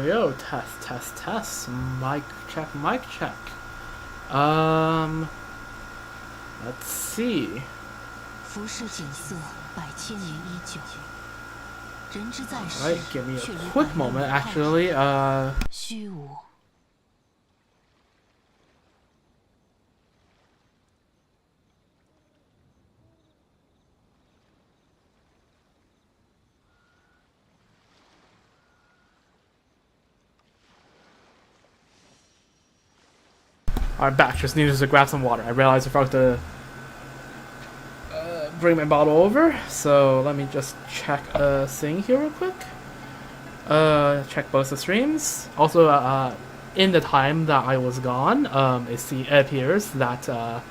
yo, test, test, test. Mic check, mic check. Let's see. Alright, give me a quick moment, actually. Alright, back. Just needed to grab some water. I realized I forgot to bring my bottle over, so let me just check a thing here real quick. Check both the streams. Also, in the time that I was gone, it appears that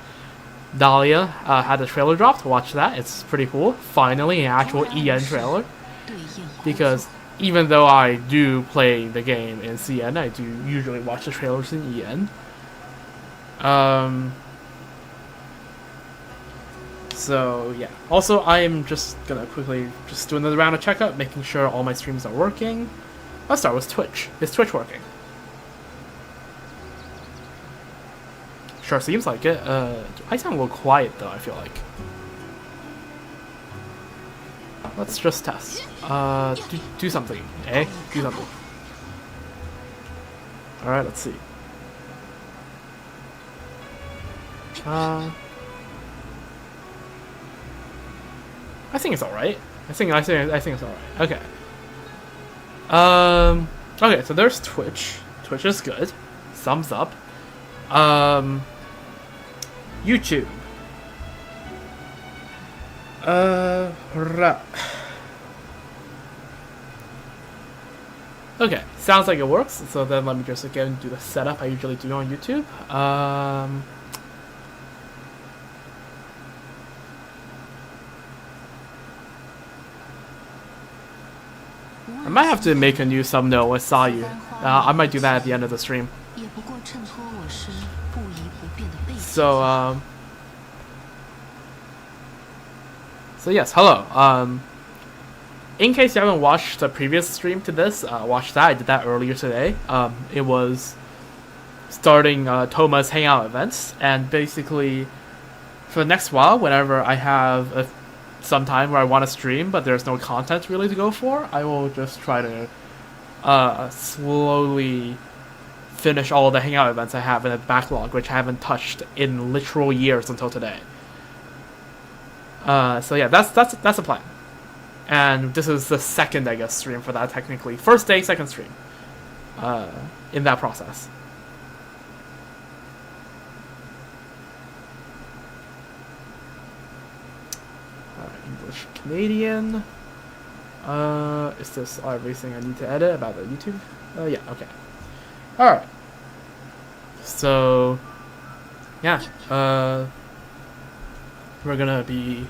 Dahlia had a trailer dropped. Watch that. It's pretty cool. Finally, an actual EN trailer. Because even though I do play the game in CN, I do usually watch the trailers in EN. So yeah. Also, I am just gonna quickly just do another round of checkup, making sure all my streams are working. Let's start with Twitch. Is Twitch working? Sure seems like it. I sound a little quiet though, I feel like. Let's just test. Do something, eh? Do something. Alright, let's see. I think it's alright. I think it's alright. Okay. Okay, so there's Twitch. Twitch is good. Thumbs up. YouTube. Okay, sounds like it works. So then let me just again do the setup I usually do on YouTube. I might have to make a new thumbnail with Sayu. I might do that at the end of the stream. So, so yes, hello. In case you haven't watched the previous stream to this, watch that. I did that earlier today. It was starting Thoma's Hangout events, and basically, for the next while, whenever I have some time where I want to stream, but there's no content really to go for, I will just try to slowly finish all the Hangout events I have in the backlog, which I haven't touched in literal years until today. So yeah, that's the plan. And this is the second, I guess, stream for that technically. First day, second stream. In that process. English Canadian. Is this everything I need to edit about the YouTube? Yeah, okay. Alright. So, yeah. We're gonna be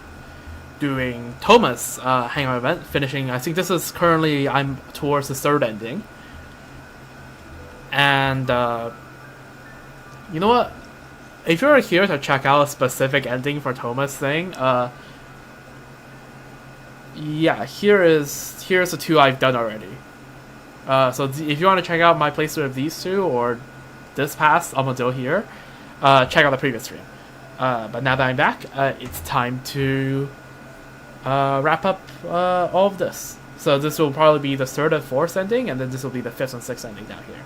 doing Thoma's Hangout event, finishing, I think this is currently, I'm towards the third ending. And, you know what? If you're here to check out a specific ending for Thoma's thing, yeah, here's the two I've done already. So if you want to check out my playthrough of these two, or this pass up until here, check out the previous stream. But now that I'm back, it's time to wrap up all of this. So this will probably be the third and fourth ending, and then this will be the fifth and sixth ending down here.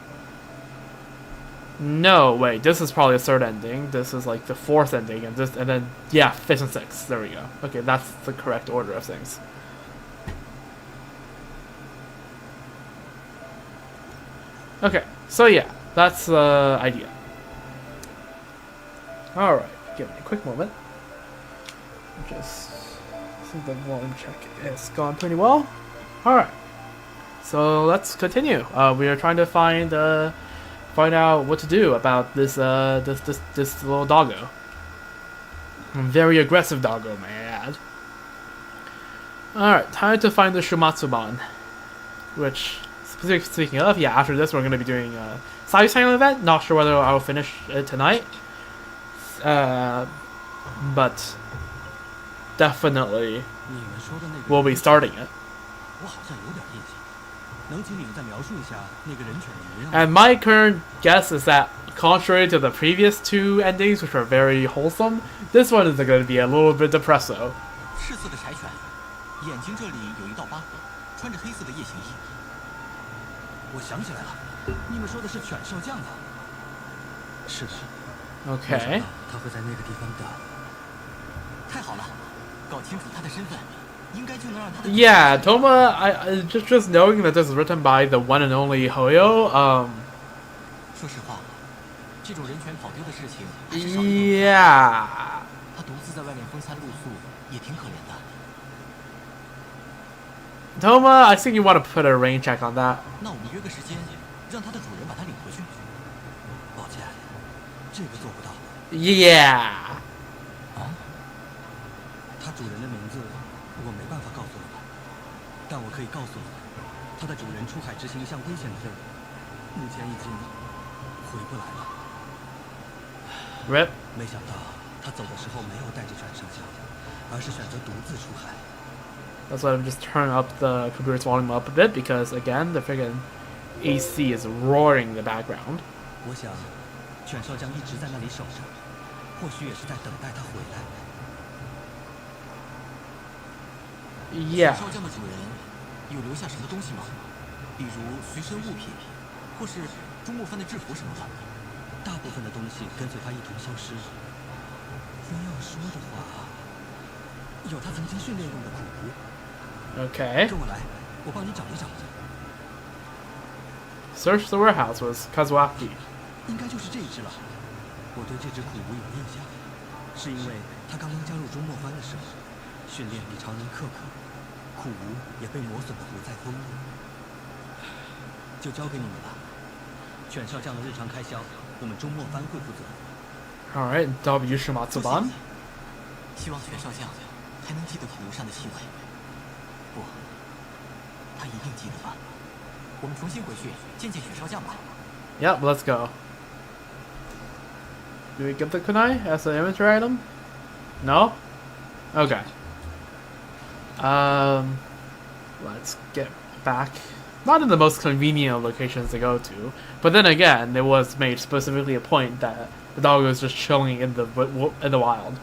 No, wait, this is probably the third ending. This is like the fourth ending, and then yeah, fifth and sixth. There we go. Okay, that's the correct order of things. Okay, so yeah, that's the idea. Alright, give me a quick moment. Just think the volume check is gone pretty well. Alright, so let's continue. We are trying to find out what to do about this little doggo. Very aggressive doggo, may I add. Alright, time to find the Shumatsuban. Which, speaking of, yeah, after this we're going to be doing a Sayu Silent event. Not sure whether I'll finish it tonight. But definitely we'll be starting it. And my current guess is that, contrary to the previous 2 endings, which are very wholesome, this one is going to be a little bit depresso. 赤色的柴犬，眼睛这里有一道疤，穿着黑色的夜行衣。我想起来了，你们说的是犬少将吧？是的。Okay. 他会在那个地方等。太好了，搞清楚他的身份。 Yeah, Thoma. I just knowing that this is written by the one and only Hoyo. 说实话，这种人权跑丢的事情 Yeah. 他独自在外面风餐露宿，也挺可怜的。Thoma, I think you want to put a rain check on that. 那我们约个时间，让他的主人把他领回去。抱歉，这个做不到。Yeah. 啊？他主人的名字。 我没办法告诉你们，但我可以告诉你，他的主人出海执行一项危险的任务，目前已经回不来了。RIP。没想到他走的时候没有带着犬上将，而是选择独自出海。That's why I'm just turning up the computer's volume up a bit because again the friggin' AC is roaring in the background. 我想，犬少将一直在那里守着，或许也是在等待他回来。 Yeah. 少将的主人有留下什么东西吗？比如随身物品，或是中末番的制服什么的。大部分的东西跟随他一同消失。非要说的话，有他曾经训练用的苦无。Okay. 跟我来，我帮你找一找。Search the warehouse was Kazuaki. 应该就是这一只了。我对这只苦无有印象，是因为他刚刚加入中末番的时候。 训练比常人苛刻，苦无也被磨损得不再锋利。就交给你们了。犬少将的日常开销，我们中末番会负责。All right, W Shimatsuban. 希望犬少将还能记得苦无上的气味。不，他一定记得吧？我们重新回去见见犬少将吧。Yep, let's go. Do we get the kunai as an inventory item? No? Okay. Let's get back. Not in the most convenient locations to go to, but then again, it was made specifically a point that the dog was just chilling in the wild.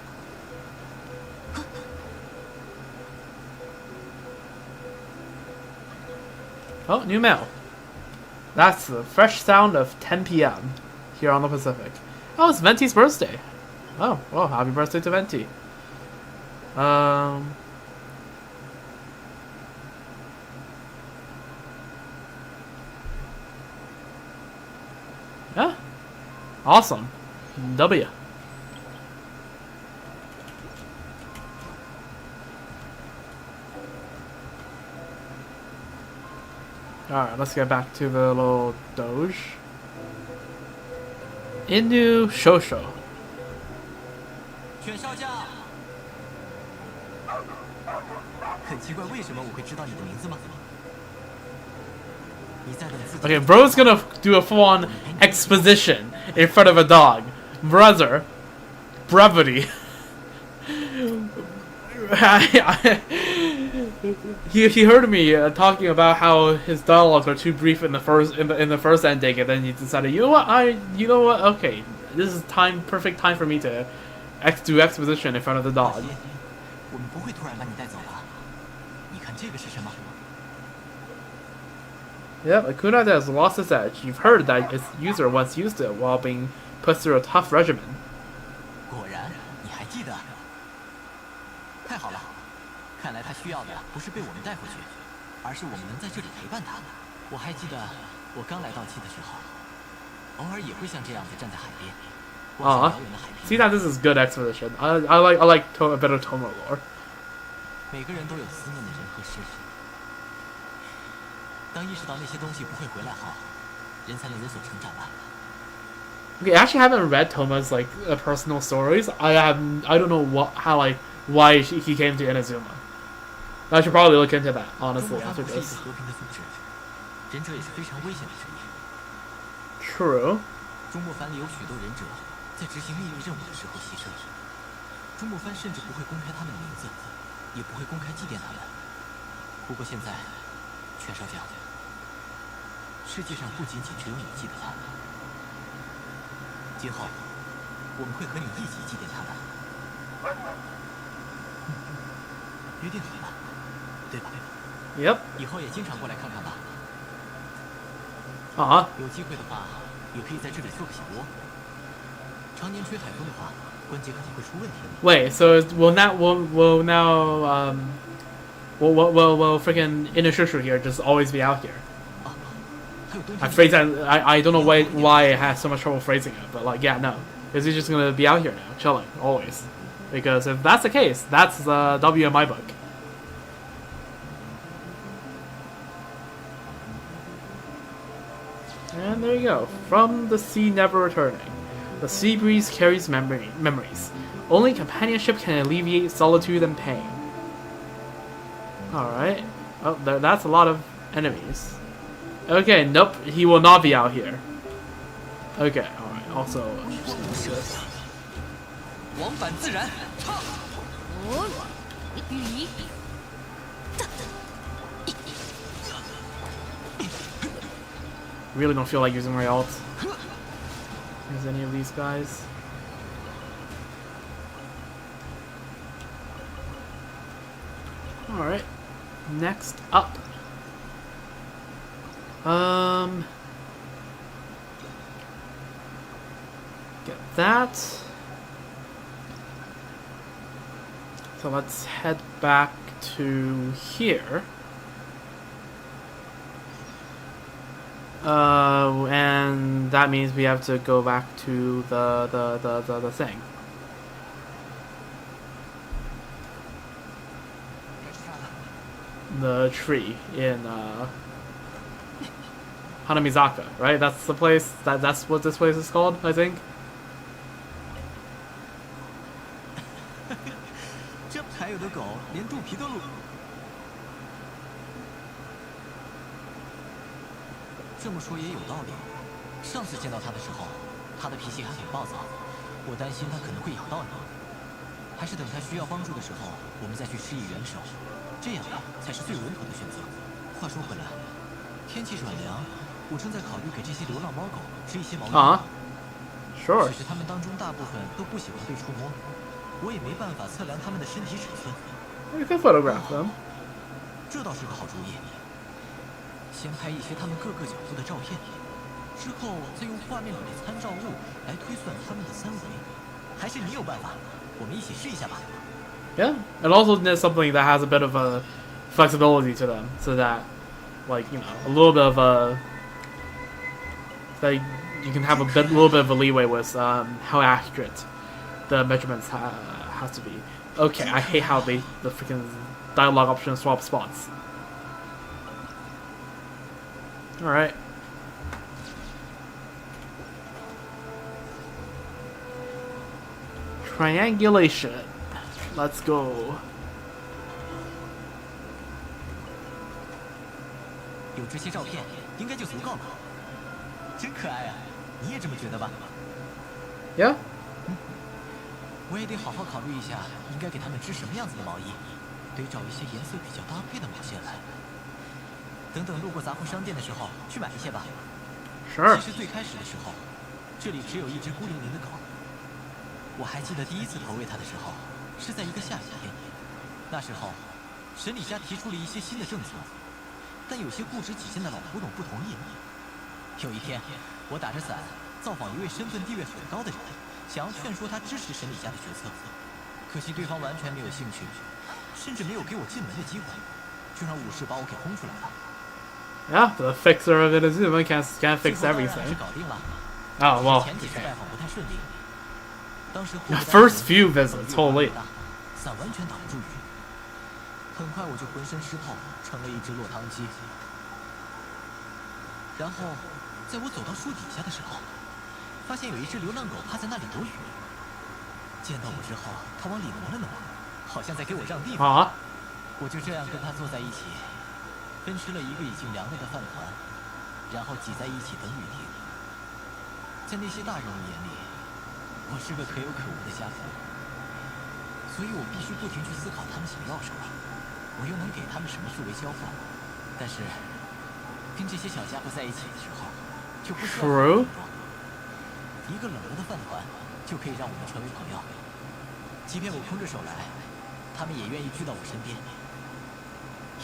Oh, new mail. That's the fresh sound of 10 p.m. here on the Pacific. Oh, it's Venti's birthday. Oh, well, happy birthday to Venti. Yeah. Awesome. W. Alright, let's get back to the little doge. Inu Shosho. 犬少将，很奇怪，为什么我会知道你的名字吗？ Okay, bro's gonna do a full-on exposition in front of a dog. Brother. Brevity. he heard me talking about how his dialogues are too brief in the first ending, and then he decided, you know what? Okay, this is perfect time for me to do exposition in front of the dog. Yep, a kunai that has lost its edge. You've heard that its user once used it while being put through a tough regimen. 果然，你还记得？太好了，看来他需要的不是被我们带回去，而是我们能在这里陪伴他。我还记得我刚来到期的时候，偶尔也会像这样子站在海边。See that this is good exposition. I like a bit of Thoma lore. 每个人都有思念的人和事。 当意识到那些东西不会回来后，人才能有所成长吧。Okay, I actually haven't read Thoma's personal stories. I don't know why he came to Inazuma. I should probably look into that honestly after this. True. 中末番里有许多忍者在执行秘密任务的时候牺牲，中末番甚至不会公开他们的名字，也不会公开祭奠他们。不过现在，犬少将。世界上不仅仅只有你记得他。今后，我们会和你一起祭奠他的。约定好了，对吧？ Yep. 以后也经常过来看看吧。啊。有机会的话，也可以在这里做个小窝。常年吹海风的话，关节可能会出问题。Wait, so will freaking Inner Shushu here just always be out here? I phrase that I don't know why I have so much trouble phrasing it, but like yeah, no. Is he just gonna be out here now, chilling, always? Because if that's the case, that's the W in my book. And there you go. From the sea never returning. The sea breeze carries memories. Only companionship can alleviate solitude and pain. Alright. Oh, that's a lot of enemies. Okay, nope, he will not be out here. Okay, alright, also... Really don't feel like using my ult. Is any of these guys? Alright. Next up. Get that. So let's head back to here. And that means we have to go back to the thing. The tree in Hanamizaka, right? That's the place. That's what this place is called, I think. 这才有的狗连肚皮都露。这么说也有道理。上次见到他的时候，他的脾气还很暴躁，我担心他可能会咬到你。还是等他需要帮助的时候，我们再去施以援手，这样才是最稳妥的选择。话说回来，天气转凉，我正在考虑给这些流浪猫狗织一些毛衣。啊 ，Sure。只是他们当中大部分都不喜欢被触摸，我也没办法测量他们的身体尺寸。You can photograph them. 这倒是个好主意。先拍一些他们各个角度的照片，之后再用画面里的参照物来推算他们的三围。还是你有办法，我们一起试一下吧。Yeah, and also there's something that has a bit of a flexibility to them, so that, like, you know, a little bit of a, that you can have little bit of a leeway with how accurate the measurements has to be. Okay, I hate how the freaking dialogue options swap spots. All right. Triangulation. Let's go. 有这些照片，应该就足够了。真可爱啊！你也这么觉得吧 Yeah. 我也得好好考虑一下，应该给他们织什么样子的毛衣，得找一些颜色比较搭配的毛线来。等等路过杂货商店的时候，去买一些吧。Sure. 其实最开始的时候，这里只有一只孤零零的狗。我还记得第一次投喂它的时候，是在一个下雨天。那时候，审理家提出了一些新的政策，但有些固执己见的老古董不同意。有一天，我打着伞造访一位身份地位很高的人，想要劝说他支持审理家的决策。可惜对方完全没有兴趣，甚至没有给我进门的机会，就让武士把我给轰出来了。Yeah, the fixer of Inazuma can't fix everything. Oh well. 前几次拜访不太顺利。 The first few visits, holy. 伞完全挡不住雨，很快我就浑身湿透，成了一只落汤鸡。然后，在我走到树底下的时候，发现有一只流浪狗趴在那里躲雨。见到我之后，它往里挪了挪，好像在给我让地方。我就这样跟它坐在一起，分吃了一个已经凉了的饭团，然后挤在一起等雨停。在那些大人物眼里， 我是个可有可无的家伙，所以我必须不停去思考他们想要什么，我又能给他们什么作为交换。但是，跟这些小家伙在一起的时候，就不需要 True. 一个冷了的饭团就可以让我们成为朋友。即便我空着手来，他们也愿意聚到我身边。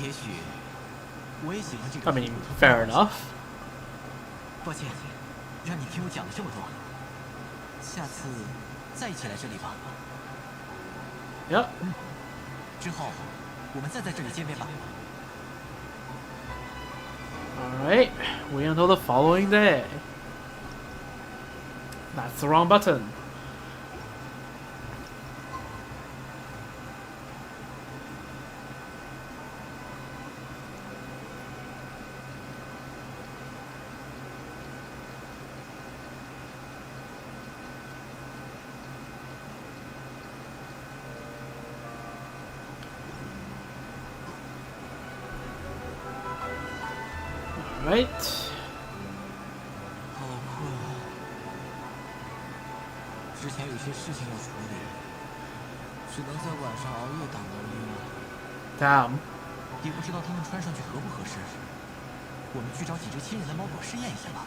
也许我也喜欢这个。I mean, fair enough. 抱歉，让你听我讲了这么多。下次再一起来这里吧。Yep. 之后我们再在这里见面吧。Alright, wait until the following day. That's the wrong button. Right. 好困啊！之前有些事情要处理，只能在晚上熬夜打毛衣了。Damn. 也不知道他们穿上去合不合适。我们去找几只亲人的猫狗试验一下吧。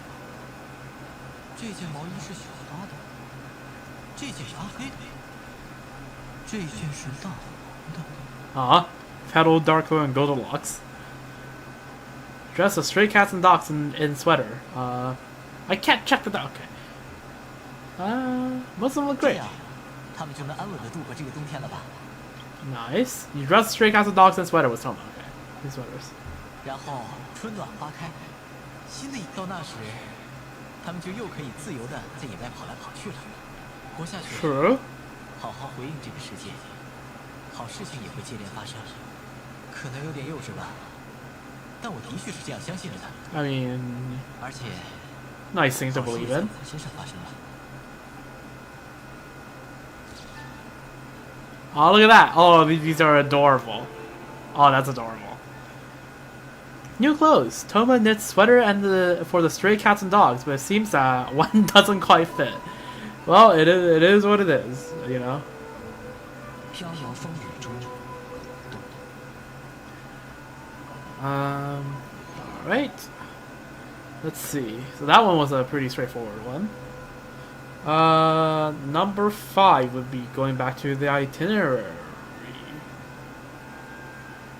这件毛衣是小花的，这件是阿黑的，这件是大黄的。Petal, Darko, and Goldilocks. Dress as stray cats and dogs in sweater. I can't check the dog. Okay. Most of them look 这 great. 样，他们就能安稳地度过这个冬天了吧？ Nice. You dress stray cats and dogs in sweater with Thoma. Okay. These sweaters. 然后春暖花开，新的到那时，他们就又可以自由地在野外跑来跑去了，活下去。 True. 好好回应这个世界，好事情也会接连发生。可能有点幼稚吧，但我的确是这样相信着的。 I mean, 而且， nice thing to 好事 believe 在 in. 我身上发生了。 Oh, look at that. Oh, these are adorable. Oh, that's adorable. New clothes. Thoma knits sweater for the stray cats and dogs, but it seems that one doesn't quite fit. Well, it is what it is, you know. 飘摇风雨中， Alright. Let's see. So that one was a pretty straightforward one. Number 5 would be going back to the itinerary.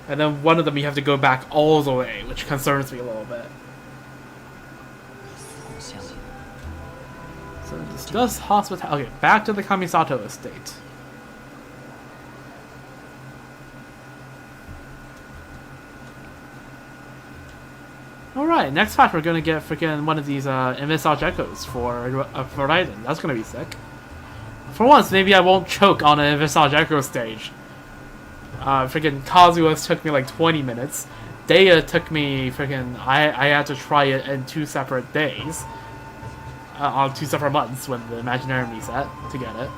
And then one of them you have to go back all the way, which concerns me a little bit. So discuss hospitality. Okay, back to the Kamisato estate. Alright, next patch we're gonna get freaking one of these Invincible Geckos for Horizon. That's gonna be sick. For once, maybe I won't choke on an Invincible Gecko stage. Freaking Kazuha's took me like 20 minutes. Daya took me freaking... I had to try it in 2 separate days. On 2 separate months when the Imaginary reset to get it.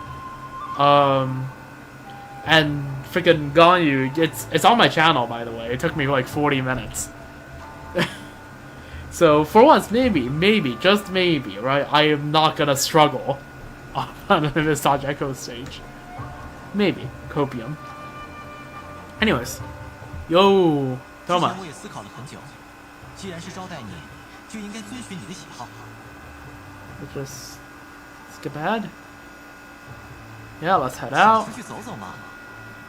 And freaking Ganyu, it's on my channel, by the way. It took me like 40 minutes. So for once, maybe, just maybe, right? I am not gonna struggle on this Echo stage. Maybe. Copium. Anyways. Yo, 之前 Thoma. 我也思考了很久，既然是招待你，就应该遵循你的喜好。 Let's just skip ahead. Yeah, let's head out. 出去走走嘛，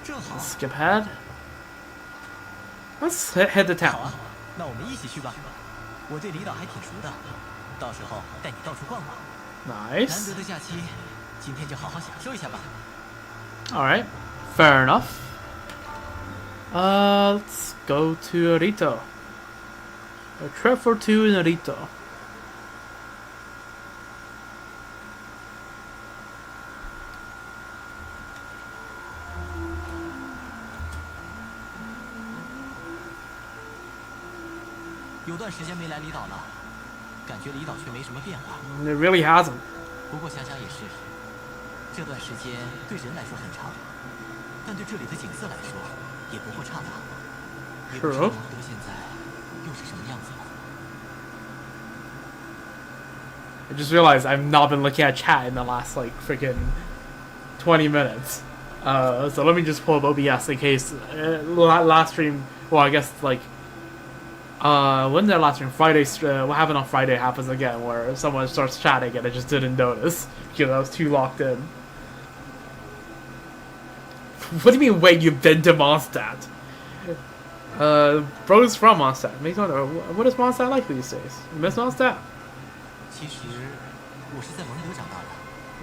正好。 Skip ahead. Let's head to 好 town. 啊，那我们一起去吧。我对离岛还挺熟的，到时候带你到处逛逛。难 Nice. 得的假期，今天就好好享受一下吧。 Alright. Fair enough. Let's go to Rito. A trip for 2 in Rito.有段时间没来离岛了，感觉离岛却没什么变化。 It really hasn't. 不过想想也是，这段时间对人来说很长，但对这里的景色来说也不过差吧。也不知道蒙德现在又是什么样子了。 I just realized I've not been looking at chat in the last like freaking 20 minutes. So let me just pull up OBS in case last stream. Well, I guess like When did the last stream? Friday. What happened on Friday happens again, where someone starts chatting and I just didn't notice because I was too locked in. What do you mean? Wait, you've been to Mondstadt? Bro's from Mondstadt. Makes me wonder, what is Mondstadt like these days? You miss Mondstadt? 其实我是在蒙德长大的。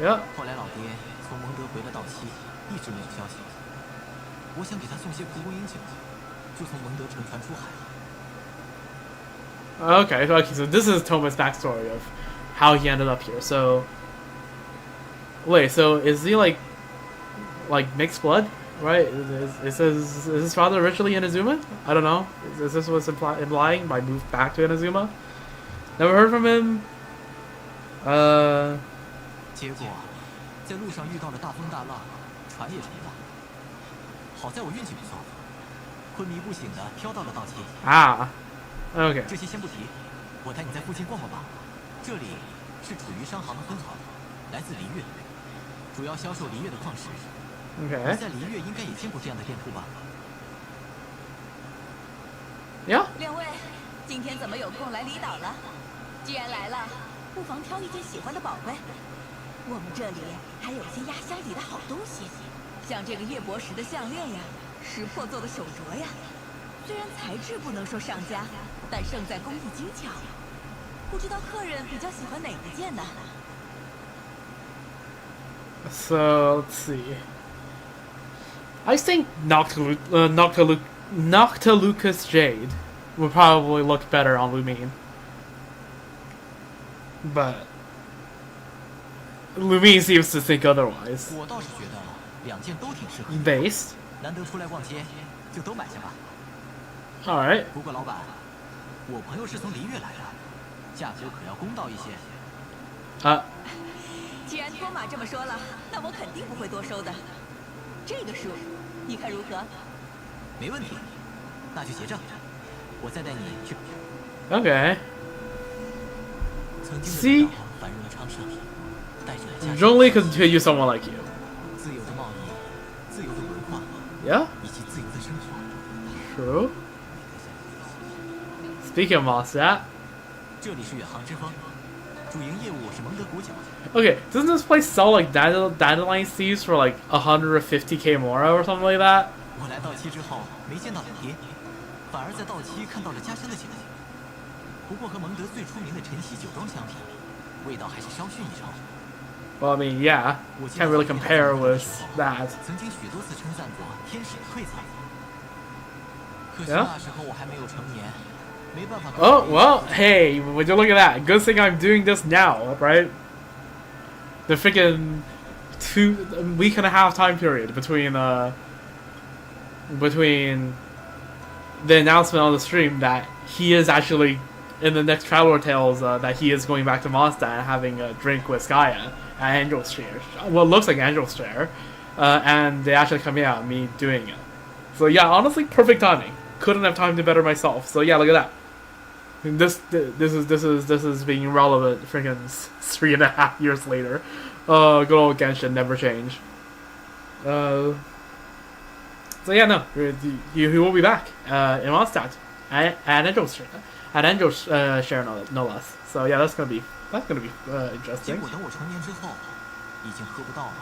Yeah. 后来老爹从蒙德回了到期，一直没有消息。我想给他送些蒲公英酒，就从蒙德乘船出海了。Okay, so this is Thoma's backstory of how he ended up here. So, wait, so is he like mixed blood, right? Is his father originally Inazuma? I don't know. Is this what's implying by moved back to Inazuma? Never heard from him. 结果在路上遇到了大风大浪，船也沉了。好在我运气不错，昏迷不醒的飘到了到期。Ah, okay. 这些先不提，我带你在附近逛逛吧。这里是处于商行的分行，来自璃月，主要销售璃月的矿石。Okay. 你在璃月应该也见过这样的店铺吧 Yeah. 两位，今天怎么有空来离岛了？既然来了，不妨挑一件喜欢的宝贝。我们这里还有些压箱底的好东西，像这个夜泊石的项链呀，石破做的手镯呀。虽然材质不能说上佳，但胜在工艺精巧。不知道客人比较喜欢哪一件呢？ So let's see. I think Noctilucous Jade would probably look better on Lumine. But Lumine seems to think otherwise. 我倒是觉得两件都挺适合你。 Based. 难得出来逛街，就都买下吧。 Alright. 不过老板，我朋友是从璃月来的，价格可要公道一些。既然托马这么说了，那我肯定不会多收的。这个数，你看如何？没问题，那就结账。我再带你去。 Okay. 曾经的 See? 领导繁荣的昌盛，带着我家 Only could use someone like you. 自由的贸易、自由的文化 Yeah? 以及自由的生活。 True. Speaking of Mondstadt. 这里是远航之风，主营业务是蒙德国角。 Okay, doesn't this place sell like dandelion seeds for like 150k more or something like that? 我来到期之后没见到老爹，反而在到期看到了家乡的酒。不过和蒙德最出名的晨曦酒庄相比，味道还是稍逊一筹。 Well, I mean, yeah, can't really compare with that. 曾经许多次称赞过天使的馈赠。可惜 Yeah? 那时候我还没有成年，没办法。 Oh, well, hey, would you look at that? Good thing I'm doing this now, right? The freaking week and a half time period between the announcement on the stream that he is actually in the next Traveler Tales that he is going back to Mondstadt and having a drink with Skya at Angel's Share. Well, it looks like Angel's Share, and they actually coming out me doing it. So yeah, honestly, perfect timing. Couldn't have timed it better myself. So yeah, look at that. This is being relevant freaking 3.5 years later. Good old Genshin never change. So yeah, no, he will be back in Mondstadt at Angel's Share no less. So yeah, that's gonna be interesting. 结果等我成年之后，已经喝不到了。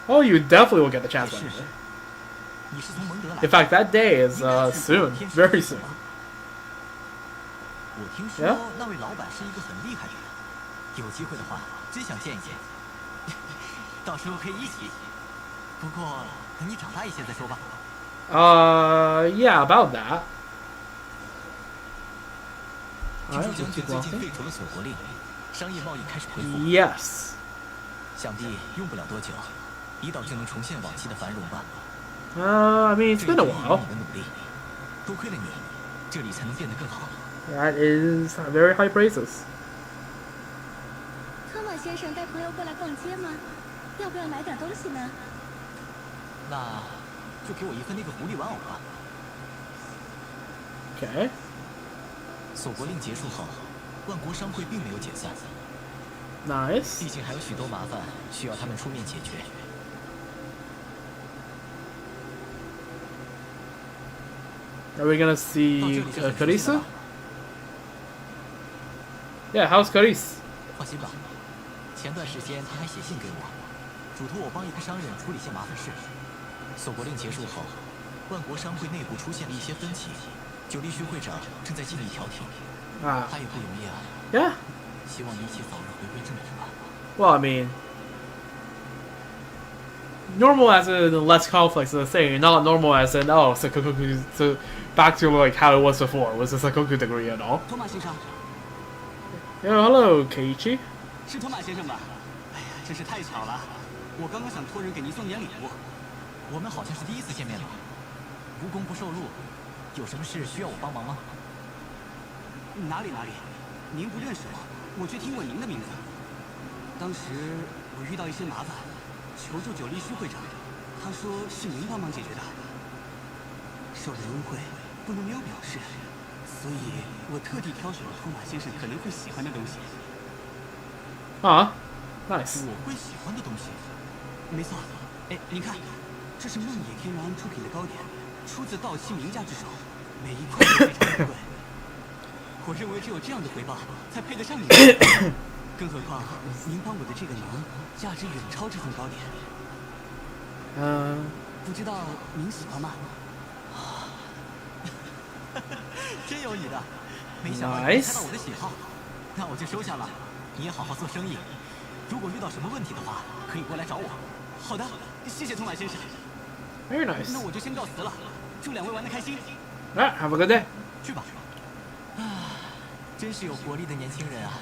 Oh, you definitely will get the chance. 是，你是从蒙德来 In fact, that day is soon, very soon. 我听说 Yeah? 那位老板是一个很厉害的人，有机会的话，真想见一见。到时候可以一起。不过等你长大一些再说吧。Yeah, about that. 听说将军最近废除了锁国令，商业贸易开始恢复。 Yes. 想必用不了多久，离岛就能重现往期的繁荣吧。 I mean, it's been a 这一定 while. 有你的努力，多亏了你，这里才能变得更好。 That is very high praises. 托马先生带朋友过来逛街吗？要不要买点东西呢？那就给我一份那个狐狸玩偶吧。 Okay. 锁国令结束后，万国商会并没有解散， Nice. 毕竟还有许多麻烦需要他们出面解决。 Are we gonna see 到这里就很熟悉了 Karisa? 吧 Yeah, how's Carice? 放心吧，前段时间他还写信给我，嘱托我帮一个商人处理些麻烦事。锁国令结束后，万国商会内部出现了一些分歧，九力虚会长正在尽力调停。他也不容易啊。Yeah. 希望一切早日回归正途吧。Well, I mean, normal as in less conflicts is the thing, not normal as in oh, Sakoku, so back to like how it was before, was the Sakoku degree and all. 托马先生。Yeah, hello, Keiichi. 是托马先生吧？哎呀，真是太巧了！我刚刚想托人给您送点礼物。我们好像是第一次见面吧？无功不受禄，有什么事需要我帮忙吗？哪里，您不认识我却听过您的名字。当时我遇到一些麻烦，求助九力虚会长，他说是您帮忙解决的。受人恩惠，不能没有表示，所以我特地挑选了托马先生可能会喜欢的东西。Nice. 我会喜欢的东西，没错。哎，您看，这是梦野天然出品的糕点，出自道期名家之手，每一块都非常珍贵。我认为只有这样的回报，才配得上你。更何况，您帮我的这个忙，价值远超这份糕点。不知道您喜欢吗？真有你的，没想到你猜到我的喜好，那我就收下了。你也好好做生意，如果遇到什么问题的话，可以过来找我。好的，谢谢托马先生。Very nice. 那我就先告辞了，祝两位玩得开心。Have a good day. 去吧。真是有活力的年轻人啊！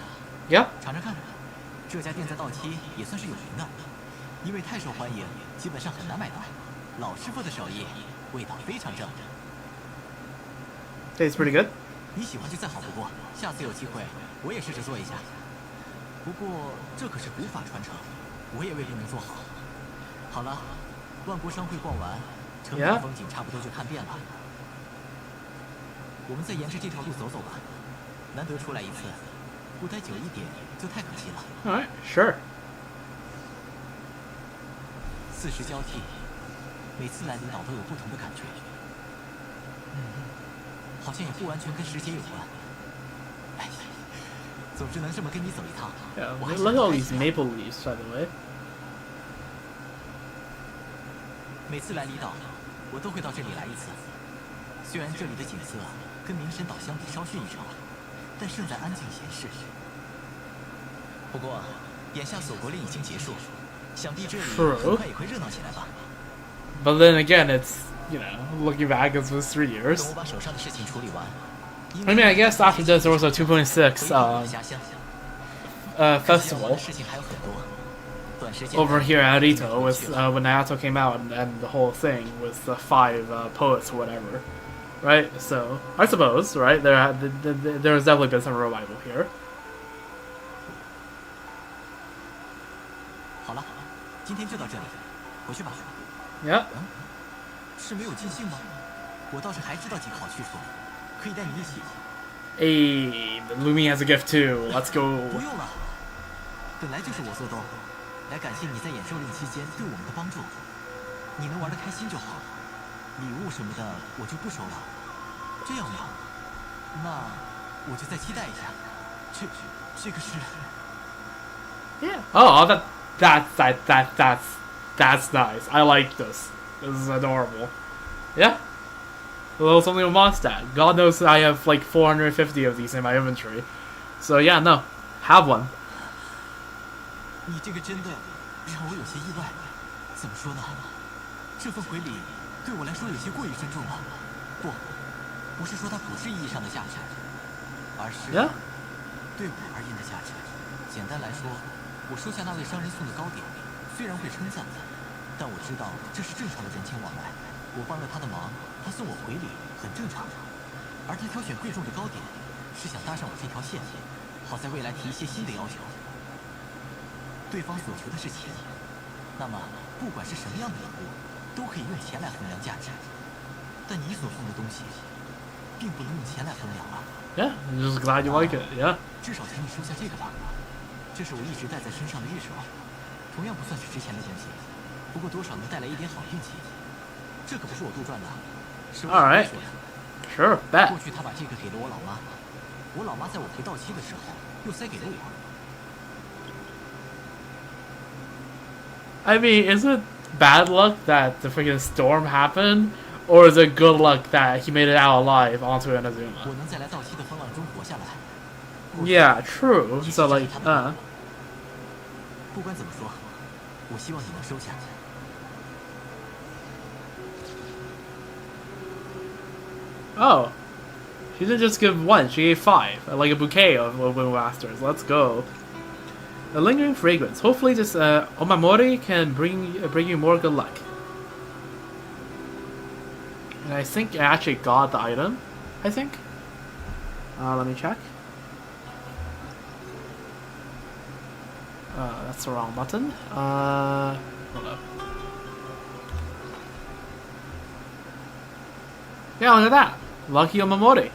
Yeah. 尝尝看，这家店在道期也算是有名的，因为太受欢迎，基本上很难买到。老师傅的手艺，味道非常正。Tastes pretty good. 你喜欢就再好不过，下次有机会我也试着做一下。不过这可是古法传承，我也未必能做好。好了，万国商会逛完，城里的风景差不多就看遍了。我们再沿着这条路走走吧，难得出来一次，不待久一点就太可惜了。Alright, sure. 40交替，每次来领导都有不同的感觉。好像也不完全跟时节有关。哎，总之能这么跟你走一趟， Yeah, look at all these maple leaves, by the way. 每次来离岛，我都会到这里来一次。虽然这里的景色跟明神岛相比稍逊一筹，但胜在安静闲适。不过，眼下锁国令已经结束，想必这里很快也会热闹起来吧。But then again, it's, you know, looking back, it was 3 years. 等我把手上的事情处理完。I mean, I guess after this there was a 2.6 festival over here at Ito with when Naoto came out and the whole thing with the 5 poets or whatever, right? So I suppose, right, there's definitely been some revival here. 好了，今天就到这里，回去吧。Yeah. 是没有尽兴吗？我倒是还知道几个好去处，可以带你一起。Hey, Lumi has a gift too. Let's go. 不用了，本来就是我做东，来感谢你在演授令期间对我们的帮助。你能玩得开心就好，礼物什么的我就不收了。这样吗？那我就再期待一下。这个是。Yeah. Oh, that's nice. I like this. This is adorable. Yeah. A little something with Mondstadt. God knows I have like 450 of these in my inventory. So yeah, no. Have one. 你这个真的让我有些意外。怎么说呢？这份回礼对我来说有些过于珍重了。不是说它普世意义上的价值，而是对我而言的价值。简单来说，我收下那位商人送的糕点，虽然会称赞，但我知道这是正常的人情往来。我帮了他的忙，他送我回礼很正常。而他挑选贵重的糕点，是想搭上我这条线，好在未来提一些新的要求。对方所求的是钱，那么不管是什么样的礼物，都可以用钱来衡量价值。但你所送的东西，并不能用钱来衡量啊。Yeah, I'm just glad you like it. Yeah. 至少请你收下这个吧，这是我一直戴在身上的玉手，同样不算是值钱的东西，不过多少能带来一点好运气。这可不是我杜撰的，是我妈说的。Sure, bet. 过去他把这个给了我老妈，我老妈在我回到期的时候，又塞给了我。I mean, is it bad luck that the freaking storm happened, or is it good luck that he made it out alive onto Inazuma? 我能在来到期的风浪中活下来。Yeah, true. So like, 不管怎么说，我希望你能收下。Oh, she didn't just give one; she gave 5, like a bouquet of Wind Masters. Let's go. A lingering fragrance. Hopefully, this omamori can bring you more good luck. And I think I actually got the item. I think. Let me check. That's the wrong button. Hold up. Yeah, look at that. Lucky Omamori.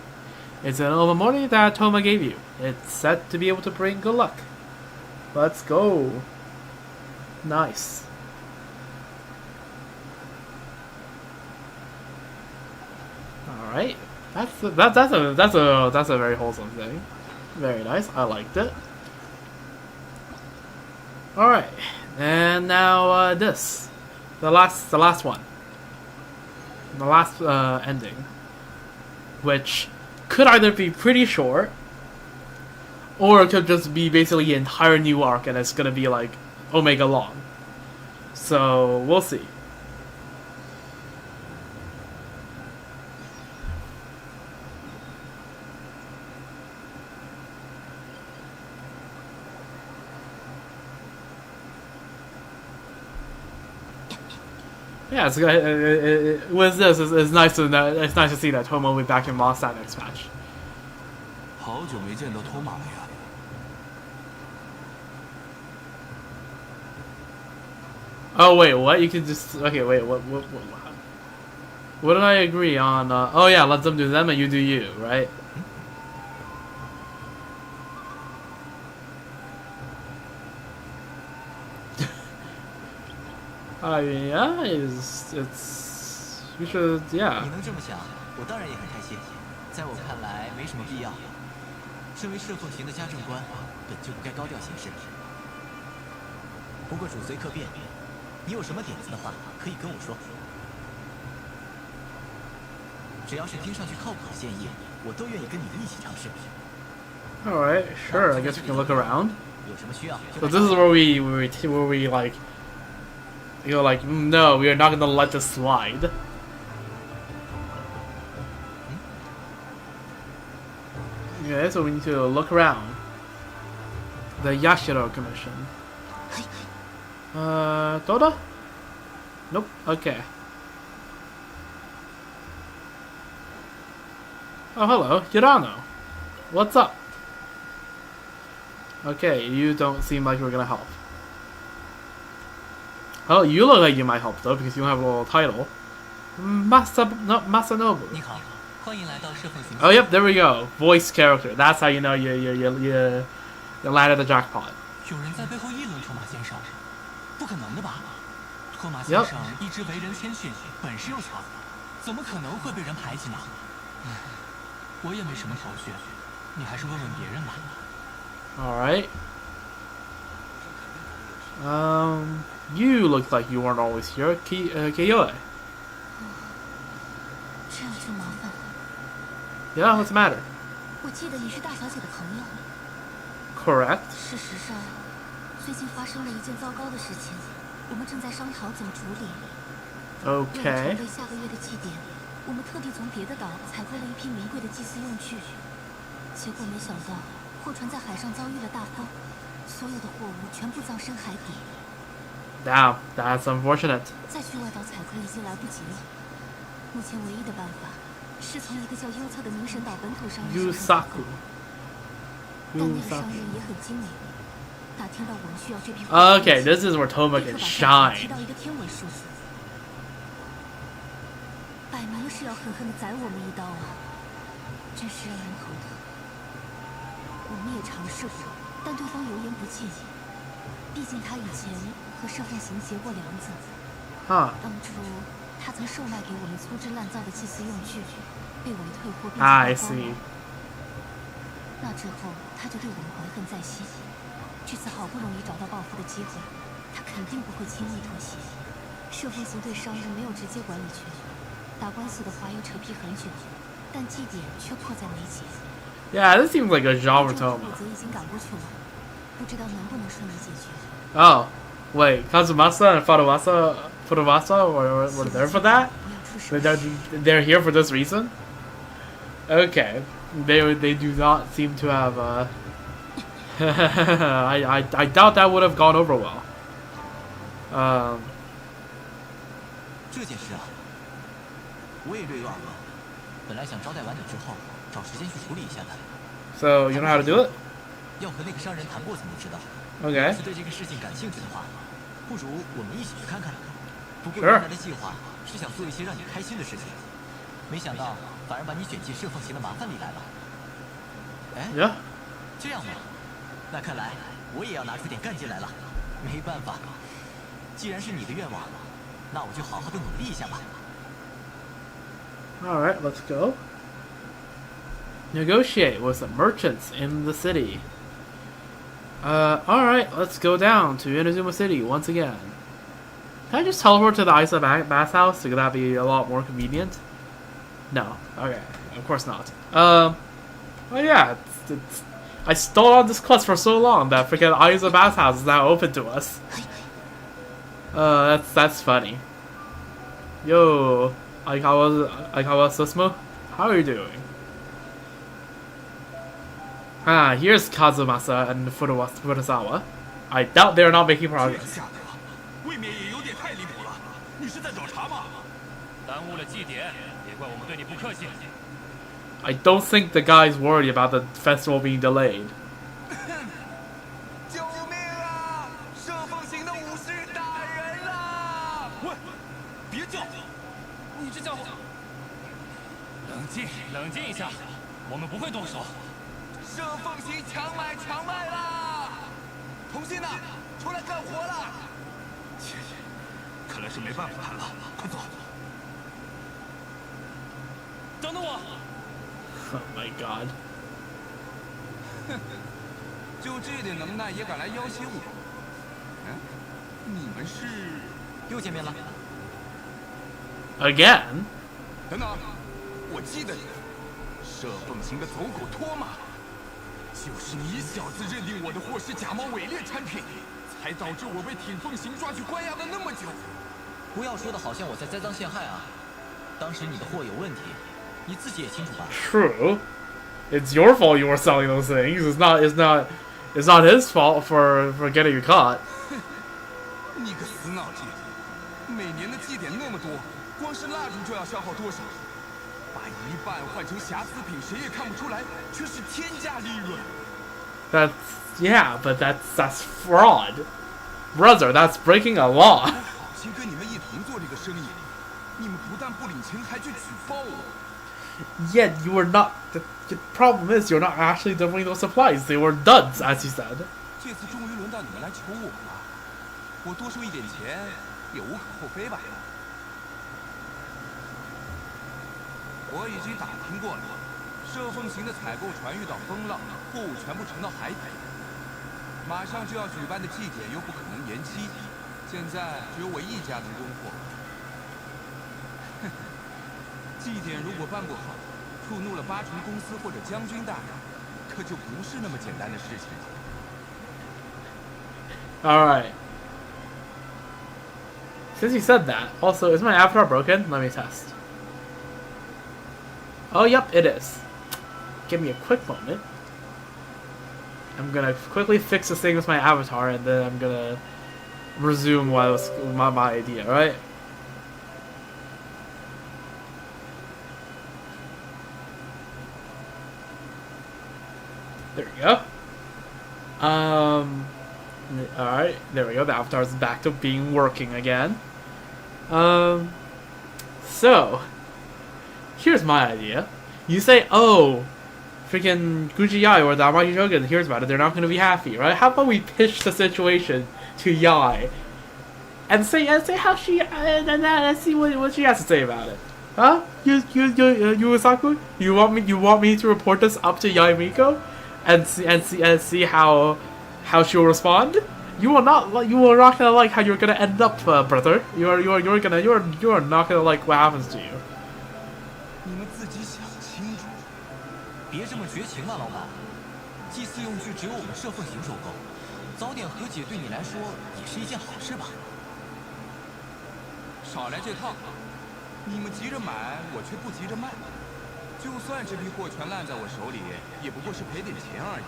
It's an Omamori that Thoma gave you. It's said to be able to bring good luck. Let's go. Nice. All right. That's a very wholesome thing. Very nice. I liked it. All right. And now this, the last one. The last ending, which could either be pretty short, or it could just be basically the entire new arc, and it's gonna be like Omega long. So we'll see. Yeah, with this, it's nice to see that Thoma will be back in Mondstadt next match. 好久没见到托马了呀。Oh wait, what? You can just wait. What did I agree on? Oh yeah, let them do them and you do you, right? Yeah, it's we should, yeah. 你能这么想，我当然也很开心。在我看来，没什么必要。身为侍奉型的家政官，本就不该高调行事。不过主随客便，你有什么点子的话，可以跟我说。只要是听上去靠谱的建议，我都愿意跟你们一起尝试。All right, sure. I guess we can look around. 有什么需要？ So this is where we like. You're like, no, we are not gonna let this slide. Okay, so we need to look around. The Yashiro Commission. Toda? Nope. Okay. Oh, hello, Hirano. What's up? Okay, you don't seem like you're gonna help. Oh, you look like you might help though, because you don't have a little title. Masanobu. 你好，欢迎来到侍奉型。 Oh, yep, there we go. Voice character. That's how you know you landed the jackpot. 有人在背后议论托马先生，不可能的吧？托马先生一直为人谦逊，本事又强，怎么可能会被人排挤呢？我也没什么头绪，你还是问问别人吧。All right. You look like you weren't always here, Kiyoe. 这样就麻烦了。 Yeah, what's the matter? 我记得你是大小姐的朋友。 Correct. 事实上，最近发生了一件糟糕的事情，我们正在商讨怎么处理。为了筹 Okay. 备下个月的祭典，我们特地从别的岛采购了一批名贵的祭祀用具。结果没想到，货船在海上遭遇了大风，所有的货物全部葬身海底。 Damn, that's unfortunate. 再去外岛采购已经来不及了。目前唯一的办法是从一个叫优策的冥神岛本土商人手上采购。 但那个商人也很精明，打听到我们需要这批货物。 Okay, this is where Thoma can 提 shine. 到一个天文数字，摆明了是要狠狠地宰我们一刀啊！真是让人头疼。我们也尝试过，但对方油盐不进。毕竟他以前和摄凤行结过梁子。 Huh. 当初他曾售卖给我们粗制滥造的祭祀用具，被我们退货并且 I 曝光 see. 那之后他就对我们怀恨在心。这次好不容易找到报复的机会，他肯定不会轻易妥协。摄风行对商人没有直接管理权，打官司的话又扯皮很久，但祭典却迫在眉睫。Yeah, this seems like a genre Thoma. 已经赶过去了，不知道能不能顺利解决。Oh, wait, Kazumasa and Furuwasa were there for that? They're here for this reason? Okay, they do not seem to have. I doubt that would have gone over well. 这件事啊，我也略有耳闻。本来想招待完你之后，找时间去处理一下的。So you know how to do it? 要和那个商人谈过才能知道。Okay. 是对这个事情感兴趣的话，不如我们一起去看看。不过 Sure. 原来的计划是想做一些让你开心的事情，没想到反而把你卷进射奉行的麻烦里来了。哎， Yeah. 这样吗？那看来我也要拿出点干劲来了。没办法，既然是你的愿望，那我就好好的努力一下吧。All right, let's go. Negotiate with the merchants in the city. All right, let's go down to Inazuma City once again. Can I just teleport to the Isa bathhouse? Could that be a lot more convenient? No. Okay, of course not. Well, yeah, I stalled on this quest for so long that freaking Isa bathhouse is now open to us. That's funny. Yo, Aikawa Susumu, how are you doing? Ah, here's Kazumasa and Furusawa. I doubt they're not making progress. 未免也有点太离谱了。你是在找茬吗？耽误了祭典，别怪我们对你不客气。 I don't think the guy's worried about the festival being delayed. 救命啊！射奉行的武士打人了！喂，别叫！你这家伙，冷静一下，我们不会动手。射奉行强卖啦！童心呐，出来干活了！切，看来是没办法谈了，快走！等等我！ Oh my god. 就这点能耐也敢来要挟我？嗯，你们是？又见面了。 Again? 等等，我记得你，射奉行的走狗托马，就是你小子认定我的货是假冒伪劣产品，才导致我被挺奉行抓去关押了那么久。不要说的好像我在栽赃陷害啊！当时你的货有问题，你自己也清楚吧？ True. It's your fault you were selling those things. It's not his fault for getting you caught. 你个死脑筋！每年的祭典那么多，光是蜡烛就要消耗多少？把一半换成瑕疵品，谁也看不出来，却是天价利润。But that's fraud, brother. That's breaking a law. 我好心跟你们一同做这个生意，你们不但不领情，还去举报我。 Yet you were not. The problem is you're not actually delivering those supplies. They were duds, as you said. 这次终于轮到你们来求我了，我多收一点钱也无可厚非吧？我已经打听过了，射奉行的采购船遇到风浪，货物全部沉到海底。马上就要举办的祭典又不可能延期，现在只有我一家能供货。哼，祭典如果办不好，触怒了八重公司或者将军大人，可就不是那么简单的事情了。 Alright. Since you said that, also, is my avatar broken? Let me test. Oh, yep, it is. Give me a quick moment. I'm gonna quickly fix this thing with my avatar, and then I'm gonna resume what was my idea, right? There we go. Alright, there we go. The avatar's back to being working again. So, here's my idea. You say, oh, freaking Guji Yai or the Amagi Shogun hears about it, they're not going to be happy, right? How about we pitch the situation to Yai and say how she and see what she has to say about it, huh? Yusaku, you want me to report this up to Yai Miko? and see how she'll respond. You are not gonna like how you're gonna end up, brother. You are not gonna like what happens to you. 你们自己想清楚，别这么绝情嘛，老板。祭祀用具只有我们摄凤行收购，早点和解对你来说也是一件好事吧？少来这套！你们急着买，我却不急着卖。就算这批货全烂在我手里，也不过是赔点钱而已。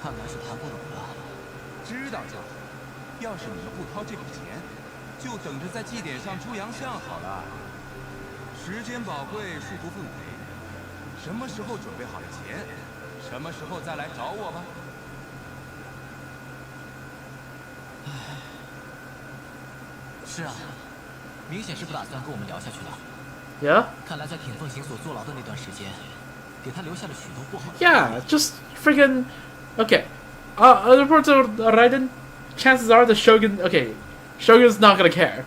看来是谈不拢了。知道就好。要是你们不掏这笔钱，就等着在祭典上出洋相好了。时间宝贵，束缚不美。什么时候准备好了钱，什么时候再来找我吧。是啊，明显是不打算跟我们聊下去了。Yeah. 看来在挺凤行所坐牢的那段时间，给他留下了许多不好的。Yeah, just freaking. Okay. Reports of Raiden. Chances are the Shogun. Okay, Shogun's not gonna care.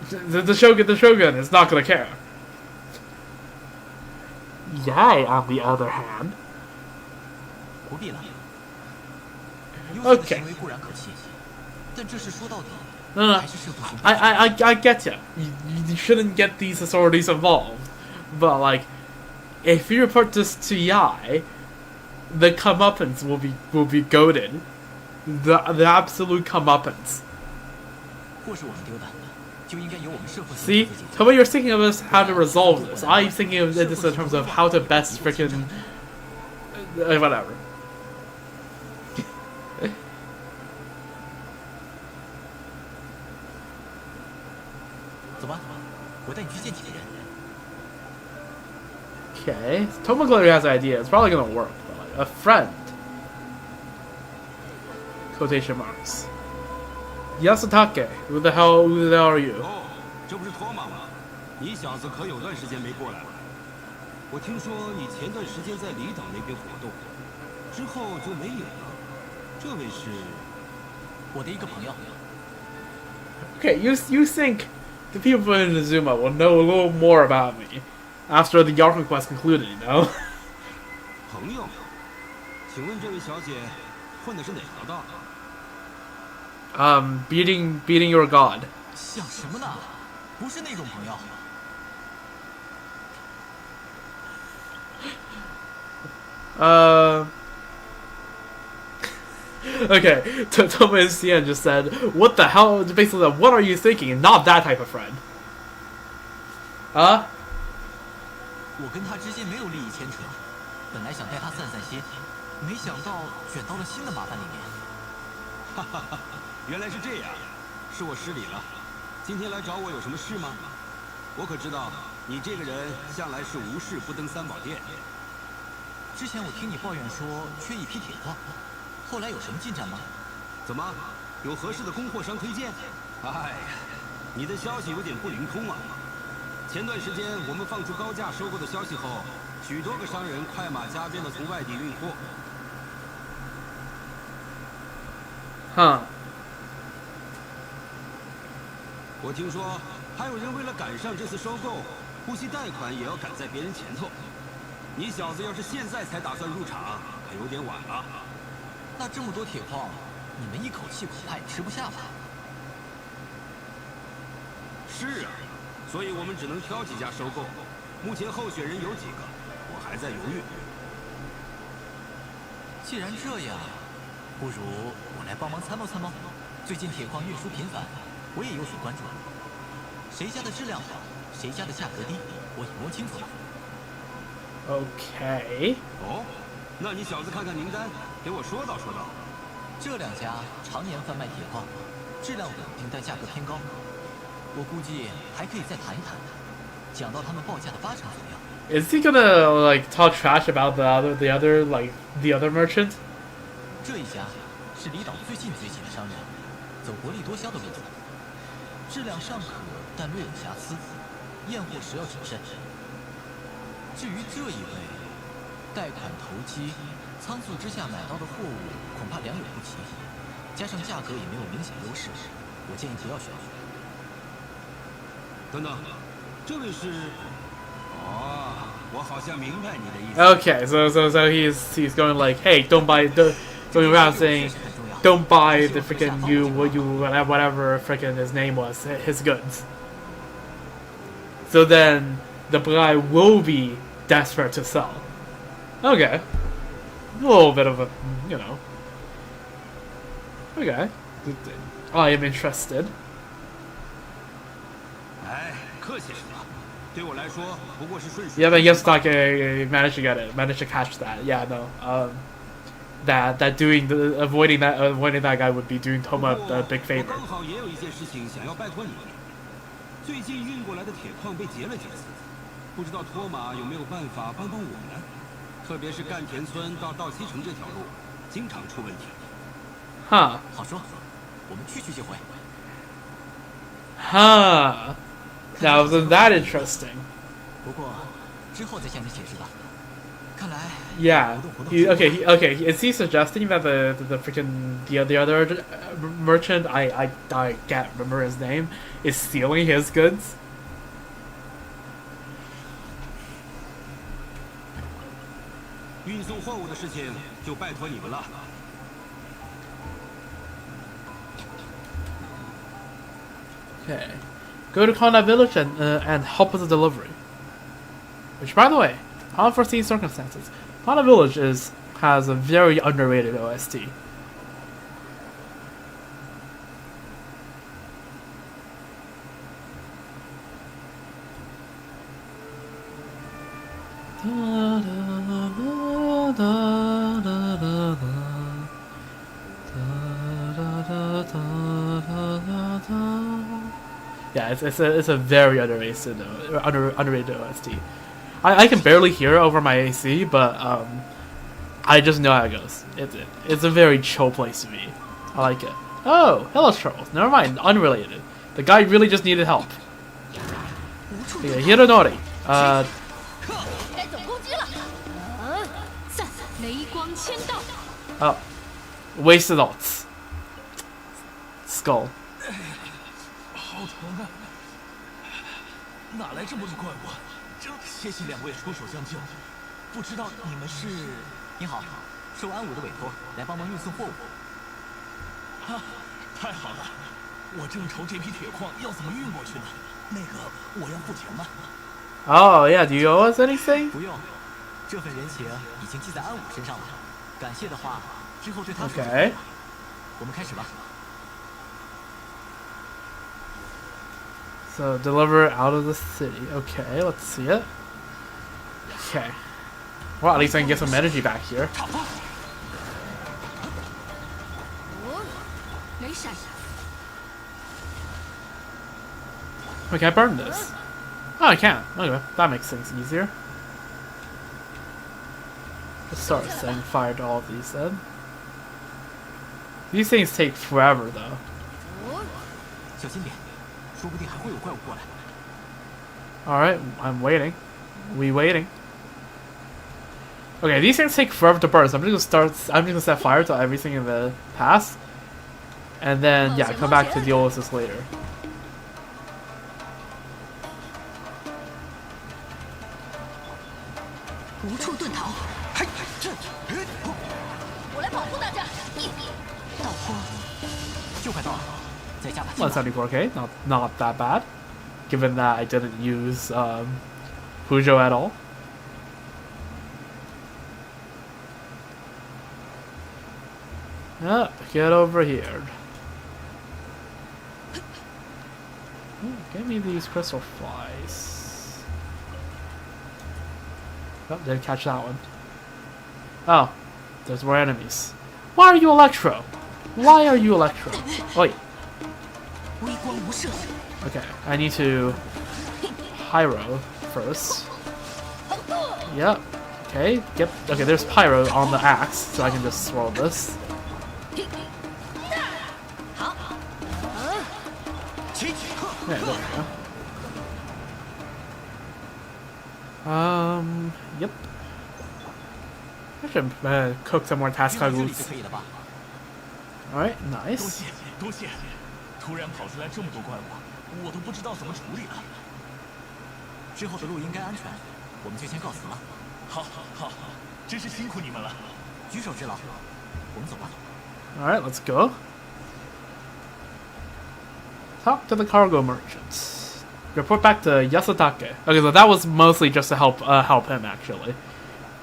The Shogun is not gonna care. Yai, on the other hand. 不必了。Okay. 行为固然可气，但这事说到底。No. I get you. You shouldn't get these authorities involved, but like, if you report this to Yai, the comeuppance will be goaded. The absolute comeuppance. 或是我们丢的，就应该由我们社会。See, the way you're thinking of this, how to resolve this. I'm thinking of this in terms of how to best freaking whatever. 走吧，我带你去见几个人。Okay, Thoma clearly has an idea. It's probably gonna work. But like, a friend. Quotation marks. Yasutake, who the hell are you? 哦，这不是托马吗？你小子可有段时间没过来了。我听说你前段时间在离岛那边活动，之后就没影了。这位是我的一个朋友。Okay, you think the people in Inazuma will know a little more about me after the Yakuza quest concluded, you know? 朋友？请问这位小姐混的是哪条道？ Beating your god. 想什么呢？不是那种朋友。Okay, Thoma and Cian just said, what the hell? Basically, what are you thinking? Not that type of friend. Huh? 我跟他之间没有利益牵扯，本来想带他散散心，没想到卷到了新的麻烦里面。哈哈哈，原来是这样，是我失礼了。今天来找我有什么事吗？我可知道你这个人向来是无事不登三宝殿。之前我听你抱怨说缺一批铁矿，后来有什么进展吗？怎么，有合适的供货商推荐？哎呀，你的消息有点不灵通啊。前段时间我们放出高价收购的消息后，许多个商人快马加鞭地从外地运货。Huh. 我听说还有人为了赶上这次收购，不惜贷款也要赶在别人前头。你小子要是现在才打算入场，可有点晚了。那这么多铁矿，你们一口气恐怕也吃不下吧？是啊，所以我们只能挑几家收购。目前候选人有几个，我还在犹豫。既然这样，不如我来帮忙参谋参谋。最近铁矿运输频繁，我也有所关注。谁家的质量好，谁家的价格低，我也摸清楚了。Okay. 哦，那你小子看看名单，给我说道说道。这两家常年贩卖铁矿，质量稳定，但价格偏高。我估计还可以再谈一谈，讲到他们报价的80%左右。Is he gonna like talk trash about the other merchant? 这一家是离岛最近崛起的商人，走薄利多销的路子，质量尚可，但略有瑕疵，验货时要谨慎。至于这一位，贷款投机，仓促之下买到的货物恐怕良莠不齐，加上价格也没有明显优势，我建议不要选。等等，这位是……哦，我好像明白你的意思。 Okay, so he's going like, hey, don't buy the going around saying, don't buy the freaking whatever freaking his name was, his goods. So then the guy will be desperate to sell. Okay, a little bit of a, you know. Okay, I am interested. 哎，客气什么？对我来说不过是顺水。 Yeah, but yes, like managed to get it, managed to catch that. Yeah, no, that doing the avoiding that guy would be doing Thoma a big favor. 我刚好也有一件事情想要拜托你。最近运过来的铁矿被劫了几次，不知道托马有没有办法帮帮我呢？特别是干田村到稻溪城这条路，经常出问题。 Huh. 好说，我们去就回。 Huh. Now isn't that interesting? 不过之后再向你解释吧。看来 Yeah. Okay. Is he suggesting that the freaking the other merchant I can't remember his name is stealing his goods? 运送货物的事情就拜托你们了。 Okay. Go to Conda Village and help with the delivery. Which, by the way, unforeseen circumstances. Conda Village has a very underrated OST. Yeah, it's a very underrated OST. I can barely hear it over my AC, but I just know how it goes. It's a very chill place to be. I like it. Oh, hello Charles. Never mind, unrelated. The guy really just needed help. Yeah, Hironori. 该总攻击了。赞，雷光签到。 Oh, wasted ults. Skull. 好疼啊！哪来这么多怪物？真谢谢两位出手相救。不知道你们是？你好，受安武的委托来帮忙运送货物。啊，太好了！我正愁这批铁矿要怎么运过去呢。那个，我要付钱吗？ Oh yeah, do you owe us anything? 不用，这份人情已经记在安武身上了。感谢的话，之后对他说。Okay. 我们开始吧。 So deliver out of the city. Okay, let's see it. Okay. Well, at least I can get some energy back here. 雷闪。 Wait, can I burn this? Oh, I can. Okay, that makes things easier. Let's start setting fire to all of these then. These things take forever though. 小心点，说不定还会有怪物过来。 Alright, I'm waiting. We waiting. Okay, these things take forever to burn, so I'm just gonna set fire to everything in the past. And then yeah, come back to deal with this later. 无处遁逃。我来保护大家。道光，就快到了，再加把劲吧。 174k, not that bad. Given that I didn't use Pujo at all. Get over here. Ooh, give me these crystal flies. Oh, didn't catch that one. Oh, there's more enemies. Why are you Electro? Why are you Electro? Wait. 微光无射。 Okay, I need to Pyro first. Yep. Okay, okay, there's Pyro on the axe, so I can just swirl this. Yeah, there we go. Yep. I should cook some more task Hangouts. Alright, nice. 多谢，突然跑出来这么多怪物，我都不知道怎么处理了。之后的路应该安全，我们就先告辞了。好，好，真是辛苦你们了。举手之劳，我们走吧。 All right, let's go. Talk to the cargo merchant. Report back to Yasutake. Okay, so that was mostly just to help him actually.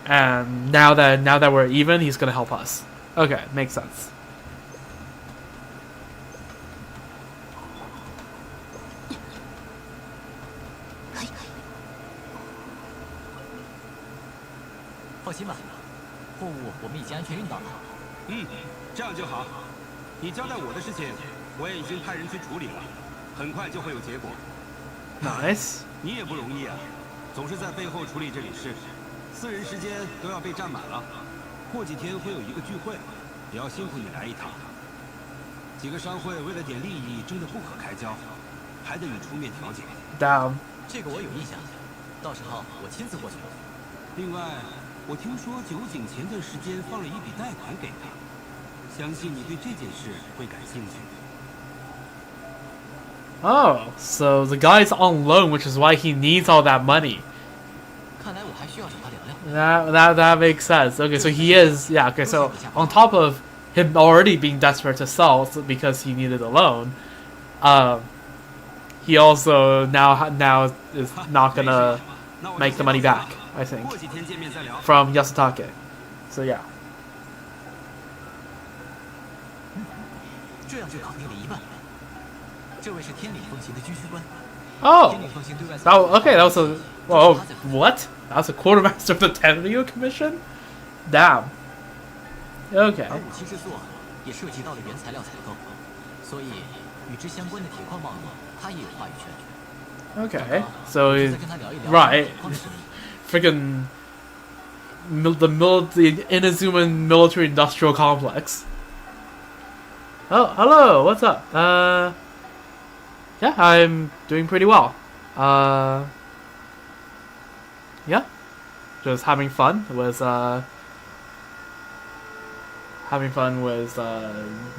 And now that we're even, he's gonna help us. Okay, makes sense. 放心吧，货物我们已经安全运到了。这样就好。你交代我的事情，我也已经派人去处理了，很快就会有结果。Nice. 你也不容易啊，总是在背后处理这里事，私人时间都要被占满了。过几天会有一个聚会，也要辛苦你来一趟。几个商会为了点利益争得不可开交，还得你出面调解。Damn. 这个我有印象，到时候我亲自过去。另外，我听说酒井前段时间放了一笔贷款给他，相信你对这件事会感兴趣。 Oh, so the guy's on loan, which is why he needs all that money. 看来我还需要找他聊聊。 That makes sense. Okay, so he is, yeah, okay, so on top of him already being desperate to sell because he needed a loan, he also now is not gonna make the money back, I think, from Yasutake. So yeah. 这样就搞定了一半。这位是天领风行的军需官。 Oh, 天领风行对外 okay, that was a, whoa, what? That was a quartermaster of the Tenryu Commission? Damn. Okay. 而武器制作也涉及到了原材料采购，所以与之相关的铁矿贸易，他也有话语权。 Okay, so 我 he's 再跟他聊一聊 right. 铁矿的生意。 Friggin' the Inazuman military industrial complex. Oh, hello. What's up? Yeah, I'm doing pretty well. Yeah, just having fun with you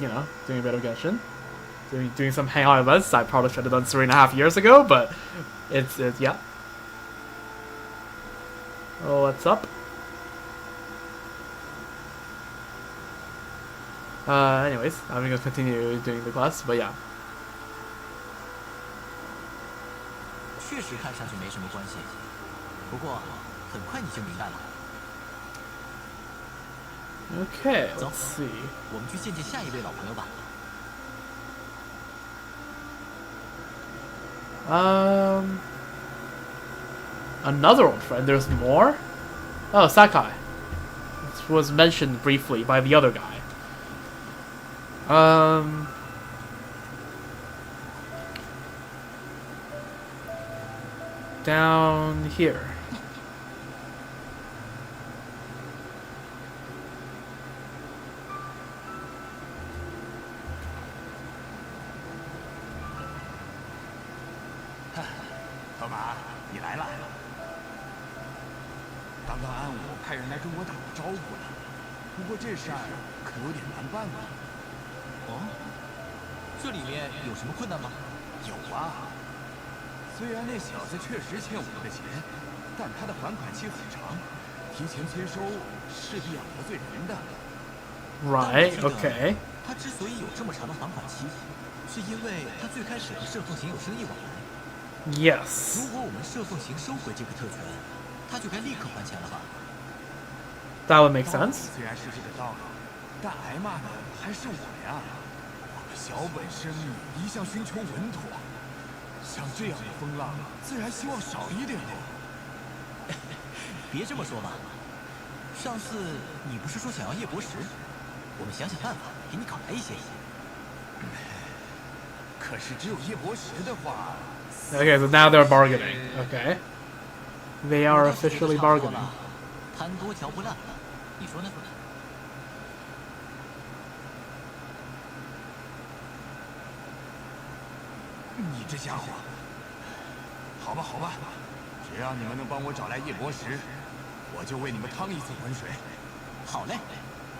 know, doing a bit of Genshin, doing some Hangout events. I probably should have done 3.5 years ago, but it's yeah. Oh, what's up? Anyways, I'm gonna continue doing the quest, but yeah. 确实看上去没什么关系，不过很快你就明白了。 Okay, let's see. 我们去见见下一位老朋友吧。 Another old friend. There's more? Oh, Sakai. This was mentioned briefly by the other guy. Down here. Thoma，你来了。刚刚安武派人来跟我打过招呼呢，不过这事儿可有点难办呢。哦，这里面有什么困难吗？有啊，虽然那小子确实欠我们的钱，但他的还款期很长，提前签收势必要得罪人的。 Right, okay. 他之所以有这么长的还款期，是因为他最开始和摄凤行有生意往来。 Yes. 如果我们摄凤行收回这个特权，他就该立刻还钱了吧？ That would make sense. 虽然是这个道理，但挨骂的还是我呀。我们小本生意一向寻求稳妥，像这样的风浪，自然希望少一点喽。别这么说吧，上次你不是说想要夜泊石？我们想想办法给你搞来一些。可是只有夜泊石的话。 Okay, so now they're bargaining. Okay. They are officially bargaining. 贪多嚼不烂，你说呢？你这家伙，好吧，好吧，只要你们能帮我找来夜泊石，我就为你们趟一次浑水。好嘞，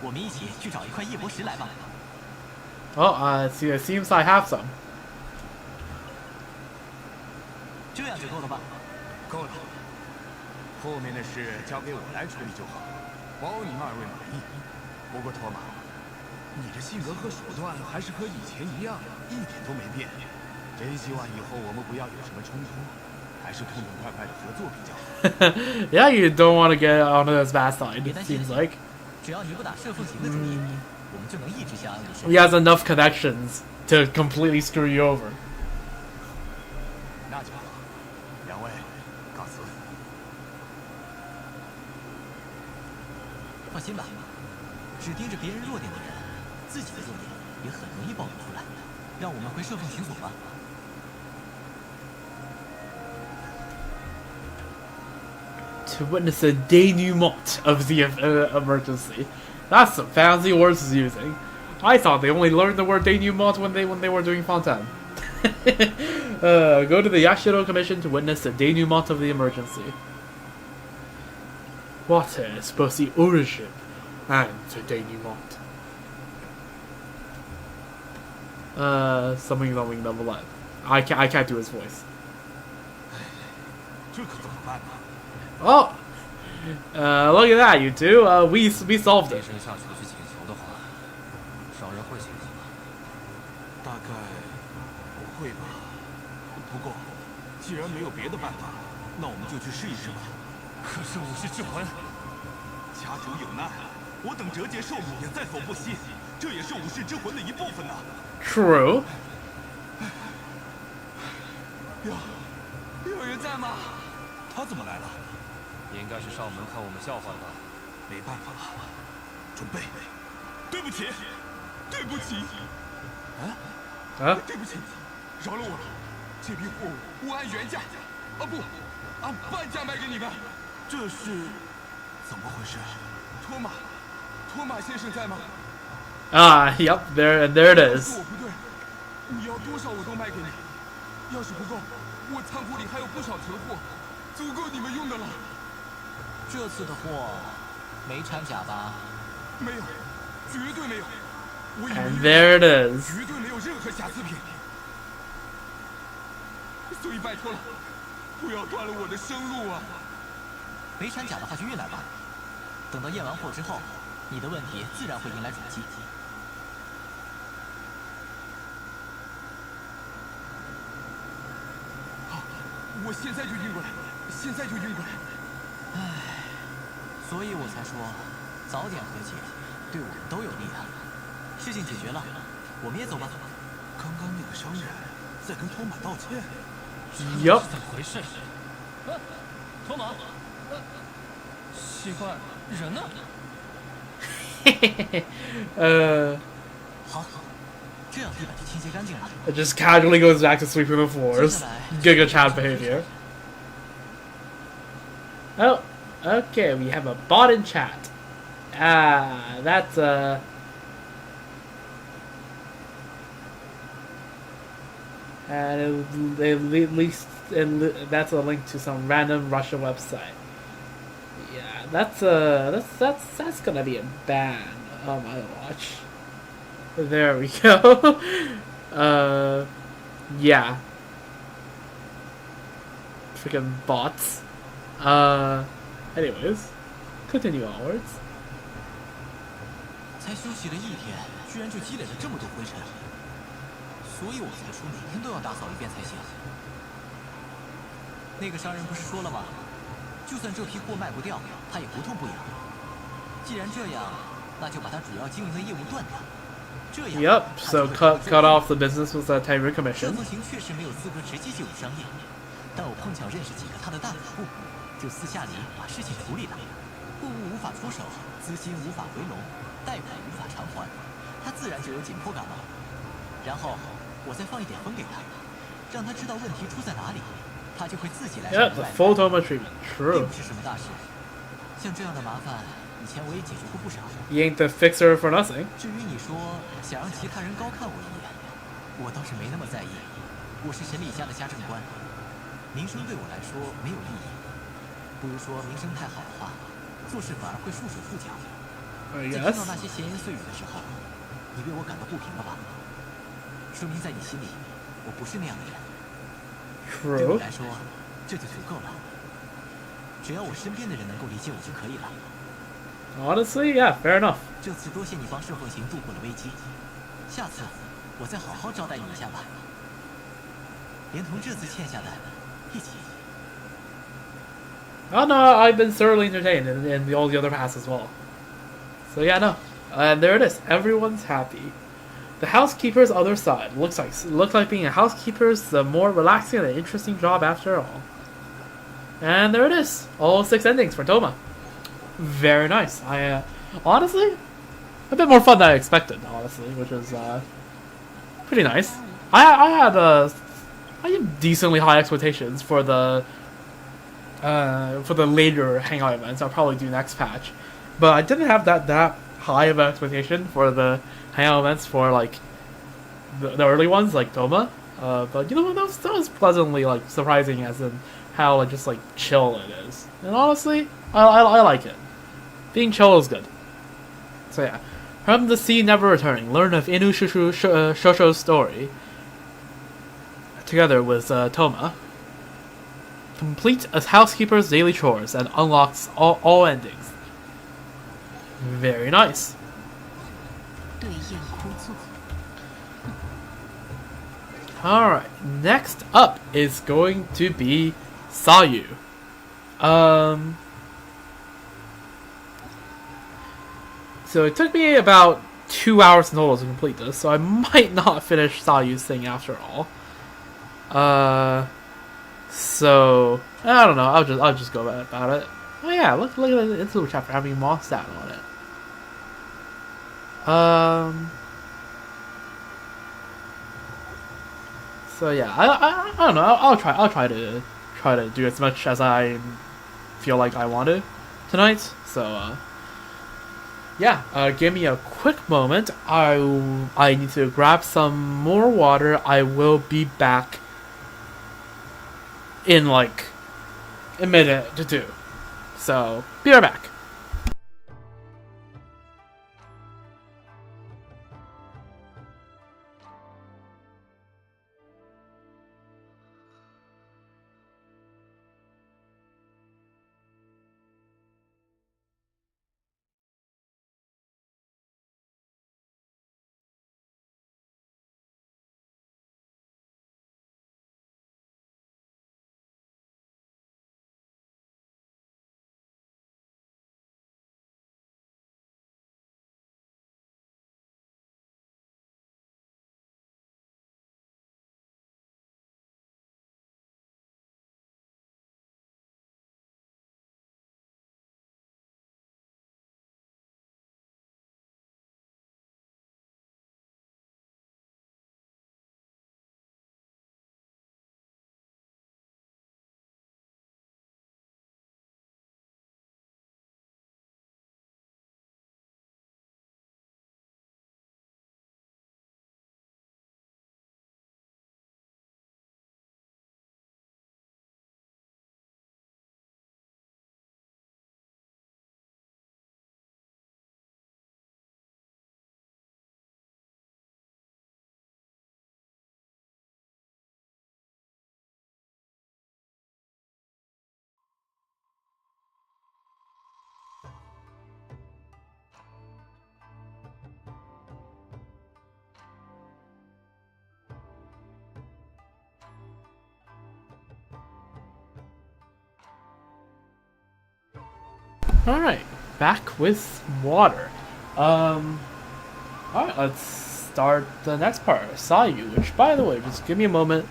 我们一起去找一块夜泊石来吧。 Oh, it seems I have some. 这样就够了吧？够了。后面的事交给我来处理就好，保你们二位满意。不过托马，你的性格和手段还是和以前一样，一点都没变。真希望以后我们不要有什么冲突，还是痛痛快快的合作比较好。Yeah, you don't want to get on his bad side. It seems like 只要你不打射凤行的主意，我们就能一直相安无事。 he has enough connections to completely screw you over. 那就好，两位，告辞。放心吧，只盯着别人弱点的人，自己的弱点也很容易暴露出来。让我们回射凤行所吧。 To witness a denouement of the emergency. That's some fancy words he's using. I thought they only learned the word denouement when they were doing Fontaine. Go to the Yashiro Commission to witness the denouement of the emergency. Water is both the origin and the denouement. Something number 11. I can't do his voice. 这可怎么办呢？ Oh, look at that, you two. We solved 低 it. 声下去去请求的话，商人会请求吗？大概不会吧。不过，既然没有别的办法，那我们就去试一试吧。可是武士之魂，家主有难，我等折节受辱也在所不惜，这也是武士之魂的一部分呐。 True. 有人在吗？他怎么来了？ 应该是上门看我们笑话的吧？没办法了，准备。对不起，对不起。对不起，饶了我了。这批货物我按原价，不，按半价卖给你们。这是怎么回事？托马先生在吗？ Yep, there it 要 is. 是我不对，你要多少我都卖给你。要是不够，我仓库里还有不少存货，足够你们用的了。 这次的货没掺假吧？没有，绝对没有。我以 And 为 there it is. 绝对没有任何瑕疵品。所以拜托了，不要断了我的生路啊！没掺假的话就运来吧。等到验完货之后，你的问题自然会迎来转机。好，我现在就运过来，现在就运过来。 所以我才说，早点和解，对我们都有利啊。事情解决了，我们也走吧。刚刚那个商人在跟托马道歉。 Yup. 怎么回事？托马，奇怪，人呢？好，这样地板就清洁干净了。 It just casually goes back to sweeping the floors. Giga Chad behavior. Oh, okay, we have a bot in chat. That's and at least that's a link to some random Russian website. Yeah, that's gonna be a ban on my watch. There we go. Yeah. Freaking bots. Anyways, continue onwards. 才休息了一天，居然就积累了这么多灰尘，所以我才说每天都要打扫一遍才行。那个商人不是说了吗？就算这批货卖不掉，他也不痛不痒。既然这样，那就把他主要经营的业务断掉。这样 Yep, so cut off the business with a Tyree 这 commission. 风行确实没有资格直接介入商业，但我碰巧认识几个他的大总部，就私下里把事情处理了。货物无法出手，资金无法回笼，贷款无法偿还，他自然就有紧迫感了。然后我再放一点风给他，让他知道问题出在哪里，他就会自己来 Yep, 找 the 外 full Thoma treatment. 并 True. 不是什么大事。像这样的麻烦，以前我也解决过不少。 You ain't the fixer for nothing. 至于你说想让其他人高看我一眼，我倒是没那么在意。我是神里家的家政官，名声对我来说没有利益。不如说名声太好的话，做事反而会束手束脚。在听 Yes. 到那些闲言碎语的时候，你为我感到不平了吧？说明在你心里，我不是那样的人。对我 True. 来说，这就足够了。只要我身边的人能够理解我就可以了。 Honestly, yeah, fair enough. 这次多谢你帮摄凤行度过了危机，下次我再好好招待你一下吧，连同这次欠下的一起。 Oh no, I've been thoroughly entertained in all the other paths as well. So yeah, no. And there it is. Everyone's happy. The housekeeper's other side. Looks like being a housekeeper's the more relaxing and interesting job after all. And there it is. All 6 endings for Thoma. Very nice. I honestly, a bit more fun than I expected, honestly, which is pretty nice. I had decently high expectations for the later hangout events. I'll probably do next patch, but I didn't have that high of an expectation for the hangout events for like the early ones like Thoma. But you know, that was pleasantly like surprising, as in how like just like chill it is. And honestly, I like it. Being chill is good. So yeah, from the sea never returning. Learn of Inu Shosho's story together with Thoma. Complete a housekeeper's daily chores and unlocks all endings. Very nice. 对应枯坐。 Alright, next up is going to be Sayu. So it took me about 2 hours in total to complete this, so I might not finish Sayu's thing after all. So I don't know. I'll just go about it. Oh yeah, look at the interlude chapter having Mossad on it. So yeah, I don't know. I'll try to do as much as I feel like I want to tonight. So yeah, give me a quick moment. I need to grab some more water. I will be back in like a minute to 2. So be right back. Alright, back with water. Alright, let's start the next part, Sayu, which, by the way, just give me a moment.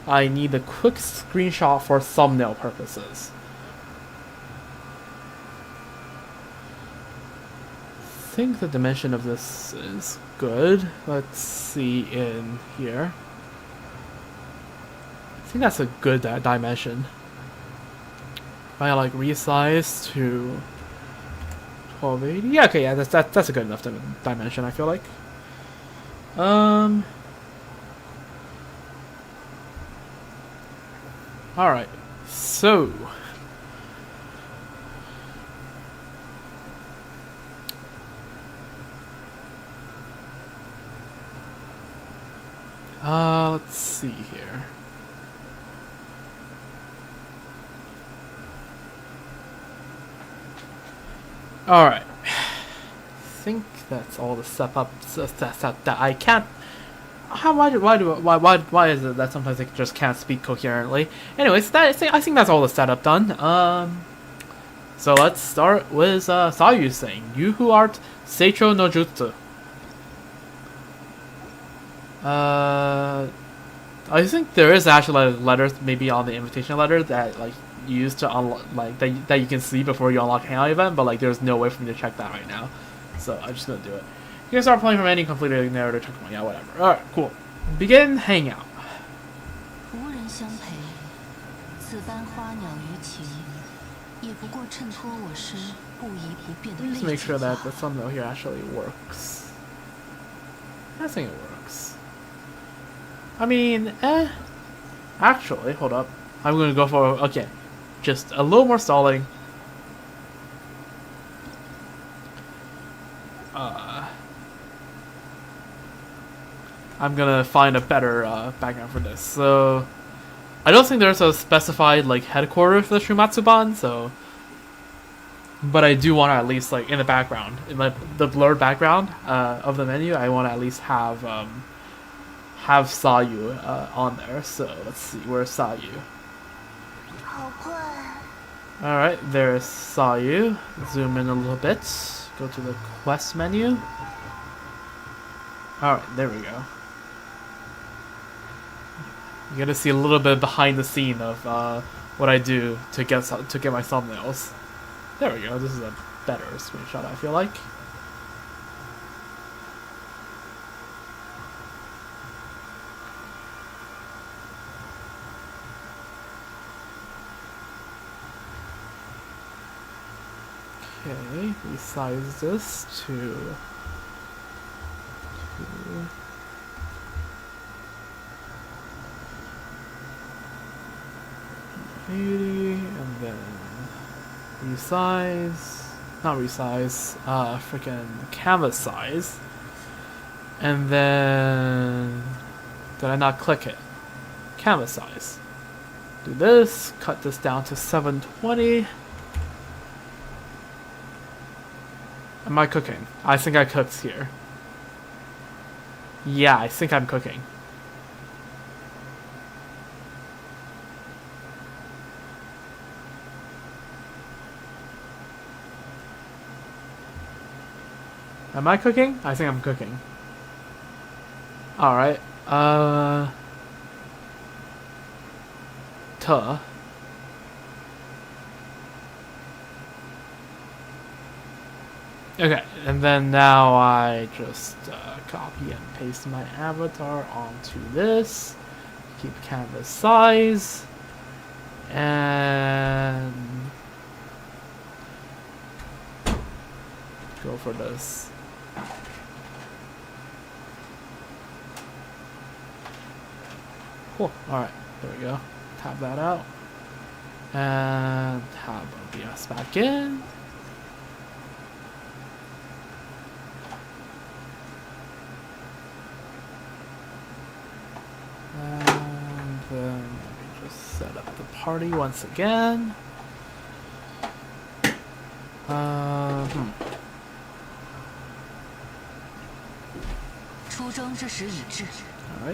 I need a quick screenshot for thumbnail purposes. I think the dimension of this is good. Let's see in here. I think that's a good dimension. I like resize to 1280. Yeah, okay, yeah, that's a good enough dimension, I feel like. Alright, so let's see here. Alright. I think that's all the stuff that I can't. Why is it that sometimes I just can't speak coherently? Anyways, I think that's all the setup done. So let's start with Sayu saying, "You who art Seicho no Jutsu." I think there is actually like letters maybe on the invitation letter that like you use to unlock that you can see before you unlock Hangout event, but like there's no way for me to check that right now, so I'm just gonna do it. You can start playing from any completed narrative checkpoint. Yeah, whatever. All right, cool. Begin Hangout. Let's make sure that the thumbnail here actually works. I think it works. I mean, actually, hold up. I'm gonna go for, okay, just a little more stalling. I'm gonna find a better background for this. So, I don't think there's a specified like headquarters for the Shumatsuban, so, but I do want to at least like in the background, in the blurred background of the menu, I want to at least have Sayu on there. So let's see, where's Sayu? Alright, there's Sayu. Zoom in a little bit. Go to the quest menu. Alright, there we go. You're gonna see a little bit behind the scene of what I do to get my thumbnails. There we go. This is a better screenshot, I feel like. Okay, resize this to 80, and then resize, not resize, freaking canvas size, and then did I not click it? Canvas size. Do this, cut this down to 720. Am I cooking? I think I cooked here. Yeah, I think I'm cooking. Am I cooking? I think I'm cooking. Alright. Okay, and then now I just copy and paste my avatar onto this. Keep canvas size. And go for this. Cool. Alright, there we go. Tab that out. And tab OBS back in. And then let me just set up the party once again. Alright,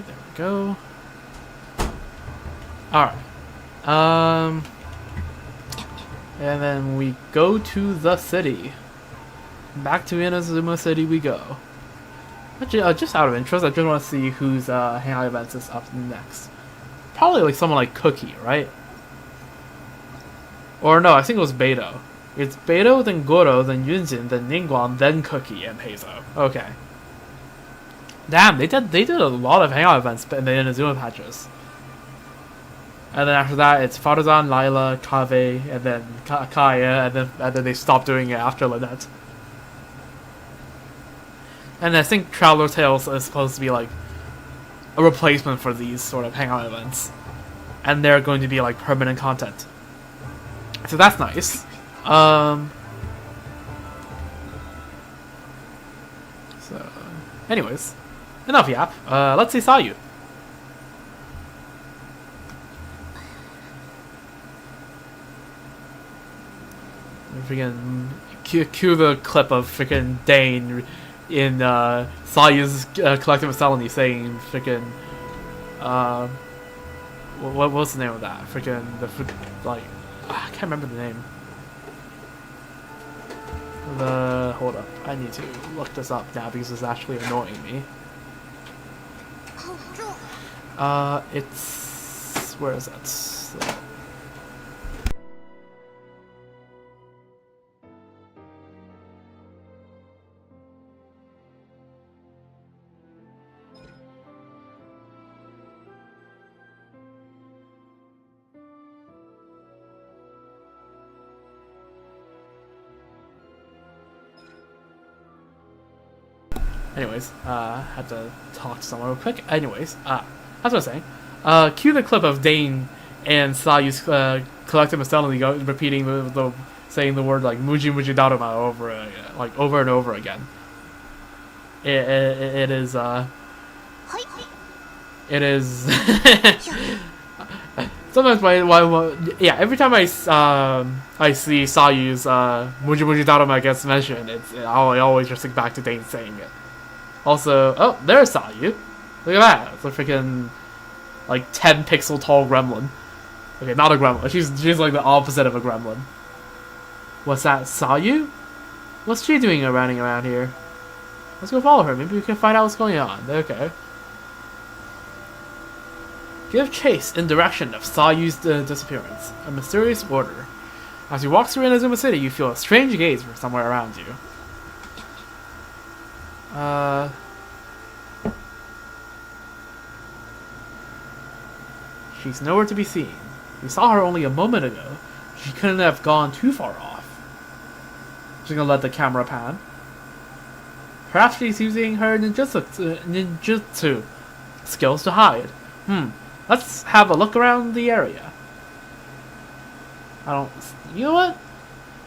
there we go. Alright. And then we go to the city. Back to Inazuma City we go. Actually, just out of interest, I just want to see whose hangout events is up next. Probably like someone like Cookie, right? Or no, I think it was Beto. It's Beto, then Goro, then Yunjin, then Ningguang, then Cookie, and Peizo. Okay. Damn, they did a lot of hangout events in the Inazuma patches. And then after that, it's Farazan, Lila, Kave, and then Kaya, and then they stopped doing it after Lynette. And I think Traveler Tales is supposed to be like a replacement for these sort of hangout events. And they're going to be like permanent content. So that's nice. So, anyways, enough yap. Let's see Sayu. freaking cue the clip of freaking Dane in Sayu's collective felony saying freaking what's the name of that? Freaking I can't remember the name. Hold up, I need to look this up now because it's actually annoying me. It's where is it? Anyways, had to talk to someone real quick. Anyways, that's what I was saying. Cue the clip of Dane and Sayu's collective mentality repeating saying the word like Muji Muji Daruma over and over again. It is sometimes every time I see Sayu's Muji Muji Daruma gets mentioned, I always just think back to Dane saying it. Also, oh, there's Sayu. Look at that. It's a freaking, 10 pixel tall gremlin. Okay, not a gremlin. She's like the opposite of a gremlin. What's that, Sayu? What's she doing running around here? Let's go follow her. Maybe we can find out what's going on. Okay. Give chase in direction of Sayu's disappearance. A mysterious order. As you walk through Inazuma City, you feel a strange gaze from somewhere around you. She's nowhere to be seen. We saw her only a moment ago. She couldn't have gone too far off. She's gonna let the camera pan. Perhaps she's using her ninjutsu skills to hide. Let's have a look around the area. You know what?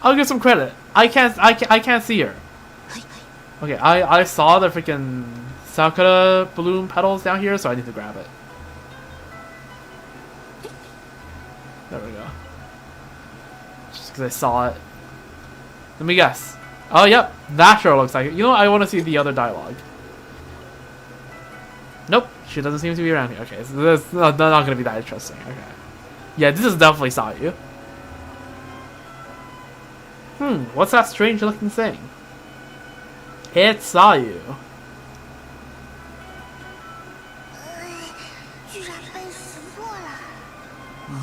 I'll give some credit. I can't see her. Okay, I saw the freaking sakura bloom petals down here, so I need to grab it. There we go. Just because I saw it. Let me guess. Oh, yep. That sure looks like it. You know what? I want to see the other dialogue. Nope. She doesn't seem to be around here. Okay, so that's not going to be that interesting. Okay. Yeah, this is definitely Sayu. What's that strange looking thing? It's Sayu.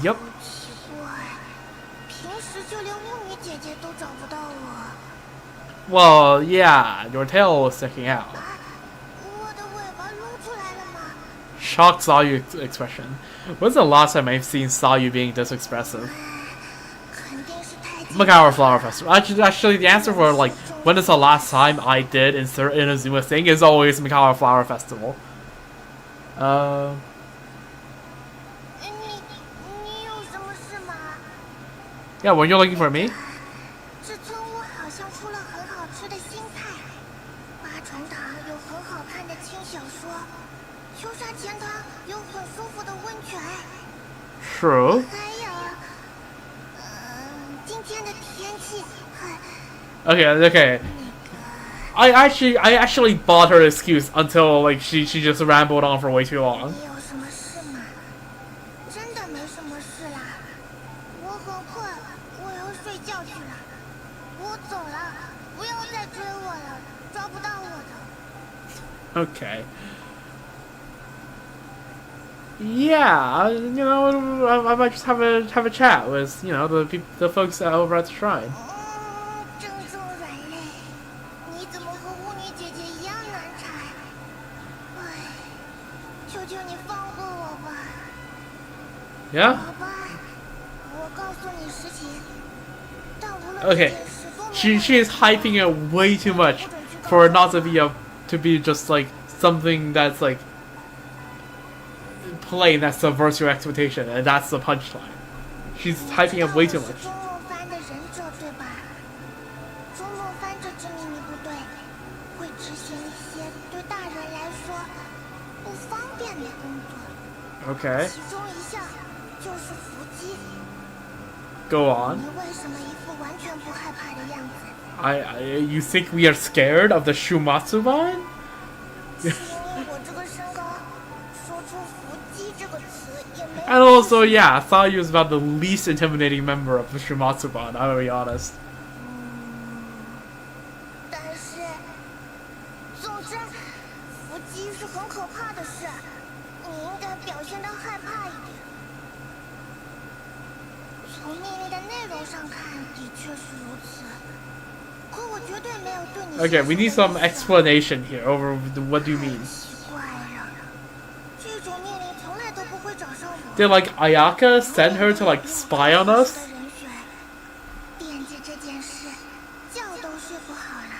Yep. Well, yeah, your tail was sticking out. Shocked Sayu expression. When's the last time I've seen Sayu being this expressive? Makawa Flower Festival. Actually, the answer for when is the last time I did insert Inazuma thing is always Makawa Flower Festival. Yeah, when you're looking for me. True. Okay. I actually bought her excuse until she just rambled on for way too long. Okay. Yeah, I might just have a chat with the folks over at the shrine. Yeah. Okay. She is hyping it way too much for it not to be just something that's plain that subverts your expectation, and that's the punchline. She's hyping it way too much. Okay. Go on. 你为什么一副完全不害怕的样子？ You think we are scared of the Shumatsuban? 是因为我这个身高，说出伏击这个词也没有。 And also, yeah, Sayu is about the least intimidating member of the Shumatsuban, I'll be honest. 但是，总之，伏击是很可怕的事，你应该表现得害怕一点。从命令的内容上看，的确是如此。可我绝对没有对你。Okay, we need some explanation here over what do you mean? 奇怪了，这种命令从来都不会找上我。 Did like Ayaka send her to like spy on us? 惦记这件事，觉都睡不好了。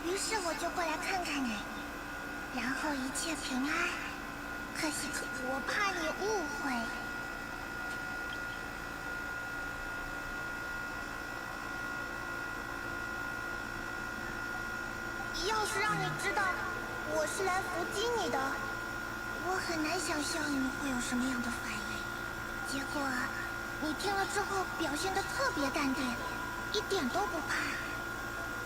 于是我就过来看看你，然后一切平安。可惜我怕你误会。要是让你知道我是来伏击你的，我很难想象你会有什么样的反应。结果你听了之后表现得特别淡定，一点都不怕。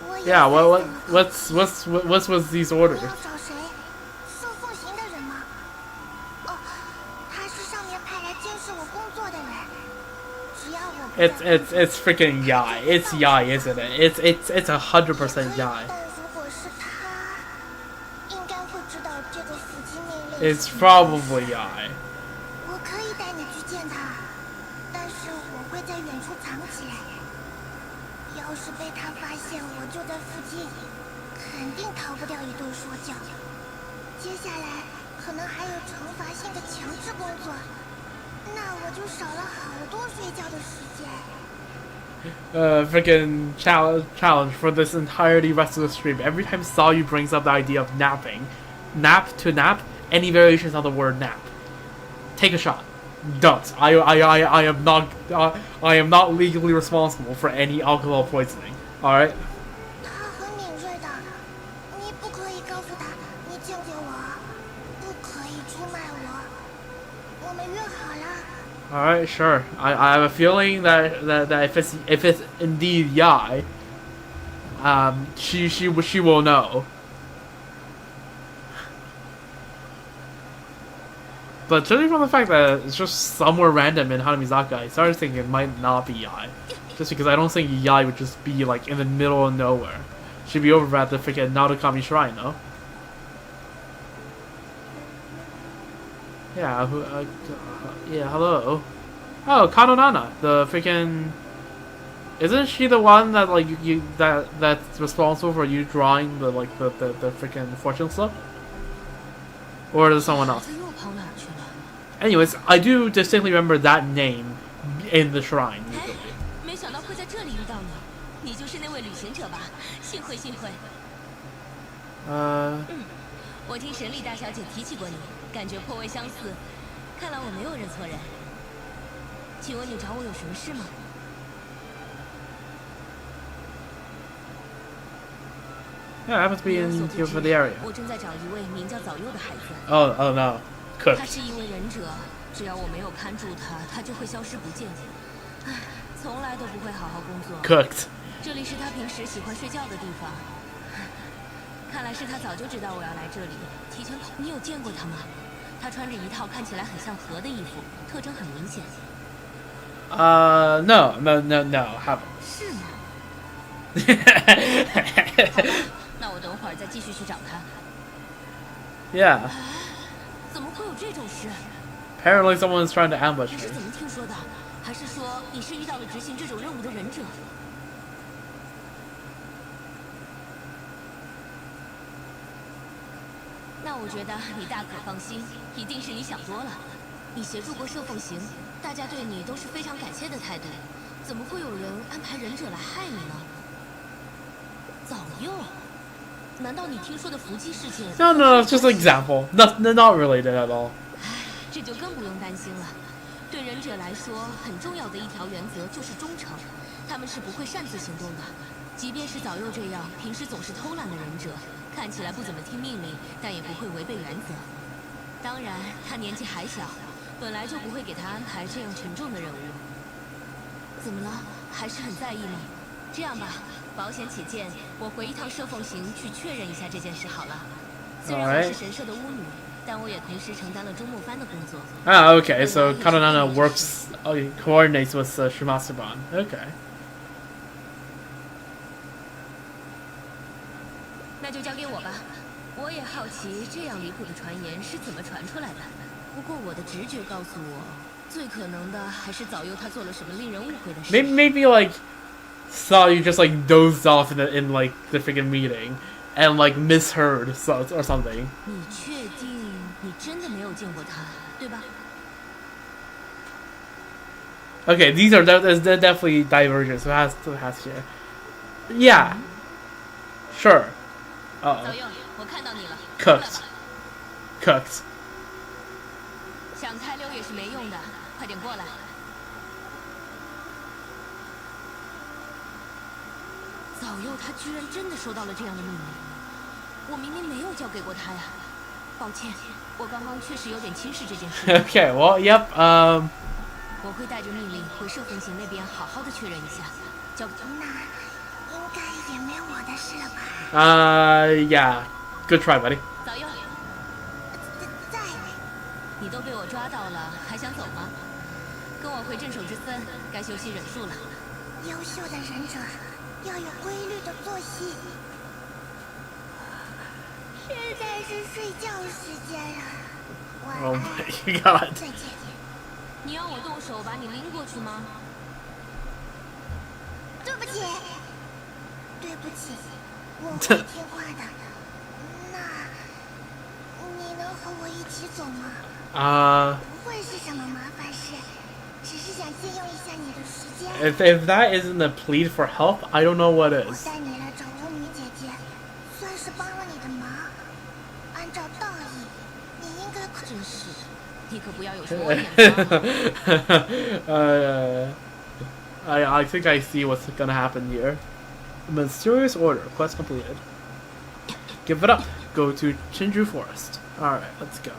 我也 Yeah, what's with these 你 orders? 要找谁？受奉行的人吗？哦，他是上面派来监视我工作的人。只要我不在 It's freaking Yai. It's Yai, isn't it? It's 100% Yai. 但如果是他，应该会知道这个伏击命令。 It's probably Yai. 我可以带你去见他，但是我会在远处藏起来。要是被他发现我就在附近，肯定逃不掉一顿说教。接下来可能还有惩罚性的强制工作，那我就少了好多睡觉的时间。Freaking challenge for this entirety rest of the stream. Every time Sayu brings up the idea of napping, nap to nap, any variations on the word nap, take a shot. Don't. I am not legally responsible for any alcohol poisoning. All right. 他很敏锐的，你不可以告诉他你见过我，不可以出卖我。我们约好了。 All right, sure. I have a feeling that if it's indeed Yai, she will know. But judging from the fact that it's just somewhere random in Hanamizaka, I started thinking it might not be Yai. Just because I don't think Yai would just be like in the middle of nowhere. She'd be over at the freaking Narukami Shrine, no? Yeah, yeah, hello. Oh, Kanonana, the freaking... Isn't she the one that like that's responsible for you drawing the like the freaking fortune slip? Or is it someone else? Anyways, I do distinctly remember that name in the shrine. 没想到会在这里遇到你，你就是那位旅行者吧？幸会幸会。我听神力大小姐提起过你，感觉颇为相似。看来我没有认错人。请问你找我有什么事吗？ Yeah, I happen to be in here for the area. 我正在找一位名叫早柚的孩子。Oh no, 他 cooked. 是一位忍者，只要我没有看住他，他就会消失不见。唉，从来都不会好好工作。Cooked. 这里是他平时喜欢睡觉的地方。看来是他早就知道我要来这里，提前跑。你有见过他吗？他穿着一套看起来很像河的衣服，特征很明显。No, haven't. 是吗？那我等会儿再继续去找他。Yeah. 怎么会有这种事？ Apparently someone is trying to ambush 你是 me. 怎么听说的？还是说你是遇到了执行这种任务的忍者？那我觉得你大可放心，一定是你想多了。你协助过摄凤行，大家对你都是非常感谢的态度，怎么会有人安排忍者来害你呢？早柚，难道你听说的伏击事件 No, just an example. Not related at all. 这就更不用担心了。对忍者来说，很重要的一条原则就是忠诚，他们是不会擅自行动的。即便是早柚这样平时总是偷懒的忍者，看起来不怎么听命令，但也不会违背原则。当然，他年纪还小，本来就不会给他安排这样沉重的任务。怎么了？还是很在意吗？这样吧，保险起见，我回一趟摄凤行去确认一下这件事好了。虽然我是神社的巫女，但我也同时承担了中末番的工作。Ah, okay. So Karanana works, coordinates with Shimatsuban. Okay. 那就交给我吧。我也好奇这样离谱的传言是怎么传出来的。不过我的直觉告诉我，最可能的还是早佑他做了什么令人误会的事。Maybe like Sayu just like dozed off in like the freaking meeting and like misheard or something. 你确定你真的没有见过他，对吧？ Okay, there's definitely divergence. So it has here. Yeah. Sure. 早佑，我看到你了。 Cooked. 想开溜也是没用的，快点过来。早佑他居然真的收到了这样的命令，我明明没有交给过他呀。抱歉，我刚刚确实有点轻视这件事。Okay, well, yep. 我会带着命令回摄凤行那边好好的确认一下。交给那应该也没我的事了吧？ Yeah. Good try, buddy. 早佑，在。你都被我抓到了，还想走吗？跟我回镇守之森，该休息忍术了。优秀的忍者要有规律的作息。现在是睡觉时间了，晚安。Oh my god. 再见。你让我动手把你拎过去吗？对不起，对不起，我会听话的。那，你能和我一起走吗？不会是什么麻烦事，只是想借用一下你的时间。If that isn't a plead for help, I don't know what 我 is. 带你来找巫女姐姐，算是帮了你的忙。按照道义，你应该可。真是，你可不要有什么眼光。I think I see what's gonna happen here. Mysterious order. Quest completed. Give it up. Go to Chinju Forest. Alright, let's go.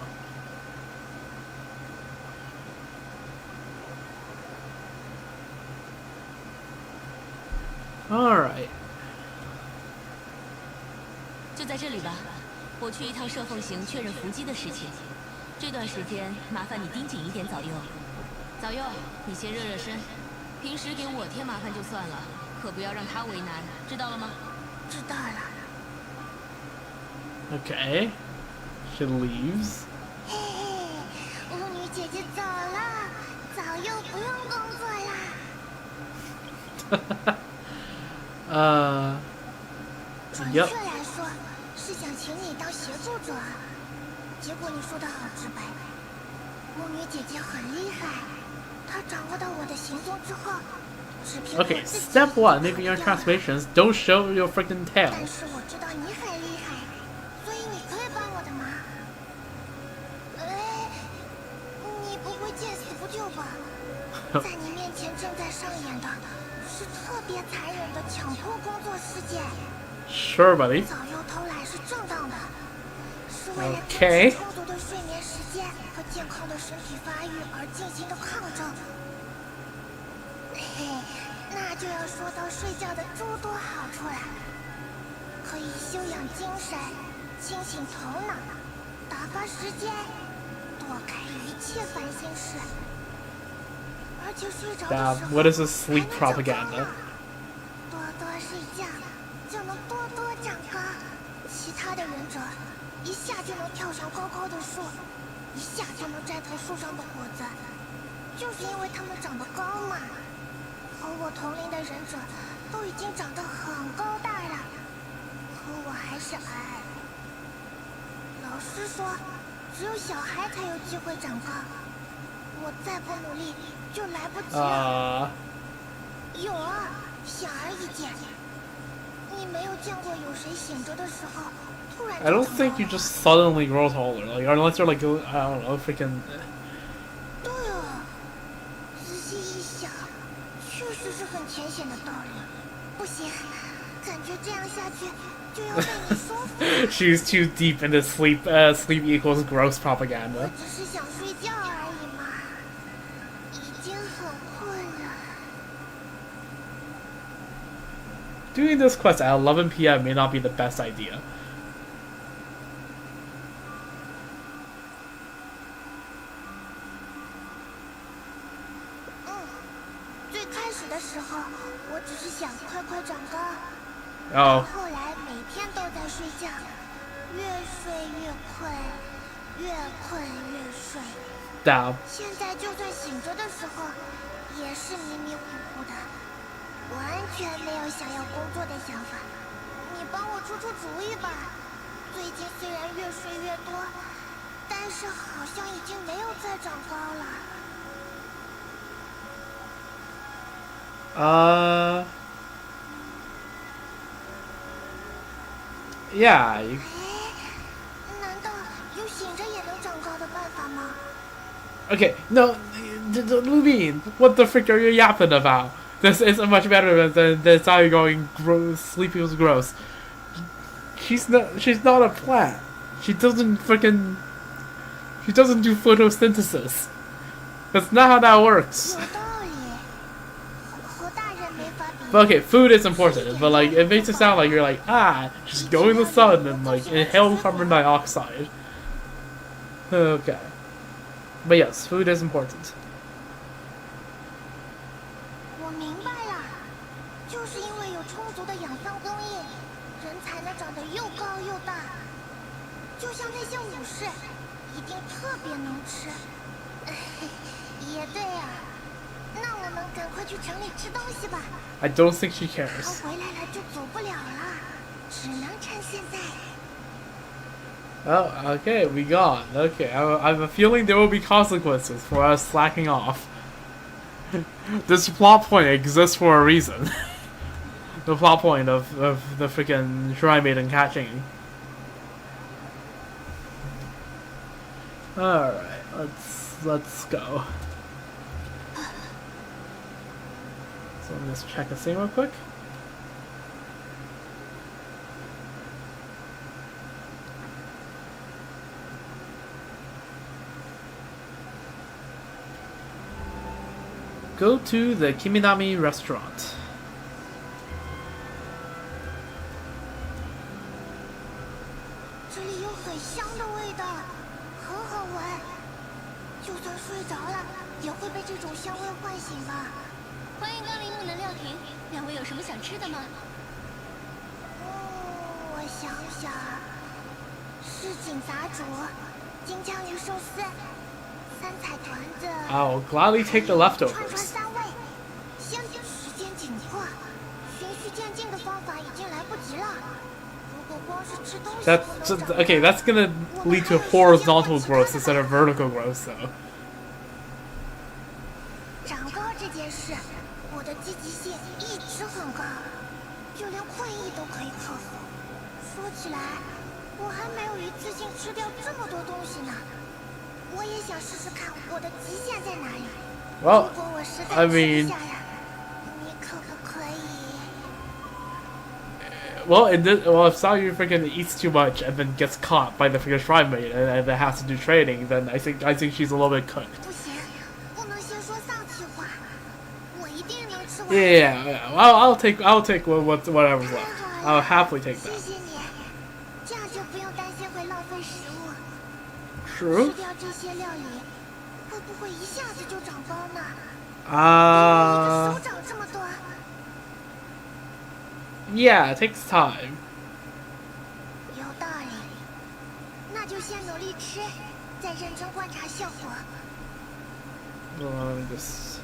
Alright. 就在这里吧，我去一趟摄凤行确认伏击的事情。这段时间麻烦你盯紧一点早佑。早佑，你先热热身。平时给我添麻烦就算了，可不要让他为难，知道了吗？知道了。 Okay. She leaves. 嘿嘿，巫女姐姐走了，早又不用工作啦。准确来说，是想请你当协助者。结果你说的好直白。巫女姐姐很厉害，她掌握到我的行踪之后，只凭我 Okay, 自己 step one, if you're transformations, don't show your freaking tail. 但是我知道你很厉害，所以你可以帮我的忙。你不会见死不救吧？在你面前正在上演的是特别残忍的强迫工作事件。 Sure, buddy. 早幼偷懒是正当的，是为了争 Okay. 取充足的睡眠时间和健康的身体发育而进行的抗争。嘿，那就要说到睡觉的诸多好处了，可以修养精神，清醒头脑，打发时间，躲开一切烦心事。而且睡着的时候 What is this sleep 还能长高 propaganda? 呢。多多睡觉就能多多长高。其他的忍者一下就能跳上高高的树，一下就能摘桃树上的果子，就是因为他们长得高嘛。和我同龄的忍者都已经长得很高大了，可我还是矮。老师说，只有小孩才有机会长高，我再不努力就来不及了。有啊，显而易见。你没有见过有谁醒着的时候突然 I don't think you just suddenly grow taller, like unless you're like I don't know, freaking. 对啊，仔细一想，确实是很浅显的道理。不行，感觉这样下去就要被你说服。She's too deep into sleep. Sleep equals gross propaganda. 我只是想睡觉而已嘛，已经很困了。 Okay. 我 What 只是想睡觉而已嘛，已经很困了。 is this sleep propaganda? 已经很困了。 Uh, 已经很困了。 Uh, doing this quest at 11 p.m. may not be the best idea. Oh. 后来每天都在睡觉，越睡越困，越困越睡。Damn. 现在就算醒着的时候，也是迷迷糊糊的，完全没有想要工作的想法。你帮我出出主意吧。最近虽然越睡越多，但是好像已经没有再长高了。Yeah. 难道有醒着也能长高的办法吗？ Okay, no, Lubin, what the frick are you yapping about? This isn't much better than Sayu going sleepy was gross. She's not a plant. She doesn't do photosynthesis. That's not how that works. But okay, food is important, but like it makes it sound like you're like, just go in the sun and like inhale carbon dioxide. Okay. But yes, food is important. 我明白了，就是因为有充足的养分供应，人才能长得又高又大。就像那些武士，一定特别能吃。也对啊，那我们赶快去城里吃东西吧。I don't think she cares. 他回来了就走不了了，只能趁现在。Oh, okay, we gone. Okay, I have a feeling there will be consequences for us slacking off. This plot point exists for a reason. The plot point of the freaking Shrine Maiden catching. Alright, let's go. So let me just check the scene real quick. Go to the Kiminami restaurant. 这里有很香的味道，很好闻。就算睡着了，也会被这种香味唤醒吧。欢迎光临木能料亭，两位有什么想吃的吗？我想想，什锦杂煮、金枪鱼寿司、三彩团子。I'll gladly take the 串串 leftovers. 三味。现在时间紧迫，循序渐进的方法已经来不及了。如果光是吃东西， Okay, that's gonna lead to horizontal growth instead of vertical growth, though. 长高这件事，我的积极性一直很高，就连困意都可以克服。说起来，我还没有一次性吃掉这么多东西呢。我也想试试看我的极限在哪里。 Well, 如果我实 I 在吃 mean, 不下呀，你可不可以？ well, if Sayu freaking eats too much and then gets caught by the freaking Shrine Maiden and then has to do training, then I think she's a little bit cooked. 不行，不能先说丧气话。我一定能吃完。 Yeah, I'll take whatever's left. I'll happily take 谢 that. 谢你，这样就不用担心会浪费食物。 True. 吃掉这些料理，会不会一下子就长高呢？手掌这么多。 Yeah, it takes time. 有道理，那就先努力吃，再认真观察效果。 Let me just.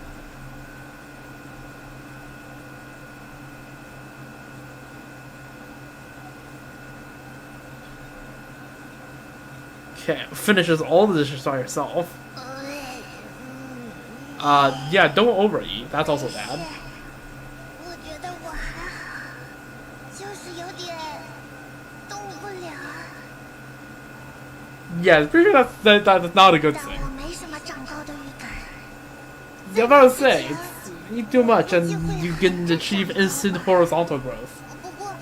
Okay, finishes all the dishes by herself. Yeah, don't overeat. That's also bad. 我觉得我还好，就是有点动不了。 Yeah, pretty sure that's not a good 但 thing. 我没什么长高的预感。 Yeah, I'm about to say, eat too much and you can achieve instant horizontal growth. 不过，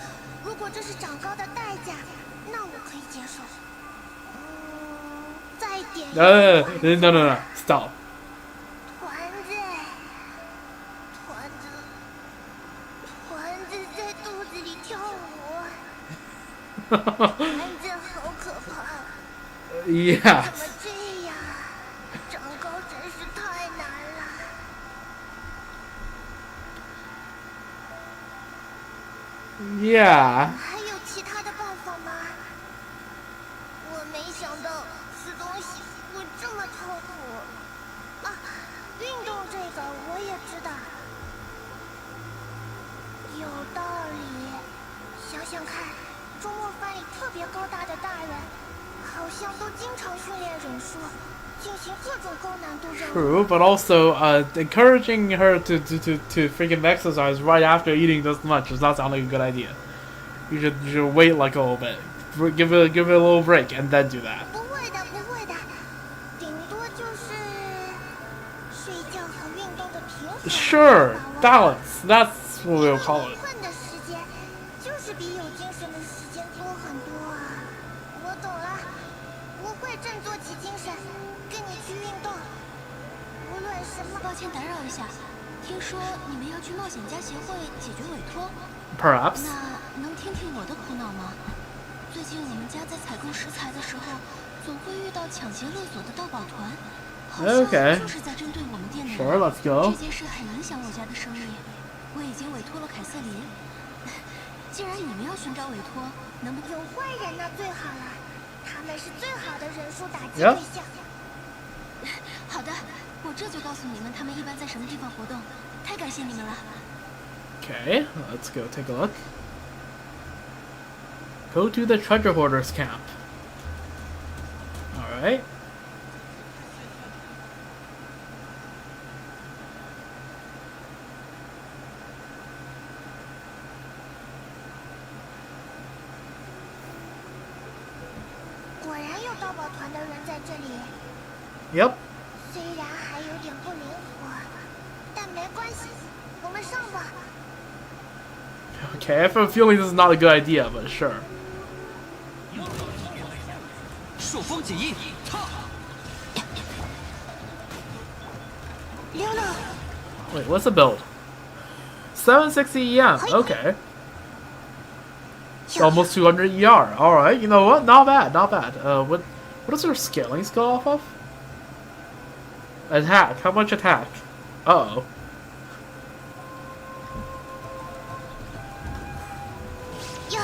如果这是长高的代价，那我可以接受。再点一个 No, stop. 团子在肚反正好可怕。Yeah. 怎么这样？长高真是太难了。Yeah. 还有其他的办法吗？我没想到吃东西会这么痛苦。啊，运动这个我也知道。有道理。想想看，周末班里特别高大的大人，好像都经常训练忍术，进行各种高难度任务。True, but also encouraging her to freaking exercise right after eating this much does not sound like a good idea. You should wait like a little bit, give it a little break, and then do that. 不会的，不会的，顶多就是睡觉和运动的平衡。Sure, balance. That's what we'll call it. 困的时间就是比有精神的时间多很多啊！我懂了，我会振作起精神，跟你去运动。无论什么，抱歉打扰一下，听说你们要去冒险家协会解决委托， Perhaps. 那能听听我的苦恼吗？最近我们家在采购食材的时候，总会遇到抢劫勒索的盗宝团，好像 Okay. 就是在针对我们店的人。 Sure, let's go. 这件事很影响我家的生意，我已经委托了凯瑟琳。既然你们要寻找委托，能不能有坏人那最好了，他们是最好的忍术打击 Yep. 对象。好的，我这就告诉你们他们一般在什么地方活动。太感谢你们了。 Okay, let's go take a look. Go to the treasure hoarders camp. Alright.果然有盗宝团的人在这里， Yep. 虽然还有点不灵活，但没关系，我们上吧。 Okay, I have a feeling this is not a good idea, but sure. 朔风起义，踏！溜溜， Wait, what's the build? 760 EM. Okay. Almost 200 ER. Alright, you know what? Not bad, not bad. What does her scaling skill off of? Attack. How much attack? Uh-oh. 呀，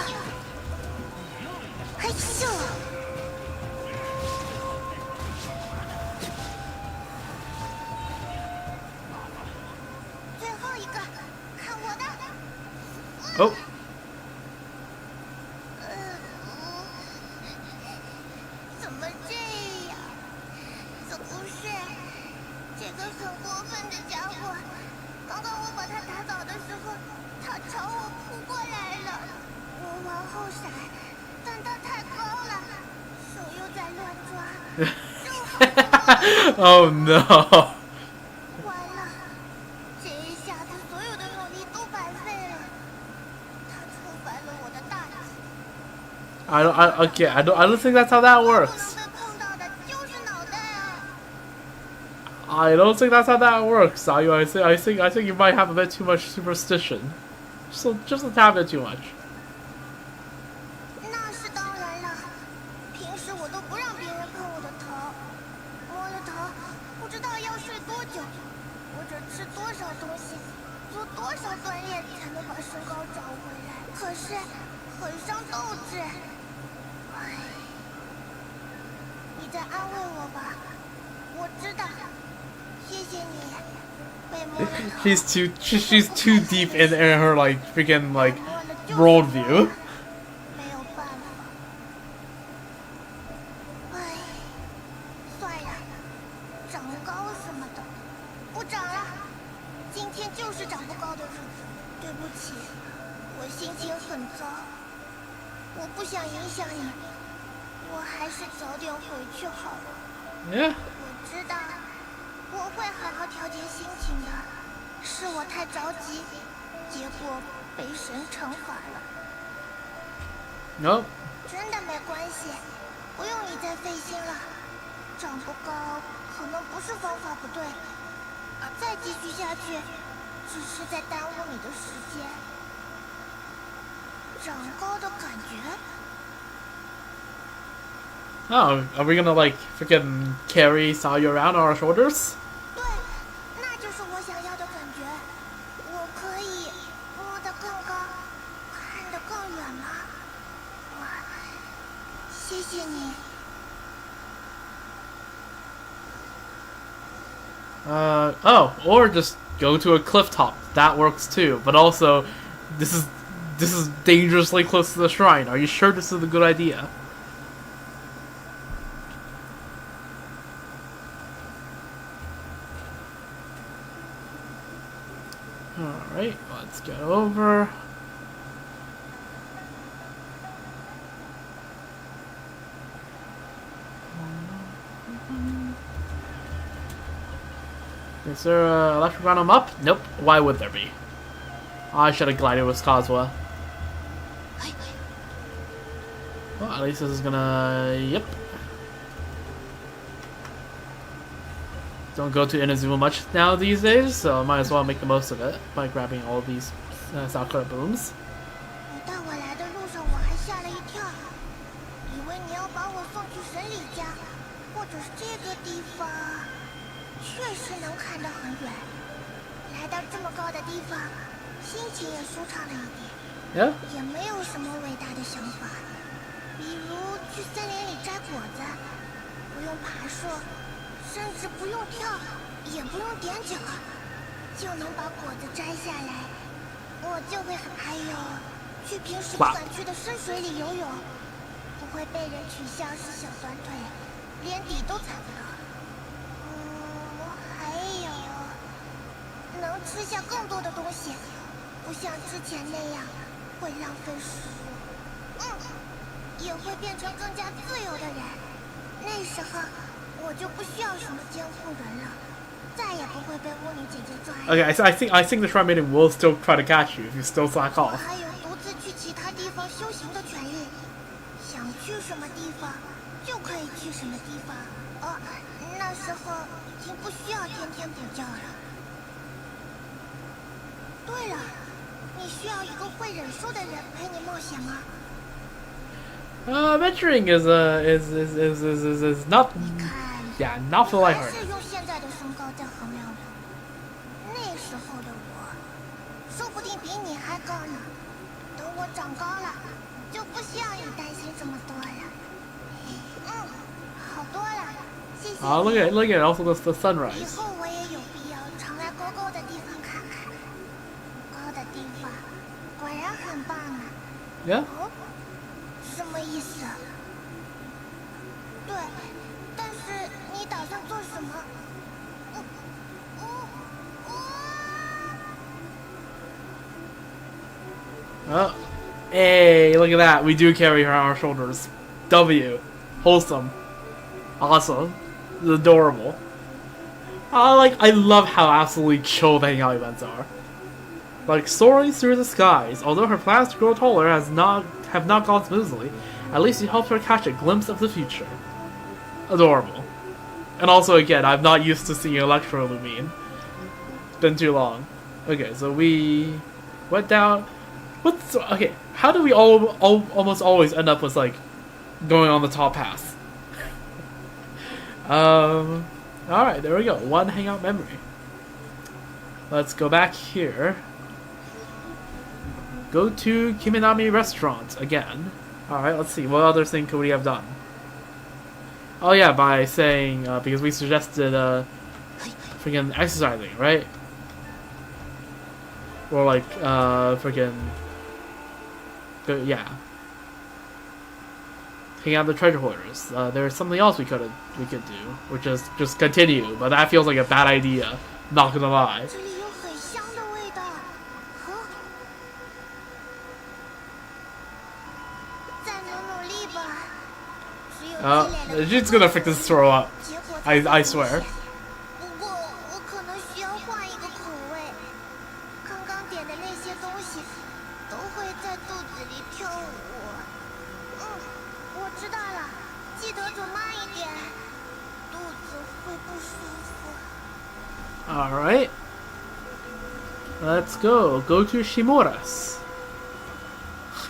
嘿咻！最后一个，看我的！ Oh. 怎么这样？总是这个很过分的家伙。刚刚我把他打倒的时候，他朝我扑过来了。我往后闪，但他太高了，手又在乱抓，就好 Oh no. 完了，这一下子所有的努力都白费了。他触犯了我的大忌。I don't think that's how that 不能 works. 被碰到的就是脑袋啊！ I don't think that's how that works, Sayu. I think you might have a bit too much superstition. Just a tad bit too much. 那是当然了，平时我都不让别人碰我的头，摸了头不知道要睡多久，或者吃多少东西，做多少锻炼才能把身高找回来。可是很伤斗志。唉，你在安慰我吧，我知道，谢谢你。被摸了头， She's too deep in her like freaking like 摸了就是 worldview. 没有办法。唉，算了，长高什么的，不长了。今天就是长不高的日子，对不起，我心情很糟，我不想影响你，我还是早点回去好了。 Yeah. 我知道，我会好好调节心情的，是我太着急，结果被神惩罚了。 Nope. 真的没关系，不用你再费心了。长不高可能不是方法不对，再继续下去，只是在耽误你的时间。长高的感觉， Oh, are we gonna like freaking carry Sayu around on our shoulders? 对，那就是我想要的感觉。我可以摸得更高，看得更远吗？哇，谢谢你。Oh, or just go to a cliff top. That works too. But also, this is dangerously close to the shrine. Are you sure this is a good idea? Alright, let's get over. Is there an electric random up? Nope. Why would there be? I should have glided with Kazuha. Well, at least this is gonna... Yep. Don't go to Inazuma much now these days, so I might as well make the most of it by grabbing all these Sakura booms. 你带我来的路上，我还吓了一跳，以为你要把我送去神里家，或者是这个地方。确实能看得很远，来到这么高的地方，心情也舒畅了一点。Yeah? 也没有什么伟大的想法，比如去森林里摘果子，不用爬树，甚至不用跳，也不用踮脚，就能把果子摘下来。我就会还有去平时不敢去的深水里游泳，不会被人取笑是小短腿，连底都踩不到。能吃下更多的东西，不像之前那样会浪费食物。也会变成更加自由的人。那时候我就不需要什么监护人了，再也不会被巫女姐姐抓。Okay, I think the Shrine Maiden will still try to catch you if you still slack 我 off. 还有独自去其他地方修行的权利，想去什么地方就可以去什么地方。那时候已经不需要天天补觉了。对了，你需要一个会忍术的人陪你冒险吗？ Venturing is not 你看， yeah not for 还 lighthearted. 是用现在的身高在衡量我。那时候的我，说不定比你还高呢。等我长高了，就不需要你担心这么多了。好多了，谢谢你。 Oh, look at it, also the 以 sunrise. 后我也有必要常来高高的地方看看。高的地方果然很棒啊。 Yeah. 哦，什么意思？对，但是你打算做什么？Oh, hey, look at that. We do carry her on our shoulders. W. Wholesome. Awesome. Adorable. I love how absolutely chill the hangout events are. Like soaring through the skies, although her plans to grow taller have not gone smoothly, at least you helped her catch a glimpse of the future. Adorable. And also again, I'm not used to seeing Electrolumine. Been too long. Okay, so we went down. Okay? How do we almost always end up with like going on the top path? Alright, there we go. One hangout memory. Let's go back here. Go to Kiminami Restaurant again. Alright, let's see. What other thing could we have done? Oh yeah, by saying, because we suggested, freaking exercising, right? Or like, freaking... yeah. Hang out the treasure hoarders. There's something else we could do, which is just continue, but that feels like a bad idea. Not gonna lie. 这里有很香的味道。再努力吧。只有积累了 she's gonna freaking throw up. 结果才会 I swear. 出现不过我可能需要换一个口味。刚刚点的那些东西都会在肚子里跳舞。我知道了，记得走慢一点，肚子会不舒服。 Alright. Let's go. Go to Shimura's.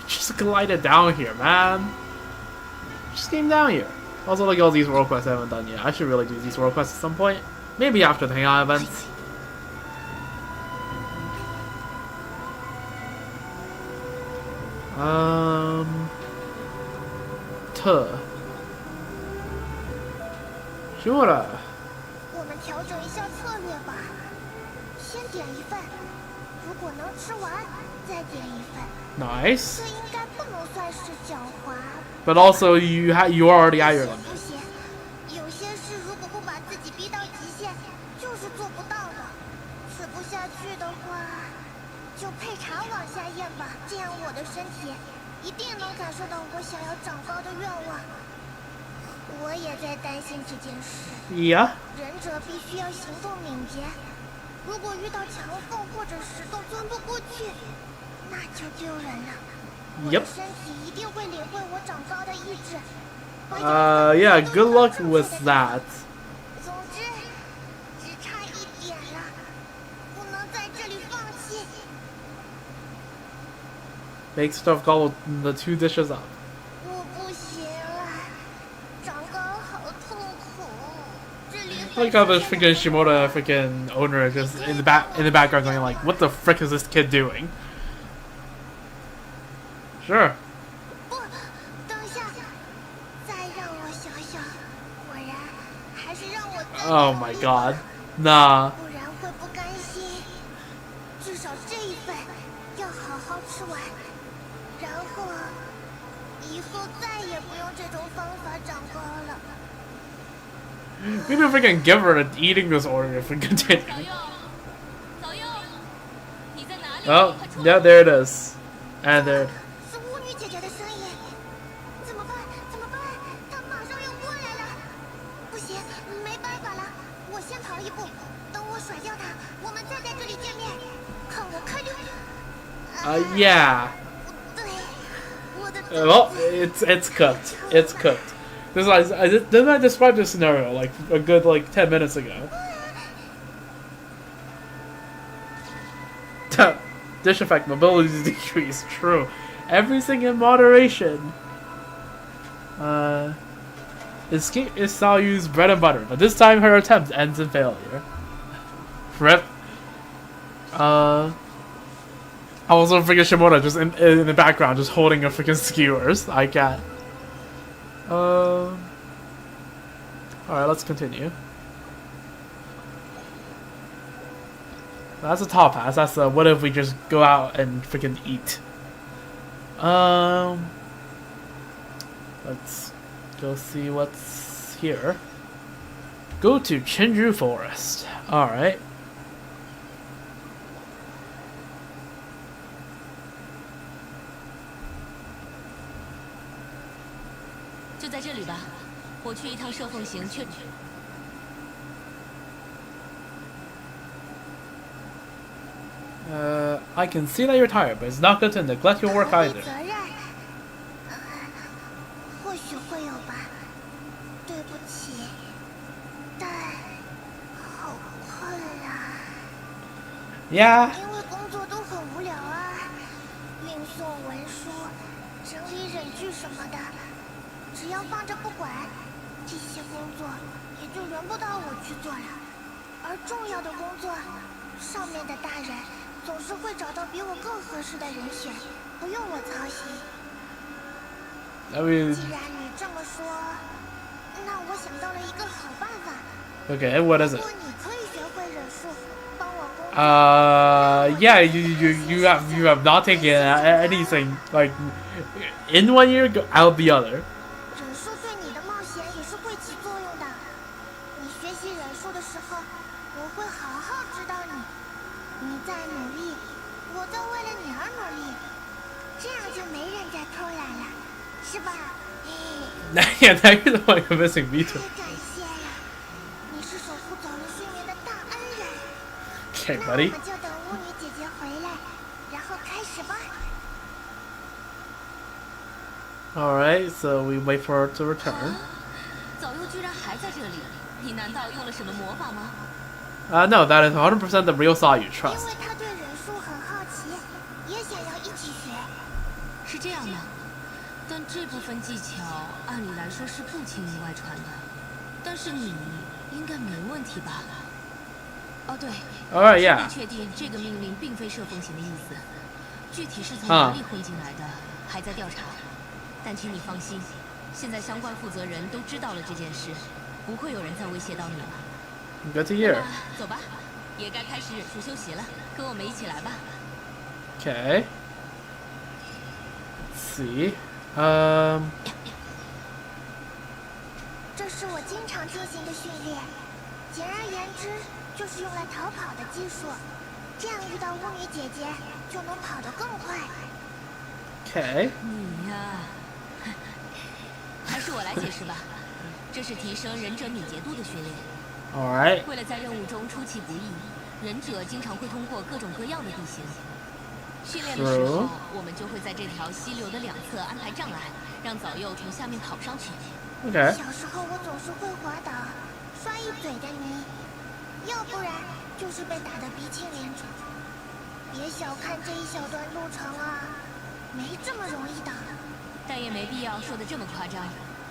Just glided down here, man. Just came down here. Also, like all these world quests I haven't done yet. I should really do these world quests at some point. Maybe after the Hangout events. Sure. 我们调整一下策略吧，先点一份，如果能吃完，再点一份。 Nice. 这应该不能算是狡猾。 But also, you already at your limit. 不行，有些事如果不把自己逼到极限，就是做不到的。吃不下去的话，就配茶往下咽吧，这样我的身体一定能感受到我想要长高的愿望。我也在担心这件事。 Yeah. 忍者必须要行动敏捷，如果遇到墙缝或者石洞钻不过去，那就丢人了。我的身体一定会领会我长高的意志。Yeah, good luck with that. 总之，只差一点了，不能在这里放弃。 Make stuff gobble the 2 dishes up. 我不行了，长高好痛苦。这里 Like how the freaking Shimoda freaking owner just in the background going like, what the frick is this kid doing? Sure. 不，等一下，再让我想想，果然还是让我再 Oh my god. Nah. 不然会不甘心。至少这一份要好好吃完，然后以后再也不用这种方法长高了。 We need to freaking give her an eating disorder if we continue. 早柚，你在哪里？ Oh, yeah, there it is. And there. 是巫女姐姐的声音，怎么办？怎么办？她马上要过来了！不行，没办法了，我先跑一步，等我甩掉她，我们再在这里见面。看我开溜！ Yeah. 对，我的。Well, it's cooked. It's cooked. Didn't I describe this scenario like a good 10 minutes ago? Dish effect mobility decrease. True. Everything in moderation. Escape is Sayu's bread and butter, but this time her attempt ends in failure. Rip. Also freaking Shimoda just in the background, just holding a freaking skewers. I can't. Alright, let's continue. That's a top pass. That's a what if we just go out and freaking eat. Let's go see what's here. Go to Chinju Forest. Alright. I can see that you're tired, but it's not good to neglect your work either. 或许会有吧，对不起，但好困啊。 Yeah. 因为工作都很无聊啊，运送文书、整理忍具什么的，只要放着不管，这些工作也就轮不到我去做了。而重要的工作，上面的大人总是会找到比我更合适的人选，不用我操心。 I mean, 既然你这么说，那我想到了一个好办法。 okay, what is 如 it? 果你可以学会忍术，帮我工作。Yeah, you have not taken anything like in 1 year, out the other. 忍术对你的冒险也是会起作用的。你学习忍术的时候，我会好好指导你。你在努力，我在为了你而努力，这样就没人再偷懒了，是吧？ Yeah, now you're the one convincing me to. 太感谢了，你是守护早日睡眠的大恩人。 Okay, 那我 buddy. 们就等巫女姐姐回来，然后开始吧。 Alright, so we wait for her to return. 早柚居然还在这里，你难道用了什么魔法吗？ No, that is 100% the real Sayu, 因 trust. 为她对忍术很好奇，也想要一起学。是这样吗？但这部分技巧按理来说是不轻易外传的。但是你应该没问题吧？哦，对。Alright, yeah. 确定这个命令并非射风行的意思，具体是从哪里混进来的，还在调查。但请你放心，现在相关负责人都知道了这件事，不会有人再威胁到你了。Good to hear. 走吧，也该开始忍术休息了，跟我们一起来吧。Okay. Let's see. 这是我经常进行的训练，简而言之就是用来逃跑的技术。这样遇到巫女姐姐就能跑得更快。Okay. 你呀，还是我来解释吧。这是提升忍者敏捷度的训练。Alright. 为了在任务中出其不意，忍者经常会通过各种各样的地形。训练的时候，我们就会在这条溪流的两侧安排障碍，让早柚从下面跑上去。Okay. 小时候我总是会滑倒，摔一嘴的泥，要不然就是被打得鼻青脸肿。别小看这一小段路程啊，没这么容易的。但也没必要说的这么夸张。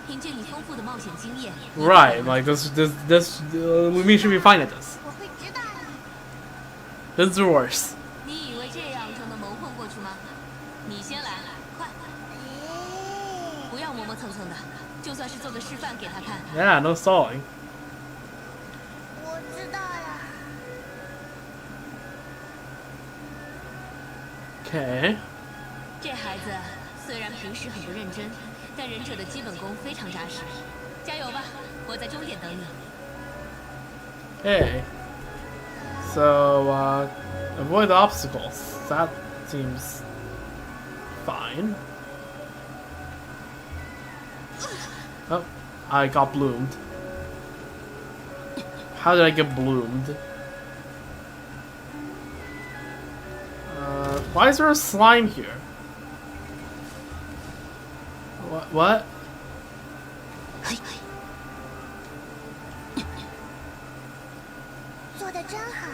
凭借你丰富的冒险经验 Right, like this, we should be fine at this. 我会指导你。 This is worse. 你以为这样就能蒙混过去吗？你先来，快！不要磨磨蹭蹭的，就算是做个示范给他看。Yeah, no stalling. 我知道了。Okay. 这孩子虽然平时很不认真，但忍者的基本功非常扎实。加油吧，我在终点等你。 Okay. So, avoid the obstacles. That seems fine. Oh, I got bloomed. How did I get bloomed? Why is there a slime here? What? 做得真好，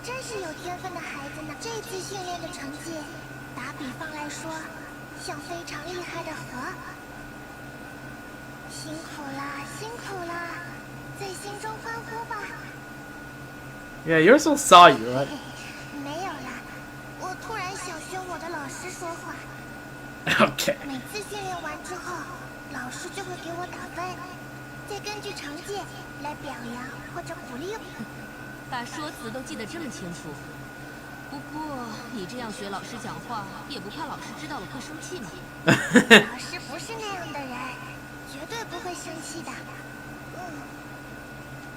真是有天分的孩子呢。这次训练的成绩，打比方来说，像非常厉害的河。辛苦啦，辛苦啦，在心中欢呼吧。Yeah, you're so Sayu, right? 没有啦，我突然想学我的老师说话。Okay. 每次训练完之后，老师就会给我打分，再根据成绩来表扬或者鼓励。把说辞都记得这么清楚。不过你这样学老师讲话，也不怕老师知道了会生气吗？老师不是那样的人，绝对不会生气的。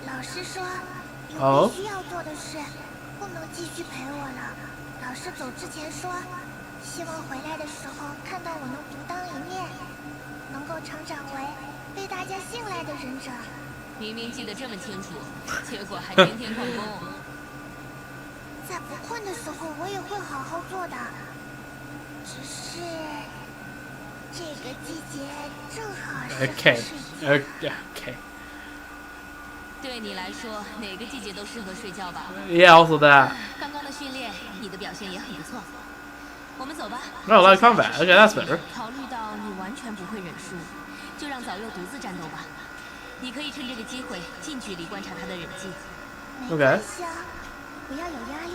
老师说有必须要做的事，不能继续陪我了。老师走之前说，希望回来的时候看到我能独当一面，能够成长为被大家信赖的忍者。明明记得这么清楚，结果还天天旷工。在不困的时候，我也会好好做的。只是这个季节正好适合睡觉。Okay. 对你来说，哪个季节都适合睡觉吧 Yeah, also that. 刚刚的训练，你的表现也很不错。我们走吧。No, live combat. Okay, that's better. 考虑到你完全不会忍术，就让早柚独自战斗吧。你可以趁这个机会近距离观察他的忍技。没关系啊，不要有压力，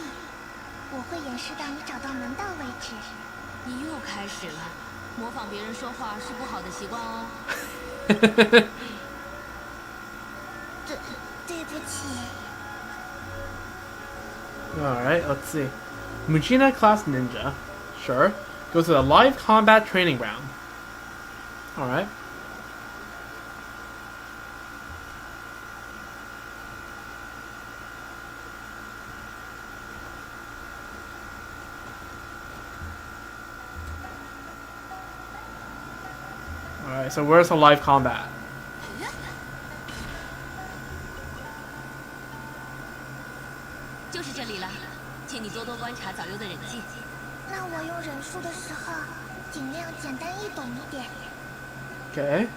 我会演示到你找到门道为止。你又开始了，模仿别人说话是不好的习惯哦。对不起。 Alright, let's see. Mujina class ninja. Sure. Go to the live combat training ground. Alright. Alright, so where's the live combat? 就是这里了，请你多多观察早柚的忍技。那我用忍术的时候，尽量简单易懂一点。 Okay.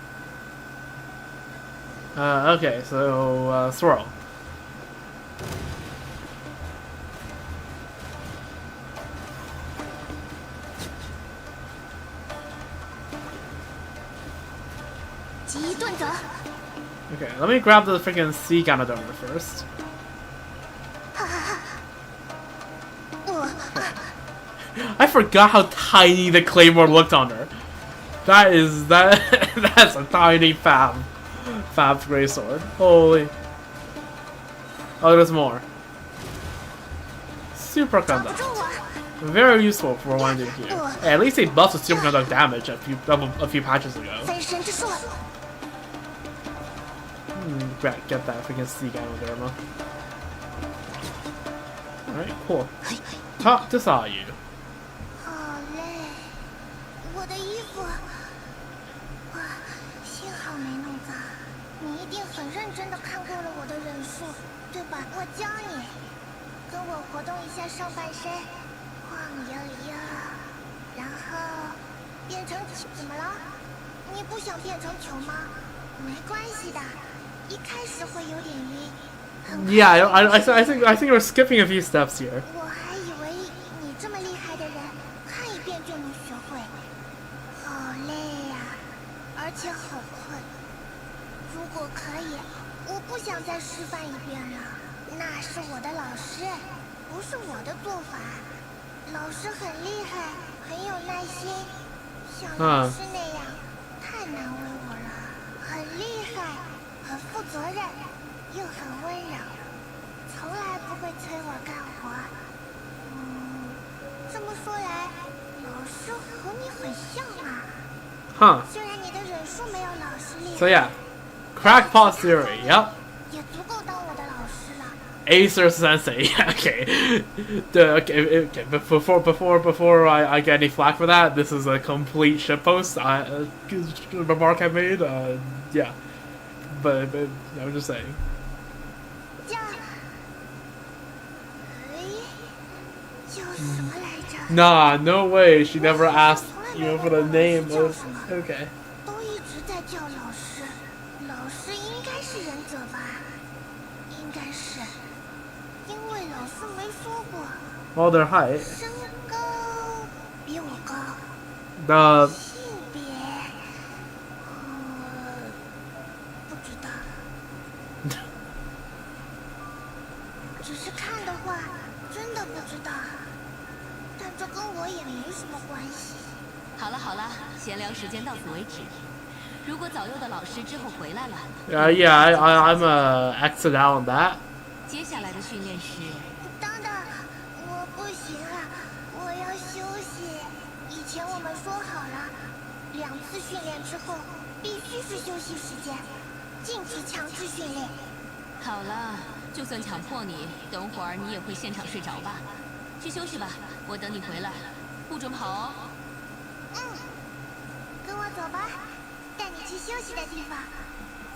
Okay, so, swirl. let me grab the freaking sea Ganondorf first. I forgot how tiny the claymore looked on her. That's a tiny fab greatsword. Holy. Oh, there's more. Super conduct. Very useful for one to do here. Hey, at least they buffed the super conduct damage a few patches ago. Get that freaking sea guy over there, man. Alright, cool. Talk to Sayu. 好累，我的衣服，哇，幸好没弄脏。你一定很认真的看过了我的忍术，对吧？我教你，跟我活动一下上半身，晃悠悠，然后变成球。怎么了？你不想变成球吗？没关系的，一开始会有点晕。 Yeah, I think we're skipping a few steps here. 我还以为你这么厉害的人，看一遍就能学会。好累呀，而且好困。如果可以，我不想再示范一遍了。那是我的老师，不是我的做法。老师很厉害，很有耐心，像老师那样，太难为我了。很厉害，很负责任。 又很温柔，从来不会催我干活。这么说来，老师和你很像啊。Huh. 虽然你的忍术没有老师厉害。 So yeah, crackpot theory. Yep. 也足够当我的老师了。Acer Sensei. Okay. Okay. Before I get any flack for that, this is a complete shitpost. Remark I made. Yeah. But I'm just saying. Nah, no way. She never asked you for the name. Okay. 都一直在叫老师，老师应该是忍者吧？应该是，因为老师没说过。Well, their height. 身高比我高。 The 性别，不知道。只是看的话，真的不知道。 但这跟我也没什么关系。好了好了，闲聊时间到此为止。如果早幼的老师之后回来了， yeah, I'm exit out on that. 接下来的训练是……等等，我不行了，我要休息。以前我们说好了，2次训练之后必须是休息时间，禁止强制训练。好了，就算强迫你，等会儿你也会现场睡着吧。 去休息吧，我等你回来，不准跑哦。跟我走吧，带你去休息的地方，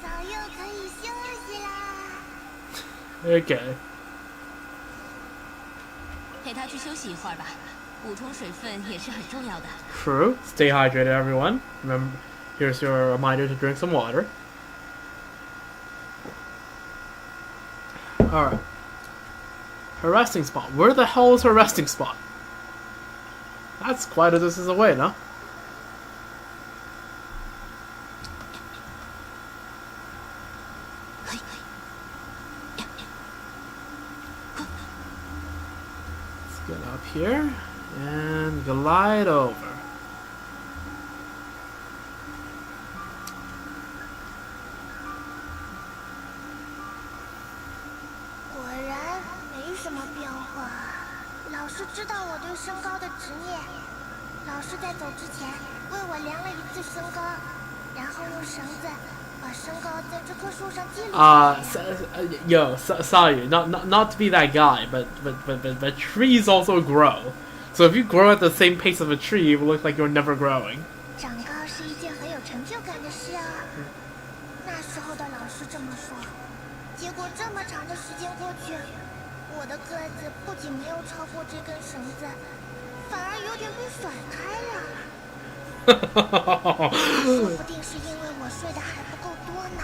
早又可以休息啦。Okay. 陪他去休息一会儿吧，补充水分也是很重要的。True. Stay hydrated, everyone. Remember, here's your reminder to drink some water. All right. Her resting spot. Where the hell is her resting spot? That's quite a distance away, no? Let's get up here and glide over. 老师知道我对身高的执念，老师在走之前为我量了1次身高，然后用绳子把身高在这棵树上记录下来。Sayu, not to be that guy, but trees also grow. So if you grow at the same pace of a tree, it will look like you're never growing. 长高是一件很有成就感的事啊。那时候的老师这么说，结果这么长的时间过去。 我的个子不仅没有超过这根绳子，反而有点被甩开了。说不定是因为我睡得还不够多呢。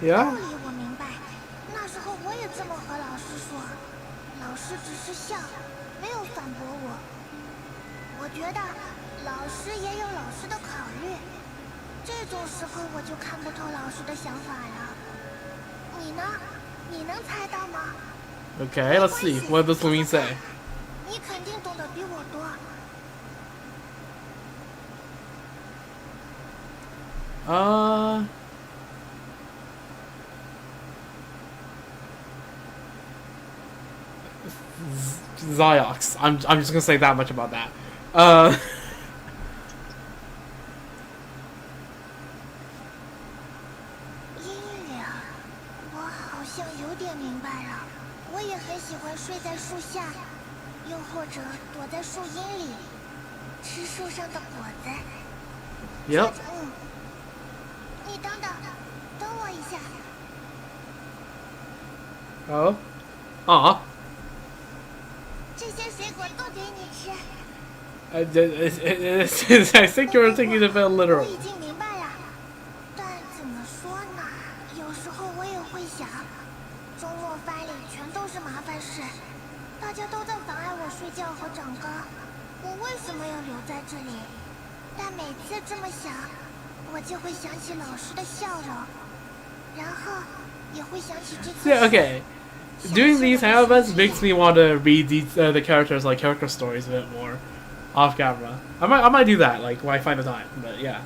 Yeah. 道理我明白，那时候我也这么和老师说，老师只是笑，没有反驳我。我觉得老师也有老师的考虑，这种时候我就看不透老师的想法了。你呢？你能猜到吗？ Okay, let's see. What does Louis say? 你肯定懂得比我多。Ziox. I'm just gonna say that much about that. 阴凉，我好像有点明白了。我也很喜欢睡在树下，又或者躲在树荫里，吃树上的果子。Yep. 你等等，等我一下。Oh. Aw. 这些水果都给你吃。I think you're taking it a bit 我 literal. 已经明白了，但怎么说呢？有时候我也会想，周末班里全都是麻烦事，大家都在妨碍我睡觉和长高，我为什么要留在这里？但每次这么想，我就会想起老师的笑容，然后也会想起这次。Yeah, okay. Doing these Hangouts makes me want to read these the characters like character stories a bit more off camera. I might do that like when I find the time. But yeah.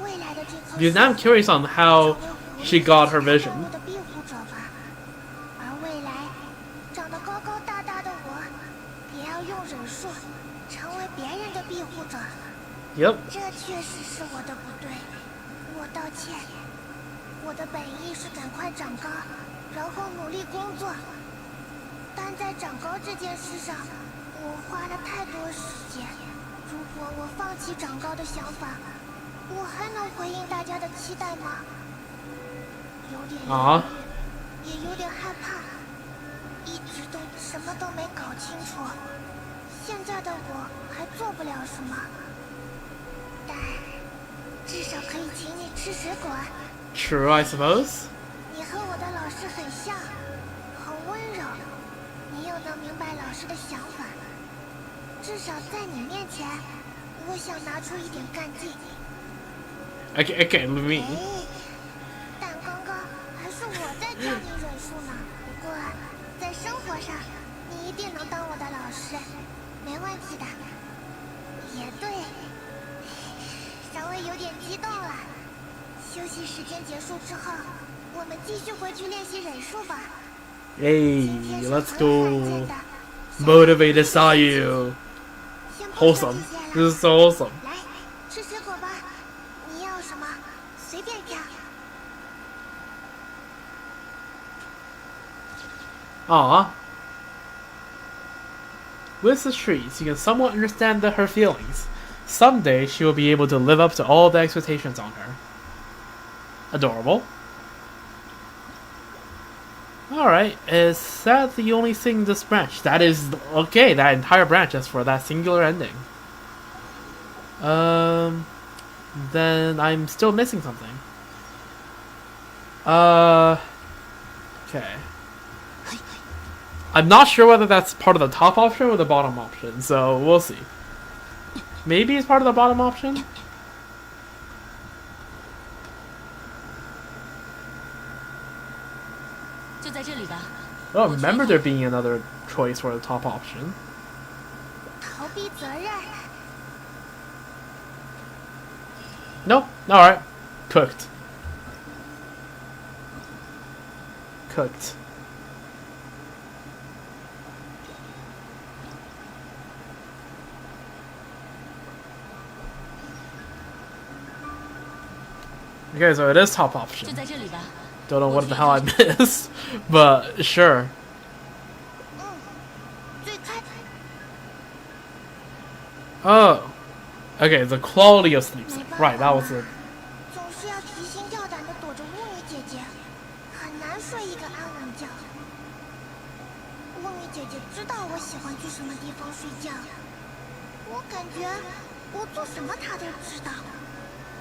未来的这棵 Because now I'm curious on how she got her vision. 我的庇护者吧，而未来长得高高大大的我，也要用忍术成为别人的庇护者。 Yep. 这确实是我的不对，我道歉。我的本意是赶快长高，然后努力工作。但在长高这件事上，我花了太多时间。如果我放弃长高的想法，我还能回应大家的期待吗？有点犹豫，也有点害怕，一直都什么都没搞清楚。现在的我还做不了什么。 但至少可以请你吃水果。 True, I suppose. 你和我的老师很像，很温柔。你又能明白老师的想法，至少在你面前，我想拿出一点干劲。Okay, me. 但刚刚还是我在教你忍术呢。不过在生活上，你一定能当我的老师，没问题的。也对。 稍微有点激动了。休息时间结束之后，我们继续回去练习忍术吧。Hey, let's go. Motivated Sayu. Wholesome. This is so wholesome. 来，吃水果吧。你要什么？随便挑。 Aw. With the trees, you can somewhat understand her feelings. Someday she will be able to live up to all the expectations on her. Adorable. Alright, is that the only thing in this branch? That is okay, that entire branch is for that singular ending. Then I'm still missing something. Okay. I'm not sure whether that's part of the top option or the bottom option, so we'll see. Maybe it's part of the bottom option? I don't remember there being another choice for the top option. 逃避责任。 Nope. Alright. Cooked. Cooked. Okay, so it is top option. Don't know what the hell I missed, but sure. Oh. Okay, the quality of sleep. Right, that was it. 总是要提心吊胆地躲着巫女姐姐，很难睡一个安稳觉。巫女姐姐知道我喜欢去什么地方睡觉，我感觉我做什么她都知道，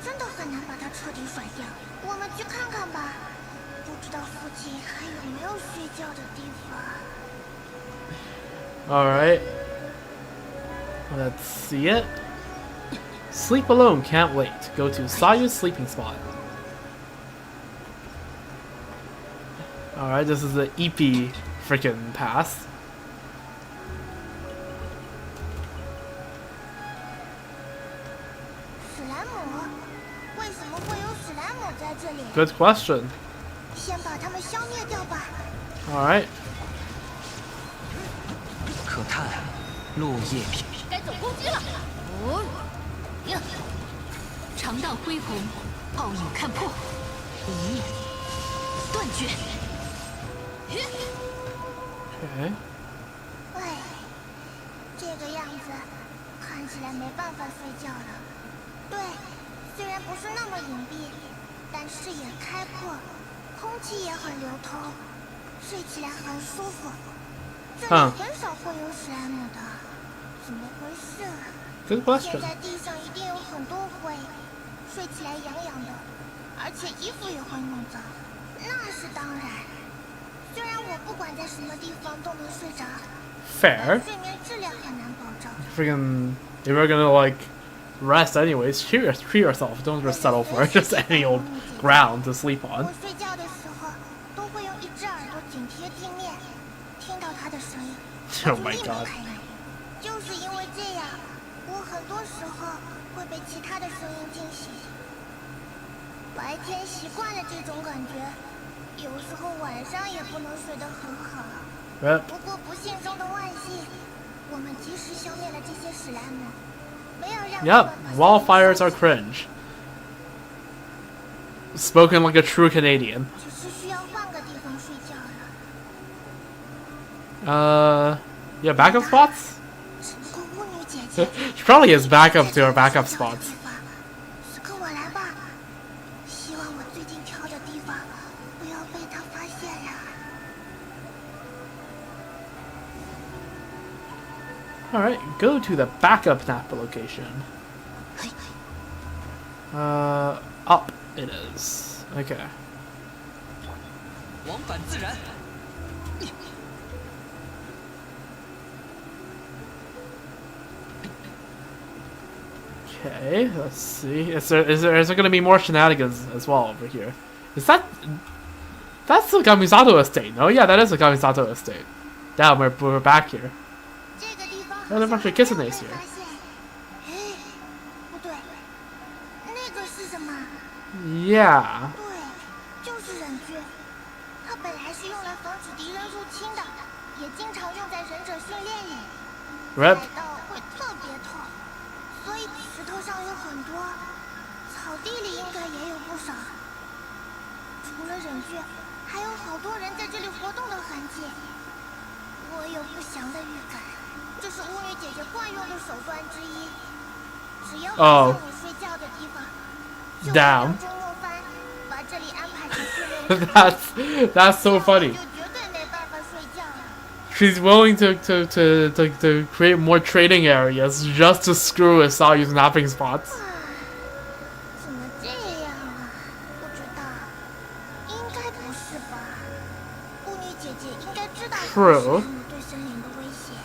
真的很难把她彻底甩掉。我们去看看吧，不知道附近还有没有睡觉的地方。Alright. Let's see it. Sleep alone, can't wait. Go to Sayu's sleeping spot. Alright, this is the EP freaking pass. Good question. Alright. 可叹落叶飘。该走攻击了。哦，呀！长荡恢宏，暴影看破，断绝。Okay. 哎，这个样子看起来没办法睡觉了。对，虽然不是那么隐蔽，但视野开阔，空气也很流通，睡起来很舒服。这里很少会有史莱姆的，怎么回事？Good question. 现在地上一定有很多灰，睡起来痒痒的，而且衣服也会弄脏，那是当然。虽然我不管在什么地方都能睡着 Fair. 睡眠质量很难保证。 Freaking, if you're gonna like rest anyways, treat yourself. Don't just settle for just any old ground to sleep on. 我睡觉的时候都会用一只耳朵紧贴地面，听到它的声音。Oh my god. 就是因为这样，我很多时候会被其他的声音惊醒。白天习惯了这种感觉。有时候晚上也不能睡得很好。不过不幸中的万幸，我们及时消灭了这些史莱姆，没有让。Yep, wildfires are cringe. Spoken like a true Canadian. 只是需要换个地方睡觉了。Yeah, backup spots? 只不过巫女姐姐 She probably has backup to her backup spots. 此刻我来吧，希望我最近挑的地方不要被她发现了。Alright, go to the backup nap location. Up it is. Okay. 往返自然。 Okay, let's see. Is there gonna be more shenanigans as well over here? Is that... That's the Kamisato estate, no? Yeah, that is the Kamisato estate. Damn, we're back here. Oh, there's actually Kissanes here. Yeah. 对，就是忍具。它本来是用来防止敌人入侵的，也经常用在忍者训练里。 Rip. 踩到会特别痛，所以石头上有很多，草地里应该也有不少。除了忍具，还有好多人在这里活动的痕迹。我有不祥的预感，这是巫女姐姐惯用的手段之一。只要发现我睡觉的地方。 Damn. 周末班把这里安排成训练。That's so funny. 就绝对没办法睡觉了。 She's willing to create more trading areas just to screw with Sayu's napping spots. 怎么这样啊？不知道，应该不是吧？巫女姐姐应该知道史莱姆对森林的威胁，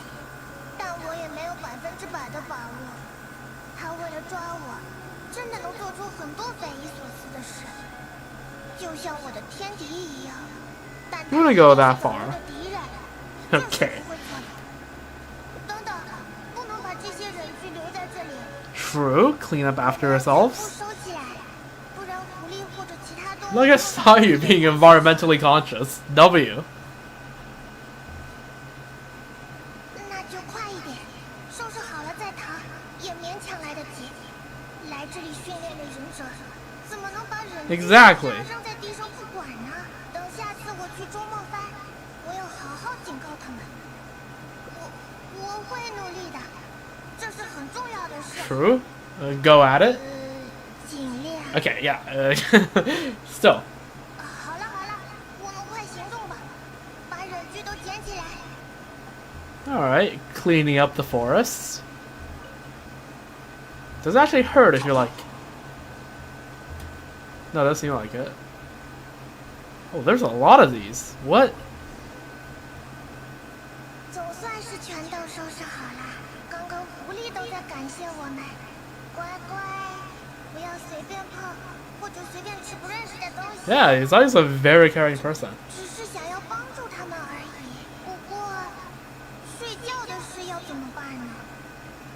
但我也没有100%的把握。她为了抓我，真的能做出很多匪夷所思的事，就像我的天敌一样。但 You wanna go that far? 我的敌人。 Okay. True. Clean up after ourselves. Look at Sayu being environmentally conscious. W. 那就快一点，收拾好了再逃，也勉强来得及。来这里训练的忍者，怎么能把忍者 Exactly. 扔在地上不管呢？等下次我去周末班。 我要好好警告他们，我会努力的，这是很重要的事。True. Go at it. 尽量。Okay, yeah. Still. 好了，我们快行动吧，把忍具都捡起来。Alright, cleaning up the forests. Does it actually hurt if you're like... No, it doesn't seem like it. Oh, there's a lot of these. What? 总算是全都收拾好了。刚刚狐狸都在感谢我们。乖乖，不要随便碰，或者随便吃不认识的东西。Yeah, he's always a very caring person. 只是想要帮助他们而已。不过，睡觉的事要怎么办呢？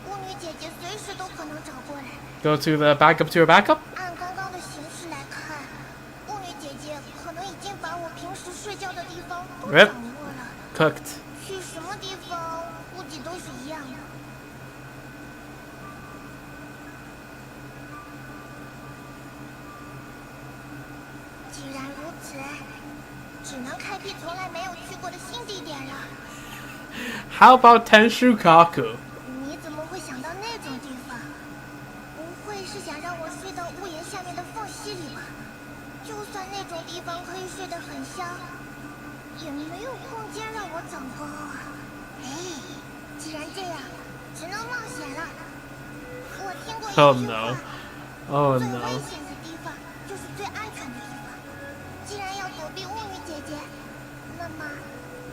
巫女姐姐随时都可能找过来。Go to the backup to your backup? 按刚刚的形势来看，巫女姐姐可能已经把我平时睡觉的地方都掌握了。Cooked. 去什么地方，估计都是一样的。既然如此，只能开辟从来没有去过的新地点了。How about Tenshukaku? 你怎么会想到那种地方？不会是想让我睡到屋檐下面的缝隙里吧？就算那种地方可以睡得很香，也没有空间让我长高啊！哎，既然这样，只能冒险了。我听过一句话， Oh 最 no. 危险的地方就是最安全的地方。既然要躲避巫女姐姐，那么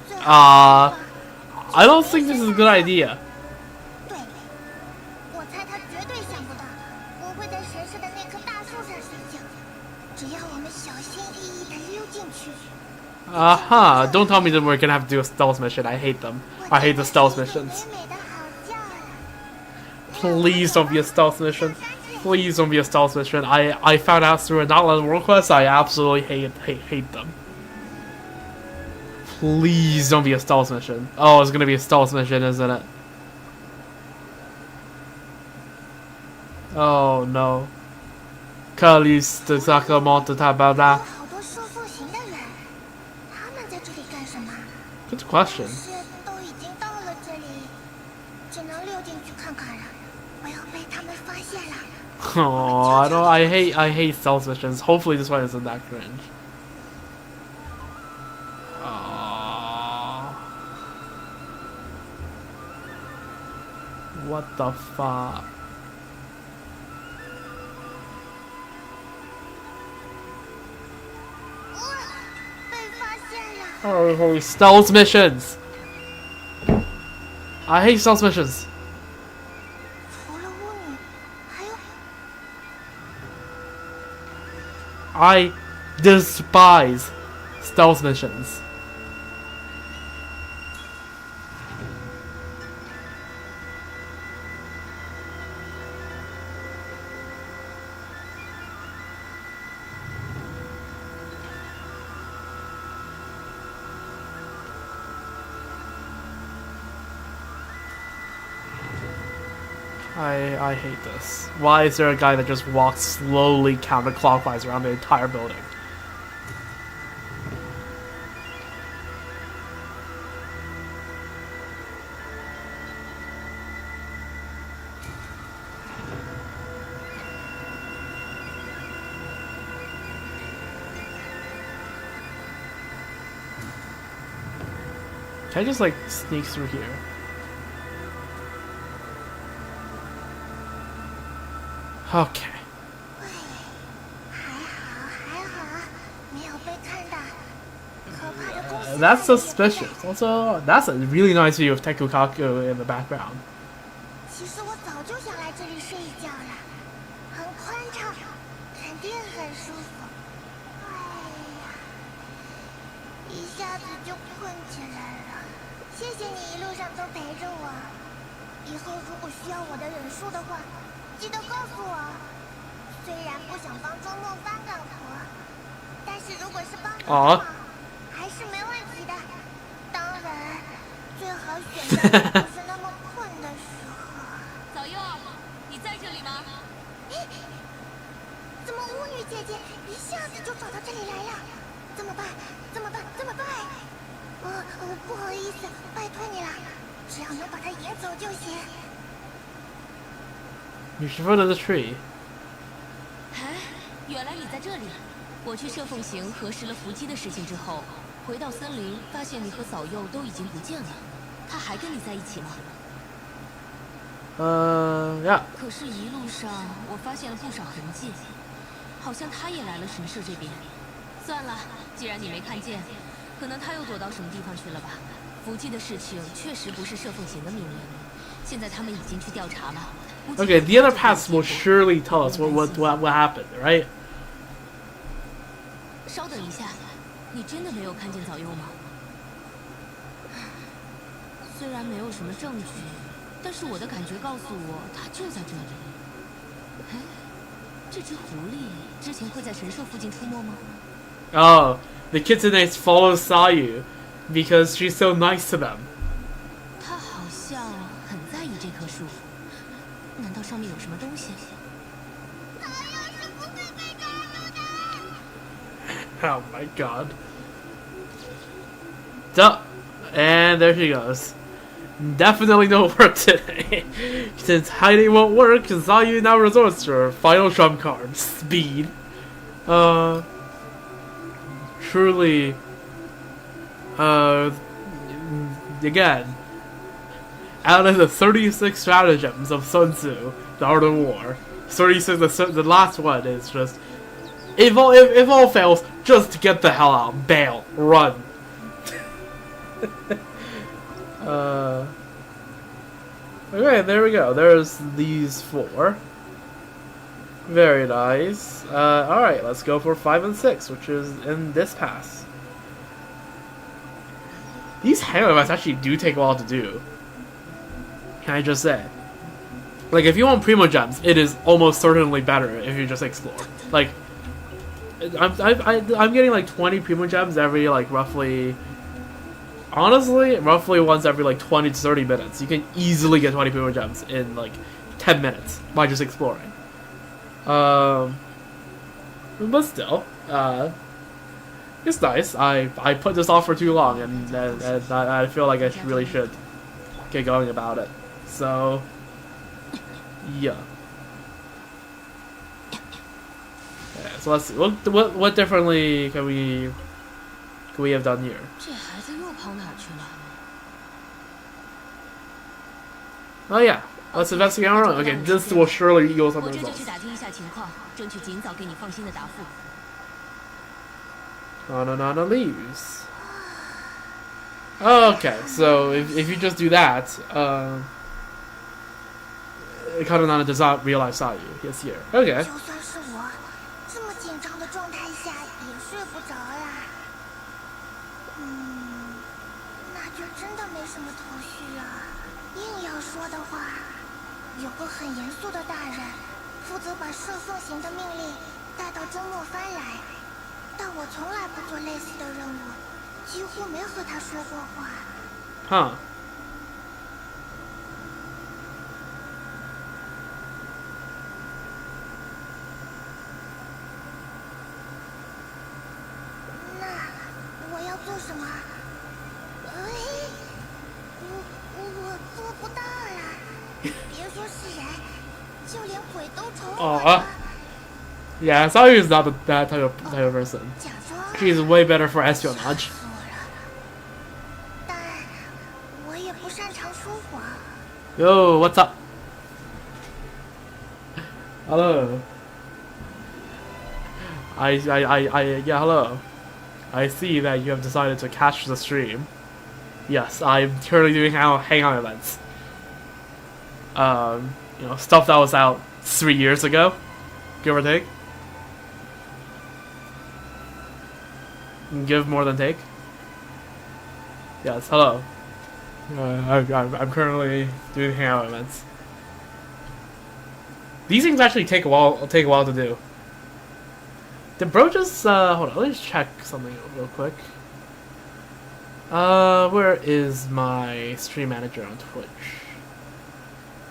最好的地方 I don't think this is a good idea. 对，我猜他绝对想不到我会在神社的那棵大树上睡觉。只要我们小心翼翼地溜进去。Aha, don't tell me that we're gonna have to do a stealth mission. I hate them. I hate the stealth missions. 美美的好觉了。 Please don't be a stealth mission. Please don't be a stealth mission. I found out through a not world quest. I absolutely hate them. Please don't be a stealth mission. Oh, it's gonna be a stealth mission, isn't it? Oh no. Kalis de Sakamonte 有 Tabada. 好多受送行的人，他们在这里干什么？ Good question. 是都已经到了这里，只能溜进去看看了，不要被他们发现了。 Oh, I hate stealth missions. Hopefully this one isn't that cringe. What the fuck? 被发现了。 Oh, stealth missions! I hate stealth missions. 除了巫女，还有 I despise stealth missions. I hate this. Why is there a guy that just walks slowly counterclockwise around the entire building? Can I just like sneak through here? Okay. 还好，没有被看到。可怕的公司 That's suspicious. Also, that's a really nice view of Tekukaku in the background. 其实我早就想来这里睡一觉了，很宽敞，肯定很舒服。哎呀，一下子就困起来了。谢谢你一路上都陪着我。以后如果需要我的忍术的话，记得告诉我。虽然不想帮周末番干活，但是如果是帮忙，还是没问题的。当然，最好选在不是那么困的时候。早柚，你在这里吗？怎么巫女姐姐一下子就找到这里来了？怎么办？怎么办？怎么办？不好意思，拜托你了，只要能把她引走就行。 You should go to the tree. 哎，原来你在这里！我去摄凤行核实了伏击的事情之后，回到森林，发现你和早柚都已经不见了。他还跟你在一起吗？ Yeah. 可是，一路上我发现了不少痕迹，好像他也来了神社这边。算了，既然你没看见，可能他又躲到什么地方去了吧。伏击的事情确实不是摄凤行的命令，现在他们已经去调查了。 Okay, the other paths will surely tell us what happened, right? 稍等一下，你真的没有看见早柚吗？虽然没有什么证据，但是我的感觉告诉我，它就在这里。哎，这只狐狸之前会在神社附近出没吗？ Oh, the kitsunes follow Sayu because she's so nice to them. 它好像很在意这棵树。难道上面有什么东西？ Oh my god. Duh. And there she goes. Definitely no work today. Since hiding won't work, Sayu now resorts to her final trump card, speed. Truly, again, out of the 36 stratagems of Sun Tzu, the Art of War, 36, the last one is just, if all fails, just get the hell out, bail, run. Okay, there we go. There's these 4. Very nice. Alright, let's go for 5 and 6, which is in this pass. These Hangouts actually do take a while to do. Can I just say? Like, if you want Primo Gems, it is almost certainly better if you just explore. Like, I'm getting like 20 Primo Gems every, like, roughly... Honestly, roughly once every like 20 to 30 minutes. You can easily get 20 Primo Gems in like 10 minutes by just exploring. But still, it's nice. I put this off for too long, and I feel like I really should get going about it. So, yeah. So let's see. What differently can we have done here? 这孩子又跑哪去了？ Oh yeah, let's investigate our own. Okay, this will surely yield some 我这就 results. 去打听一下情况，争取尽早给你放心的答复。 Nana leaves. Okay, so if you just do that, Kananana does not realize Sayu is here. Okay. 就算是我，这么紧张的状态下也睡不着啦。那就真的没什么头绪啊。硬要说的话，有个很严肃的大人，负责把射送型的命令带到周末番来，但我从来不做类似的任务，几乎没和他说过话。Huh. Yeah, Sayu is not that type of person. She's way better for espionage. Yo, what's up? Hello. Yeah, hello. I see that you have decided to catch the stream. Yes, I'm currently doing hangout events. You know, stuff that was out 3 years ago, give or take. Give more than take. Yes, hello. I'm currently doing hangout events. These things actually take a while to do. Did bro just hold on, let me just check something real quick. Where is my stream manager on Twitch?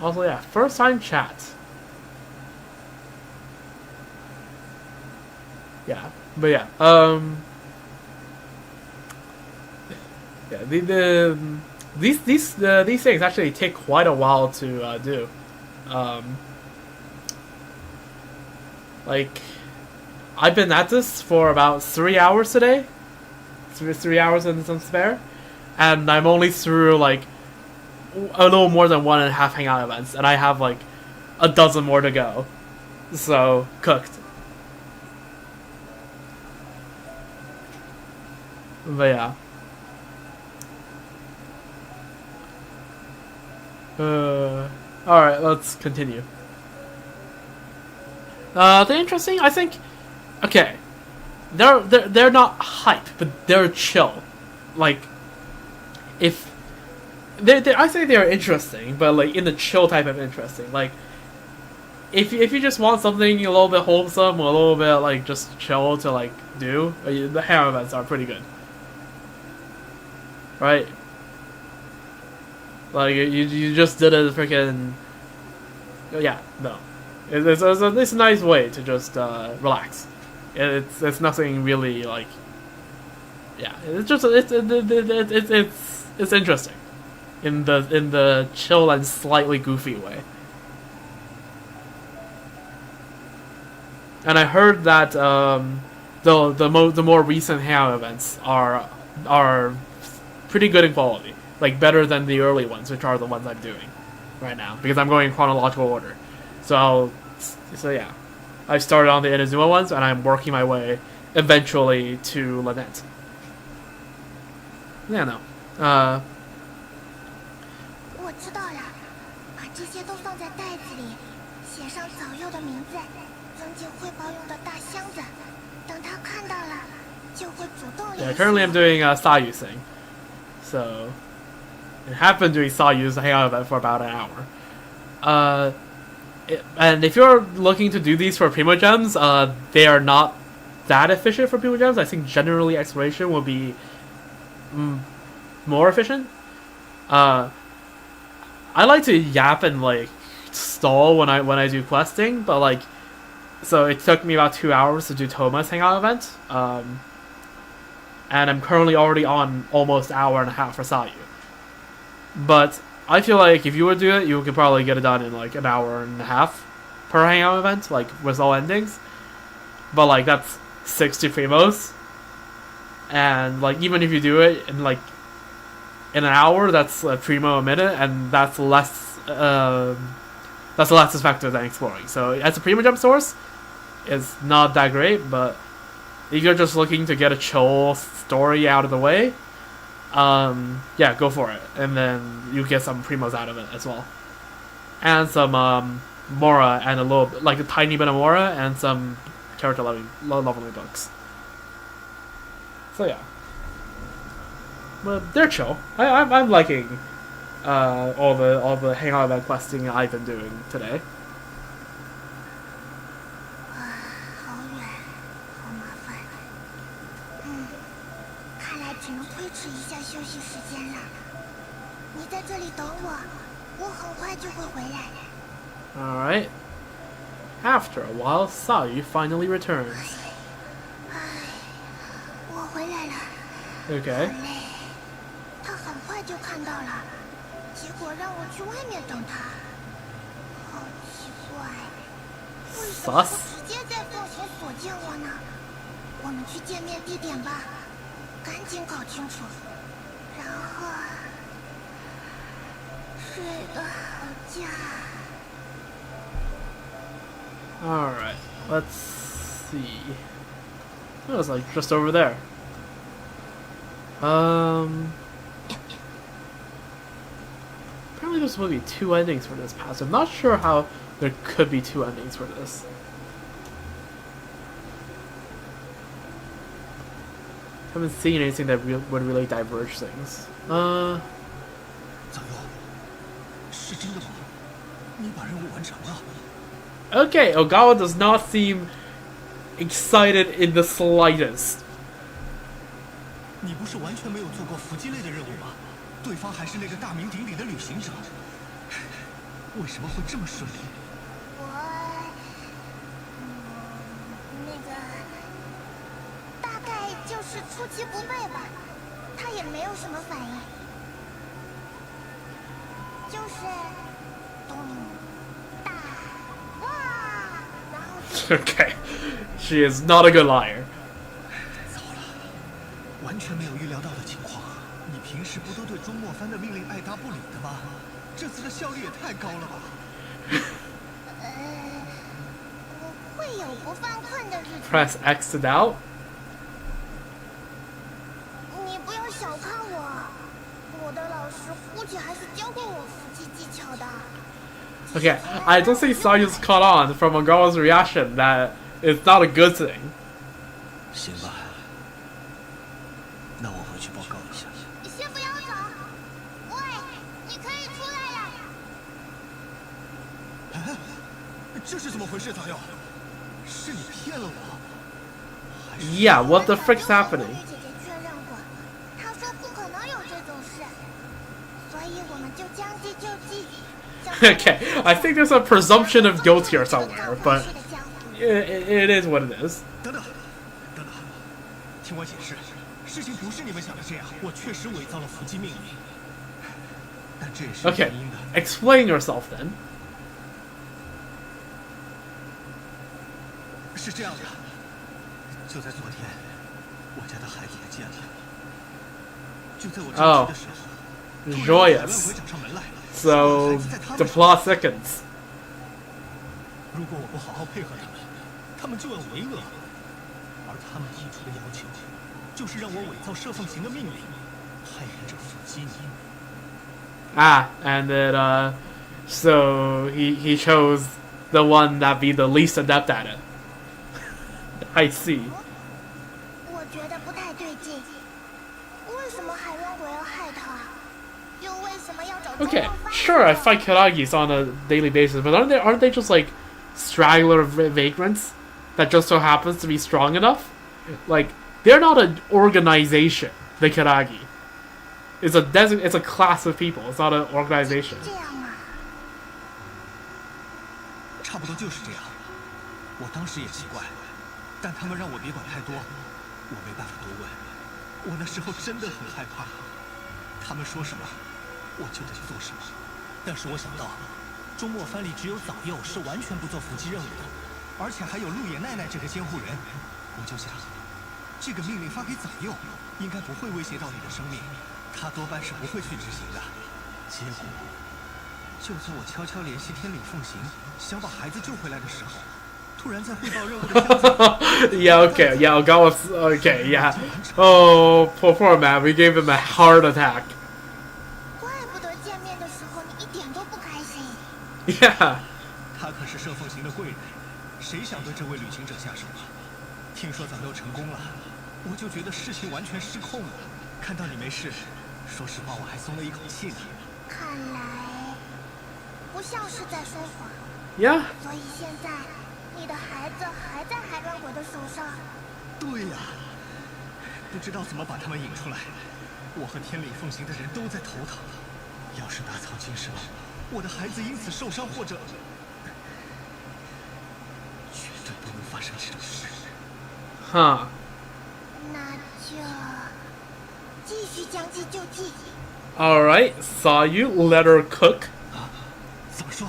Also, yeah, first time chat. Yeah, but yeah, yeah, these things actually take quite a while to do. Like, I've been at this for about 3 hours today. 3 hours and some spare, and I'm only through like a little more than 1.5 hangout events, and I have like a dozen more to go. So cooked. But yeah. Alright, let's continue. The interesting, I think, okay, they're not hype, but they're chill. Like, if I say they're interesting, but like in the chill type of interesting. Like, if you just want something a little bit wholesome or a little bit like just chill to like do, the Hangout events are pretty good, right? Like you just did a freaking yeah, no, it's a nice way to just relax. It's nothing really like, yeah, it's just it's interesting in the chill and slightly goofy way. And I heard that the more recent Hangout events are pretty good in quality, like better than the early ones, which are the ones I'm doing right now because I'm going in chronological order. So yeah, I started on the Inazuma ones and I'm working my way eventually to Lynette. Yeah, no. 我知道了，把这些都放在袋子里，写上早柚的名字，扔进汇报用的大箱子。等他看到了，就会主动联 Yeah, 系。 currently I'm doing a Sayu thing, so I have been doing Sayu's Hangout event for about an hour. And if you're looking to do these for Primo Gems, they are not that efficient for Primo Gems. I think generally exploration will be more efficient. I like to yap and like stall when I do questing, but like, so it took me about 2 hours to do Thoma's Hangout event, and I'm currently already on almost an hour and a half for Sayu. But I feel like if you would do it, you could probably get it done in like an hour and a half per Hangout event, like with all endings. But like that's 60 primos, and like even if you do it in like in an hour, that's a primo a minute, and that's less effective than exploring. So as a primo jump source, it's not that great, but if you're just looking to get a chill story out of the way, yeah, go for it, and then you get some primos out of it as well, and some Mora and a little bit, like a tiny bit of Mora and some character leveling books. So yeah. But they're chill. I'm liking all the Hangout event questing I've been doing today. 好远，好麻烦。看来只能推迟一下休息时间了。你在这里等我，我很快就会回来。 Alright. After a while, Sayu finally returns. 我回来了。 Okay. 好累。他很快就看到了，结果让我去外面等他。好奇怪，为什么不直接在奉行所见我呢？我们去见面地点吧，赶紧搞清楚，然后睡个好觉。 Alright, let's see. It was like just over there. Apparently there's supposed to be 2 endings for this pass. I'm not sure how there could be 2 endings for this. Haven't seen anything that would really diverge things. 早柚，是真的吗？你把任务完成了？ Okay, Ogawa does not seem excited in the slightest. 你不是完全没有做过伏击类的任务吗？对方还是那个大名鼎鼎的旅行者，为什么会这么顺利？我，那个，大概就是出其不备吧，他也没有什么反应，就是咚大哇，然后就 Okay, she is not a good liar. 糟了，完全没有预料到的情况。你平时不都对钟莫帆的命令爱答不理的吗？这次的效率也太高了吧！我会有不犯困的日子。 Press X to doubt. 你不要小看我，我的老师估计还是教过我伏击技巧的。Okay, I don't think Sayu's caught on from Ogawa's reaction that it's not a good thing. 行吧，那我回去报告一下。先不要走，喂，你可以出来了。哎，这是怎么回事，早佑？是你骗了我？ Yeah, what the frick's happening? 姐姐确认过，她说不可能有这种事，所以我们就将计就计。Okay, I think there's a presumption of guilt here somewhere, but it is what it is. 等等，听我解释，事情不是你们想的这样，我确实伪造了伏击命令，但这也是 Okay, 原因的。 explain yourself then. 是这样的，就在昨天，我家的孩子不见了。就在我着急的时候， Joyous. 找上门来。 So, the plot thickens. 如果我不好好配合他们，他们就要为恶。而他们提出的要求，就是让我伪造射奉行的命令，害人者伏击你。 Ah, and then, so he chose the one that be the least adept at it. I see. 我觉得不太对劲，为什么海龙鬼要害他？又为什么要找？ Okay, sure, I fight Karagis on a daily basis, but aren't they just like straggler vagrants that just so happens to be strong enough? Like, they're not an organization. The Karagi, it's a class of people. It's not an organization. 这样啊，差不多就是这样。我当时也奇怪，但他们让我别管太多，我没办法多问。我那时候真的很害怕，他们说什么，我就得做什么。但是我想到，周末番里只有早佑是完全不做伏击任务的，而且还有鹿野奈奈这个监护人，我就想，这个命令发给早佑，应该不会威胁到你的生命，他多半是不会去执行的。结果，就在我悄悄联系天理奉行，想把孩子救回来的时候，突然在汇报任务的箱子。Yeah, okay, yeah, Ogawa's okay, yeah. Oh, poor man, we gave him a heart attack. 怪不得见面的时候你一点都不开心。Yeah. 他可是射奉行的贵人，谁想对这位旅行者下手啊？听说早佑成功了，我就觉得事情完全失控了。看到你没事，说实话我还松了一口气呢。看来不像是在说谎。 Yeah. 所以现在你的孩子还在海乱鬼的手上。对呀，不知道怎么把他们引出来。我和天理奉行的人都在头疼。要是打草惊蛇，我的孩子因此受伤或者……绝对不能发生这种事。Huh. 那就继续将计就计。 Alright, Sayu, let her cook. 怎么说？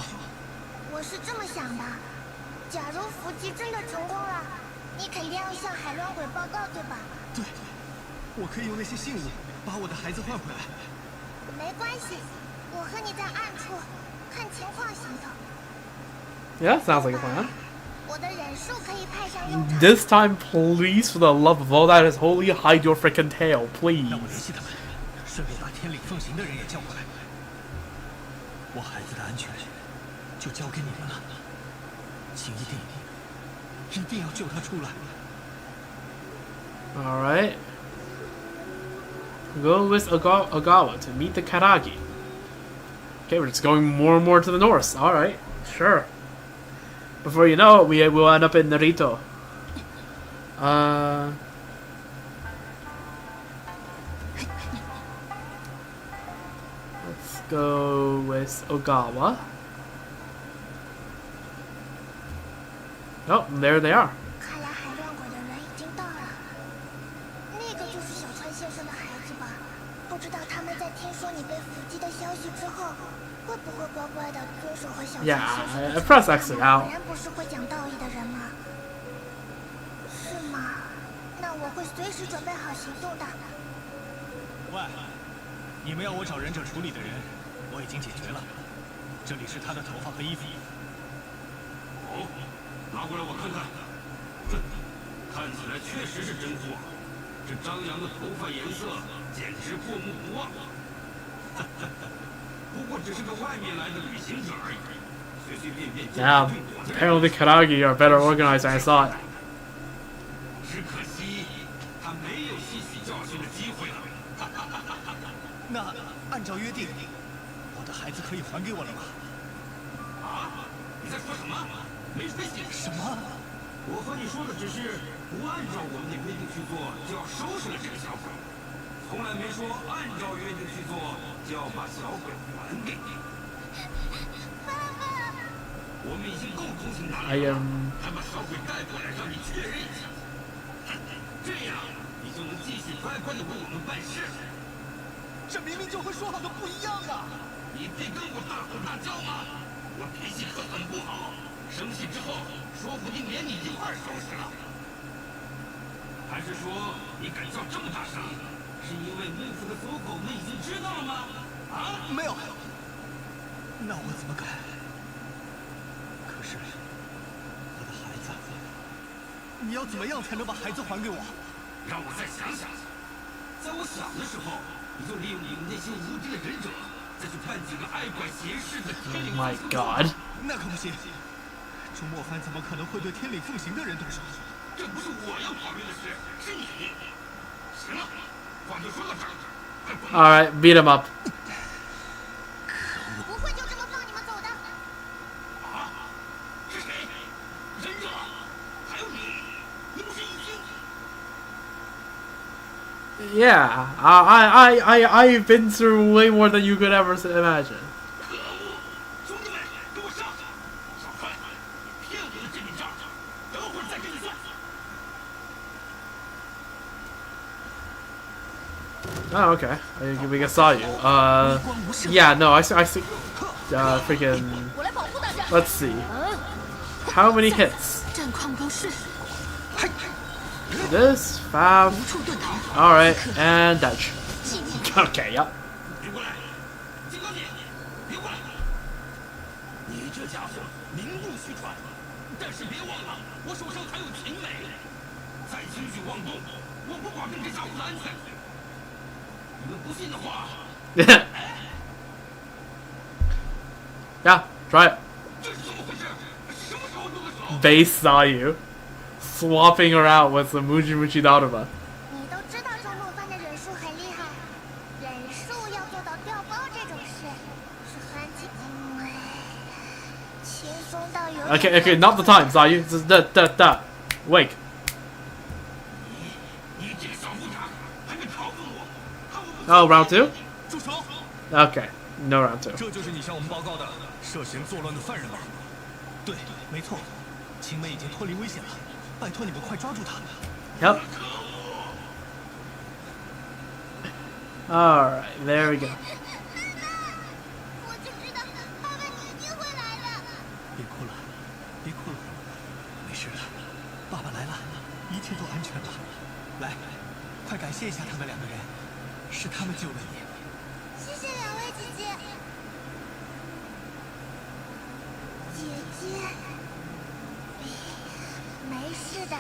我是这么想的，假如伏击真的成功了，你肯定要向海乱鬼报告，对吧？对，我可以用那些信物把我的孩子换回来。没关系，我和你在暗处看情况行动。 Yeah, sounds like a plan. 我的忍术可以派上用场。 This time, please, for the love of all that is holy, hide your freaking tail, please. 让我联系他们，顺便把天理奉行的人也叫过来。我孩子的安全就交给你们了，请一定要救他出来。 Alright. Go with Ogawa to meet the Karagi. Okay, we're just going more and more to the north. Alright, sure. Before you know it, we will end up in Narito. Let's go with Ogawa. Oh, there they are. 看来海乱鬼的人已经到了。那个就是小川先生的孩子吧？不知道他们在听说你被伏击的消息之后，会不会乖乖的遵守和小川先生的 Yeah, I press X 果 now. 然不是会讲道义的人吗？是吗？那我会随时准备好行动的。喂，你们要我找忍者处理的人，我已经解决了。这里是他的头发和衣服。哦，拿过来我看看。哼，看起来确实是真货。这张扬的头发颜色简直过目不忘。不过只是个外面来的旅行者而已，随随便便 Damn. Apparently Karagi are better organized than I thought. 只可惜他没有吸取教训的机会了。那按照约定，我的孩子可以还给我了吗？啊？你在说什么？没吹醒？什么？我和你说的只是不按照我们的约定去做，就要收拾了这个小鬼，从来没说按照约定去做就要把小鬼还给你。爸爸，我们已经够同情他了， I 还把小鬼带过来让你确认一下，这样你就能继续乖乖的为我们办事。这明明就和说好的不一样啊！你配跟我大吼大叫吗？我脾气可很不好，生气之后说不定连你一块儿收拾了。还是说你敢叫这么大声，是因为幕府的走狗们已经知道了吗？啊？没有。那我怎么改？可是我的孩子，你要怎么样才能把孩子还给我？让我再想想。在我小的时候，你就利用你们那些无知的忍者，再去办几个爱管闲事的天领 My God. 那可不行。朱莫藩怎么可能会对天理奉行的人动手？这不是我要考虑的事，是你。行了，话就说到这儿，快滚！ Alright, beat him up. 不会就这么放你们走的。啊？是谁？忍者？还有你？你不是已经？ Yeah, I've been through way more than you could ever imagine. 可恶！兄弟们，给我上！小川，你骗我的这笔账，等会儿再跟你算。 Oh, okay. We can saw you. Yeah, no, I see. Freaking. 我来保护大家。 Let's see. How many hits? 战况不是， This, fab. 无处遁逃。 Alright, and dodge. 纪念 Okay, yep. 别过来！金刚姐，别过来！你这家伙名不虚传，但是别忘了，我手上还有秦美。再轻举妄动，我不保证这家伙的安全。你们不信的话， Yeah, try it. 这是怎么回事？什么时候动的手？ Base Sayu. Swapping her out with the Muji Muji Daruma. 你都知道周末班的忍术很厉害，忍术要做到掉包这种事是很轻松到有点 Okay, not the time, Sayu. Just that. Wake. 你这个小不点还敢嘲讽我？看我不 Oh, round 2? 住手！ Okay, no round 2. 这就是你向我们报告的涉嫌作乱的犯人吗？对，没错，青梅已经脱离危险了，拜托你们快抓住他。 Yep. Alright, there we go. 我就知道爸爸你一定会来的。别哭了，别哭了，没事的，爸爸来了，一切都安全了。来，快感谢一下他们两个人，是他们救了你。谢谢两位姐姐。姐姐，没事的，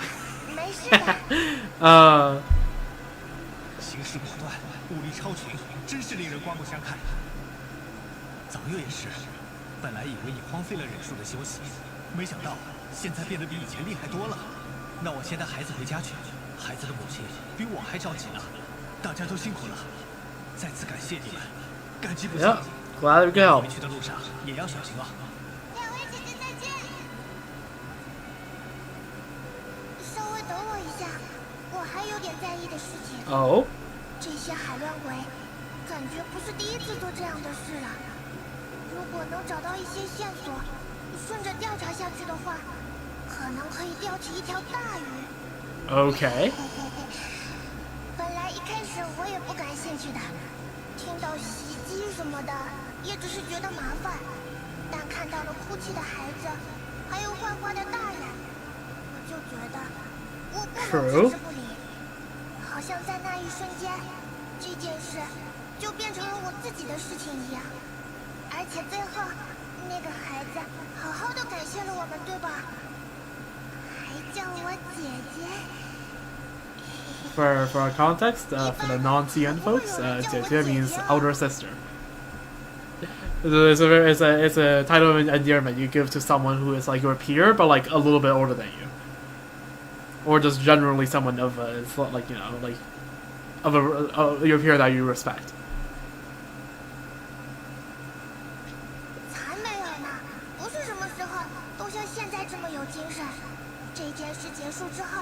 没事的。行事果断，武力超群，真是令人刮目相看。早月也是，本来以为你荒废了忍术的修习，没想到现在变得比以前厉害多了。那我先带孩子回家去，孩子的母亲比我还着急呢。大家都辛苦了，再次感谢你们，感激不尽。 Yep, glad we could help. 回去的路上也要小心啊。两位姐姐再见。稍微等我一下，我还有点在意的事情。 Oh? 这些海乱鬼，感觉不是第一次做这样的事了。如果能找到一些线索，顺着调查下去的话，可能可以钓起一条大鱼。 Okay. 本来一开始我也不感兴趣的，听到袭击什么的，也只是觉得麻烦。但看到了哭泣的孩子，还有坏坏的大人，我就觉得我不能置之不理。好像在那一瞬间，这件事就变成了我自己的事情一样。而且最后，那个孩子好好的感谢了我们，对吧？还叫我姐姐。 For context, for the non-CN folks, Jie means elder sister. It's a title of endearment you give to someone who is like your peer, but like a little bit older than you, or just generally someone of like you know like of your peer that you respect. 才没有呢，不是什么时候都像现在这么有精神。这件事结束之后，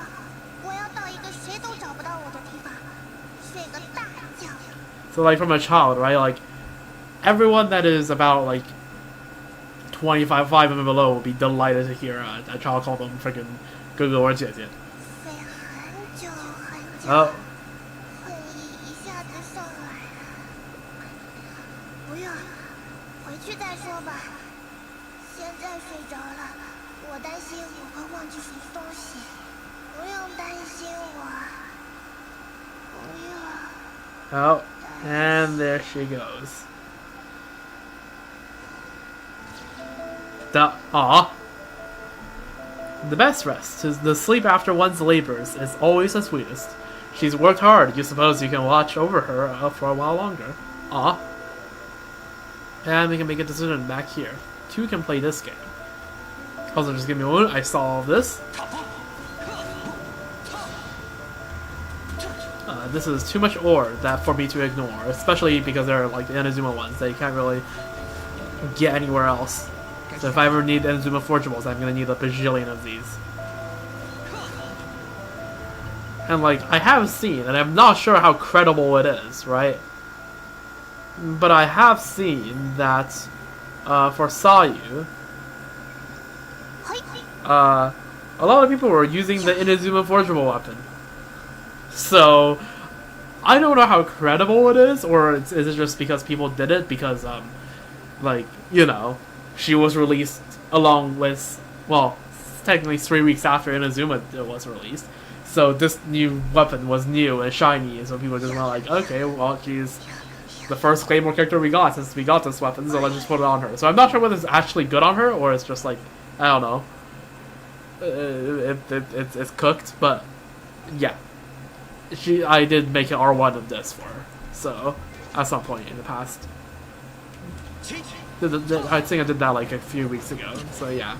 我要到一个谁都找不到我的地方，睡个大觉。So like from a child, right? Like everyone that is about like 25 and below will be delighted to hear a child call them freaking 哥哥或姐姐。睡很久很久。Oh. 会议一下子上来了。不用，回去再说吧。现在睡着了，我担心我会忘记什么东西。不用担心我。不用。 Oh, and there she goes. The best rest is the sleep after one's labors is always the sweetest. She's worked hard. You suppose you can watch over her for a while longer. Aw. And we can make a decision back here. Two can play this game. Also, just give me a moment. I saw all of this. This is too much ore that for me to ignore, especially because they're like the Inazuma ones. They can't really get anywhere else. So if I ever need Inazuma Forgeables, I'm gonna need a bajillion of these. And like, I have seen, and I'm not sure how credible it is, right? But I have seen that for Sayu, a lot of people were using the Inazuma Forgeable weapon. So, I don't know how credible it is, or is it just because people did it because, like, you know, she was released along with, well, technically 3 weeks after Inazuma was released. So this new weapon was new and shiny, so people just went like, okay, well, she's the first Claymore character we got since we got this weapon, so let's just put it on her. So I'm not sure whether it's actually good on her, or it's just like, I don't know. It's cooked, but yeah. I did make an R1 of this for her, so at some point in the past. I think I did that like a few weeks ago, so yeah.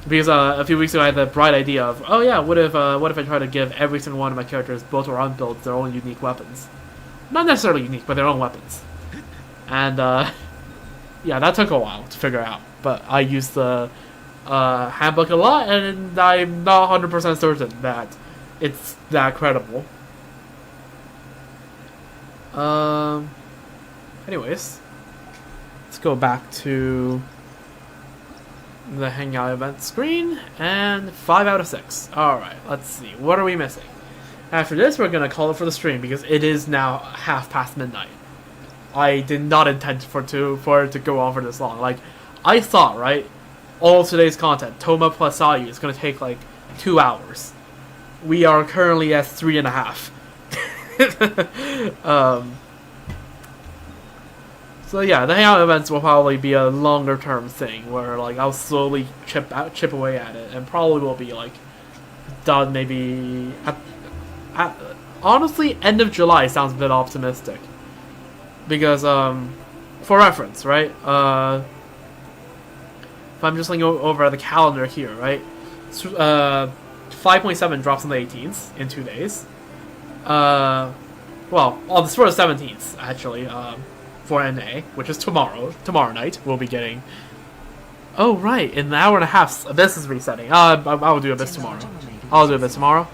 Because a few weeks ago I had the bright idea of, oh yeah, what if I try to give every single one of my characters, built or unbuilt, their own unique weapons? Not necessarily unique, but their own weapons. And yeah, that took a while to figure out, but I used the handbook a lot, and I'm not 100% certain that it's that credible. Anyways, let's go back to the Hangout event screen, and 5 out of 6. Alright, let's see. What are we missing? After this, we're gonna call it for the stream, because it is now 5:30 midnight. I did not intend for it to go on for this long. Like, I thought, right, all of today's content, Thoma plus Sayu, is gonna take like 2 hours. We are currently at 3.5. So yeah, the Hangout events will probably be a longer term thing where like I'll slowly chip away at it, and probably will be like done maybe at honestly end of July sounds a bit optimistic, because for reference, right, if I'm just looking over at the calendar here, right, 5.7 drops on the 18th in 2 days. Well, on the 17th actually. For NA, which is tomorrow night, we'll be getting. Oh right, in an hour and a half, Abyss is resetting. I'll do Abyss tomorrow. I'll do Abyss tomorrow.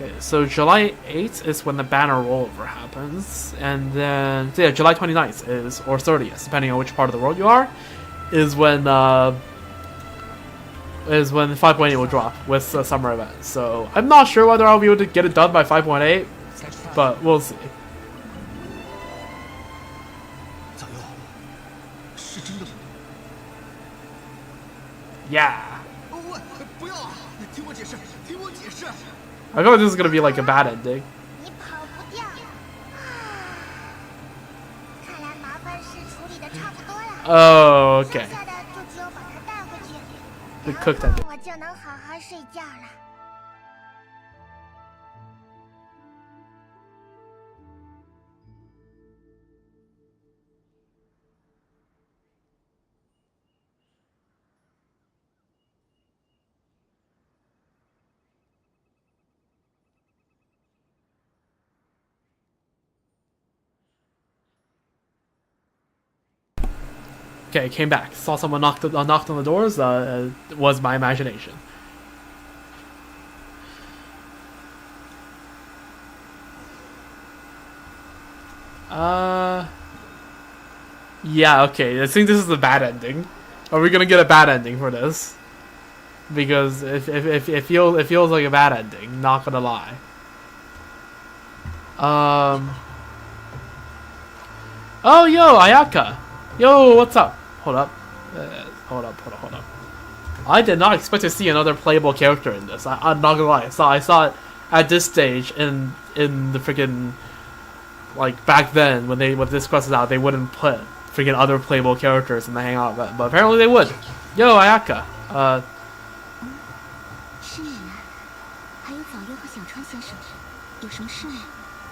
Okay, so July 8th is when the banner rollover happens, and then yeah, July 29th is, or 30th, depending on which part of the world you are, is when 5.8 will drop with the summer event. So I'm not sure whether I'll be able to get it done by 5.8, but we'll see. Yeah. I thought this is gonna be like a bad ending. Oh, okay. The cooked ending. 我就能好好睡觉了。Okay, came back. Saw someone knocked on the doors. Was my imagination. Yeah, okay. I think this is a bad ending. Are we gonna get a bad ending for this? Because it feels like a bad ending. Not gonna lie. Oh, yo, Ayaka. Yo, what's up? Hold up. Hold up. I did not expect to see another playable character in this. I'm not gonna lie. I saw it at this stage in the freaking, like, back then when this quest was out, they wouldn't put freaking other playable characters in the Hangout event, but apparently they would. Yo, Ayaka.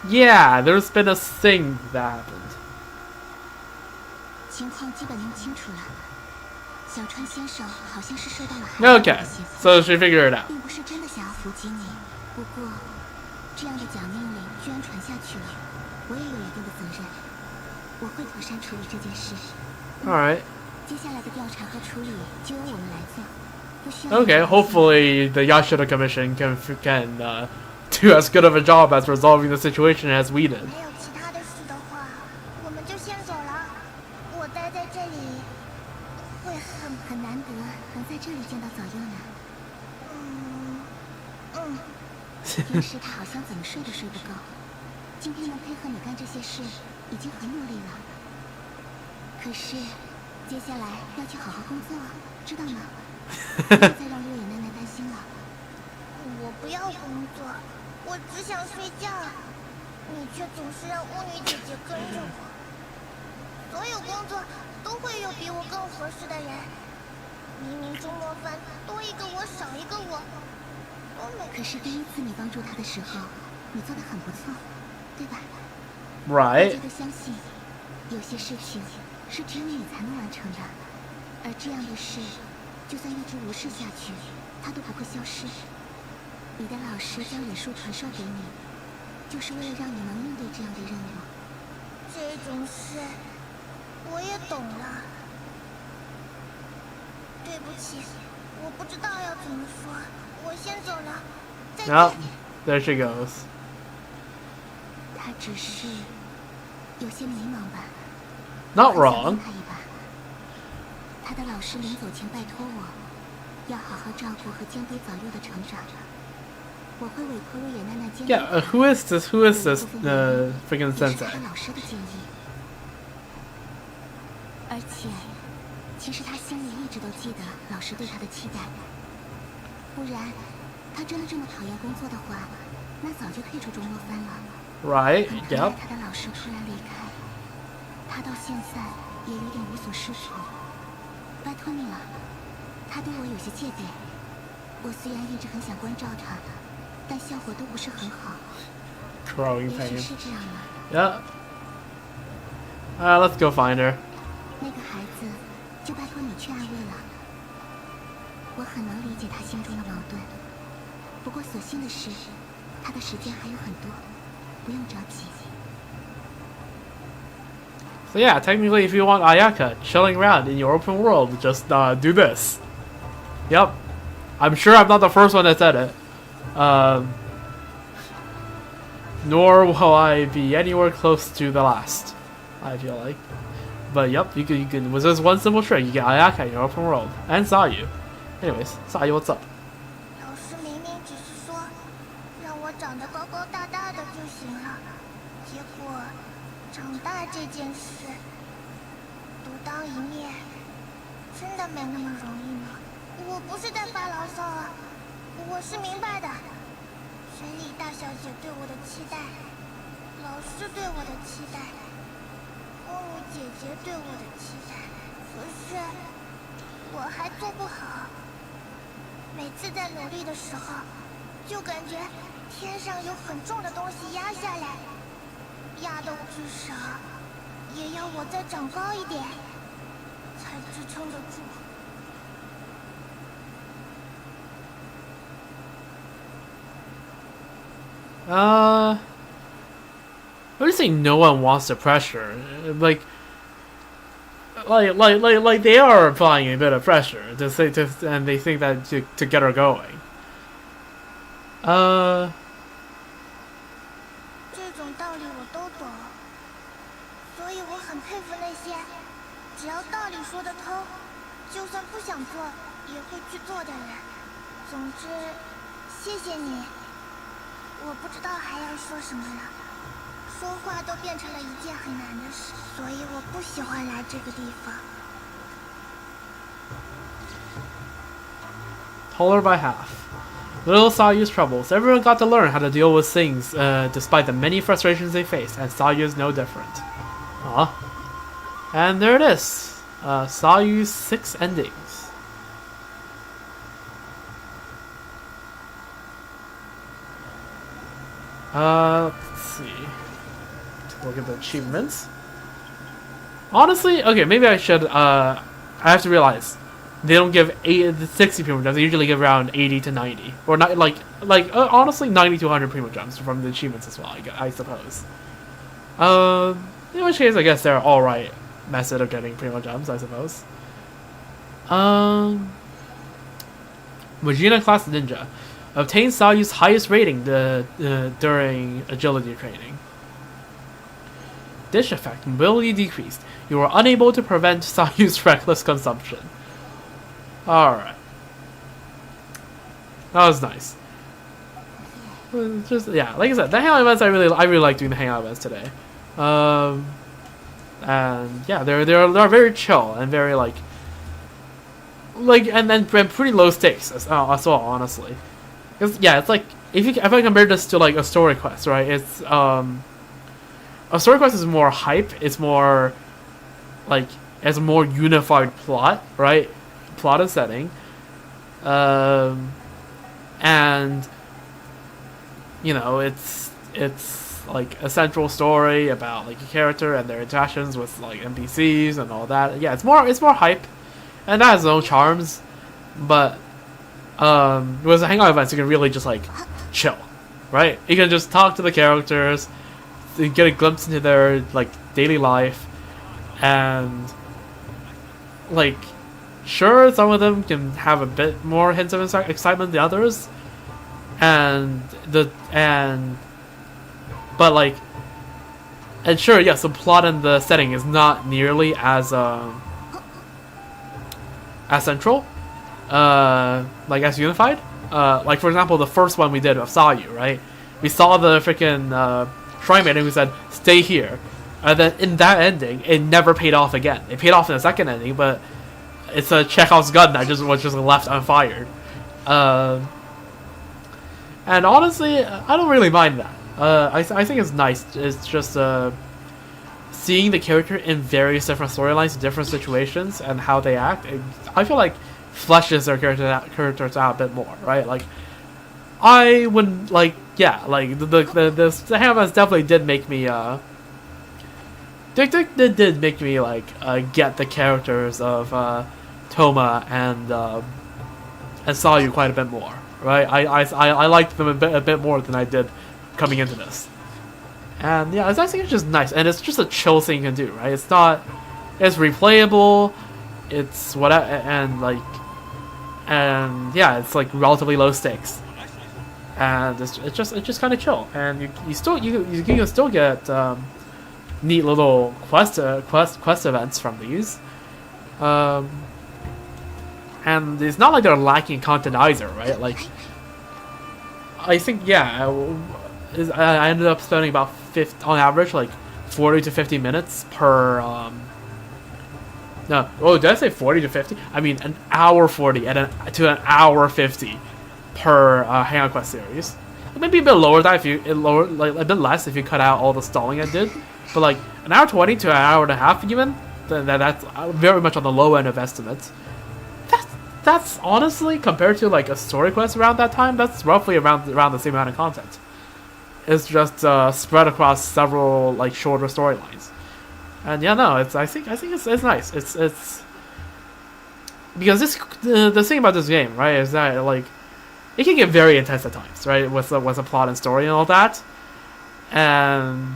Yeah, there's been a thing that happened. Okay, so she figured it out. Alright. Okay, hopefully the Yashida Commission can do as good of a job as resolving the situation as we did. Right. Oh, there she goes. Not wrong. Yeah, who is this freaking sensei? Right, yep. Growing pain. Yeah. Let's go find her. So yeah, technically if you want Ayaka chilling around in your open world, just do this. Yep. I'm sure I'm not the first one that said it. Nor will I be anywhere close to the last, I feel like. But yep, you can with this one simple trick, you get Ayaka in your open world. And Sayu. Anyways, Sayu, what's up? Obviously no one wants the pressure. Like, like they are applying a bit of pressure to say and they think that to get her going. 这种道理我都懂，所以我很佩服那些只要道理说得通，就算不想做也会去做的人。总之，谢谢你。我不知道还要说什么了，说话都变成了一件很难的事，所以我不喜欢来这个地方。Taller by half. Little Sayu's troubles. Everyone got to learn how to deal with things, despite the many frustrations they faced, and Sayu's no different. Aw. And there it is. Sayu's 6 endings. Let's see. Take a look at the achievements. Honestly, okay, maybe I should, I have to realize, they don't give 60 primo gems, they usually give around 80 to 90. Or not, honestly, 90 to 100 primo gems from the achievements as well, I suppose. In which case, I guess they're alright method of getting primo gems, I suppose. Majina class ninja. Obtain Sayu's highest rating during agility training. Dish effect. Mobility decreased. You are unable to prevent Sayu's reckless consumption. Alright. That was nice. Just, yeah, like I said, the hangout events, I really like doing the hangout events today. And yeah, they're very chill and very and then pretty low stakes as well, honestly. Cause yeah, it's like if I compare this to like a story quest, right? It's a story quest is more hype. It's more it's a more unified plot, right? Plot and setting, and you know it's like a central story about like a character and their interactions with like NPCs and all that. Yeah, it's more hype, and that has its own charms, but with the hangout events you can really just like chill, right? You can just talk to the characters, you get a glimpse into their like daily life, and like sure some of them can have a bit more hints of excitement than others, but like, and sure, yes, the plot and the setting is not nearly as central, like as unified. Like for example, the first one we did of Sayu, right? We saw the freaking shrine maiden who said, "Stay here," and then in that ending, it never paid off again. It paid off in the second ending, but it's a Chekhov's gun that was just left unfired. And honestly, I don't really mind that. I think it's nice. It's just seeing the character in various different storylines, different situations, and how they act. I feel like fleshes their characters out a bit more, right? Like I would like, yeah, like the Hammers definitely did make me did make me like get the characters of Thoma and Sayu quite a bit more, right? I liked them a bit more than I did coming into this, and yeah, I think it's just nice, and it's just a chill thing you can do, right? It's replayable, it's whatever, and yeah, it's like relatively low stakes, and it's just kind of chill, and you can still get neat little quest events from these, and it's not like they're lacking content either, right? Like I think, yeah, I ended up spending about on average like 40 to 50 minutes per no, oh, did I say 40 to 50? I mean an hour 40 to an hour 50 per Hangout Quest series. Maybe a bit lower than if you like a bit less if you cut out all the stalling I did, but like an hour 20 to an hour and a half even. That's very much on the low end of estimates. That's honestly, compared to like a story quest around that time, that's roughly around the same amount of content. It's just spread across several like shorter storylines, and yeah, no, I think it's nice. It's because the thing about this game, right, is that like it can get very intense at times, right, with a plot and story and all that, and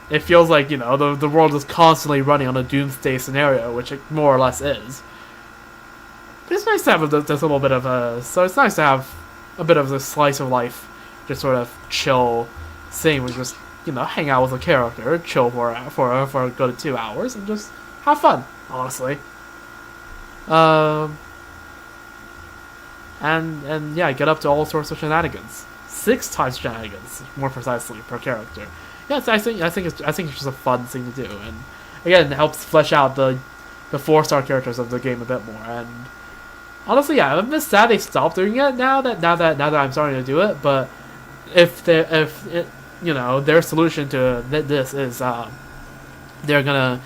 it feels like, you know, the world is constantly running on a doomsday scenario, which it more or less is. But it's nice to have this little bit of a... So it's nice to have a bit of a slice of life, just sort of chill thing. We just, you know, hang out with a character, chill for a good 2 hours, and just have fun, honestly. And yeah, get up to all sorts of shenanigans. 6 times shenanigans, more precisely, per character. Yeah, I think it's just a fun thing to do, and again, it helps flesh out the 4-star characters of the game a bit more. And honestly, yeah, I'm a bit sad they stopped doing it now that I'm starting to do it. But if you know, their solution to this is they're gonna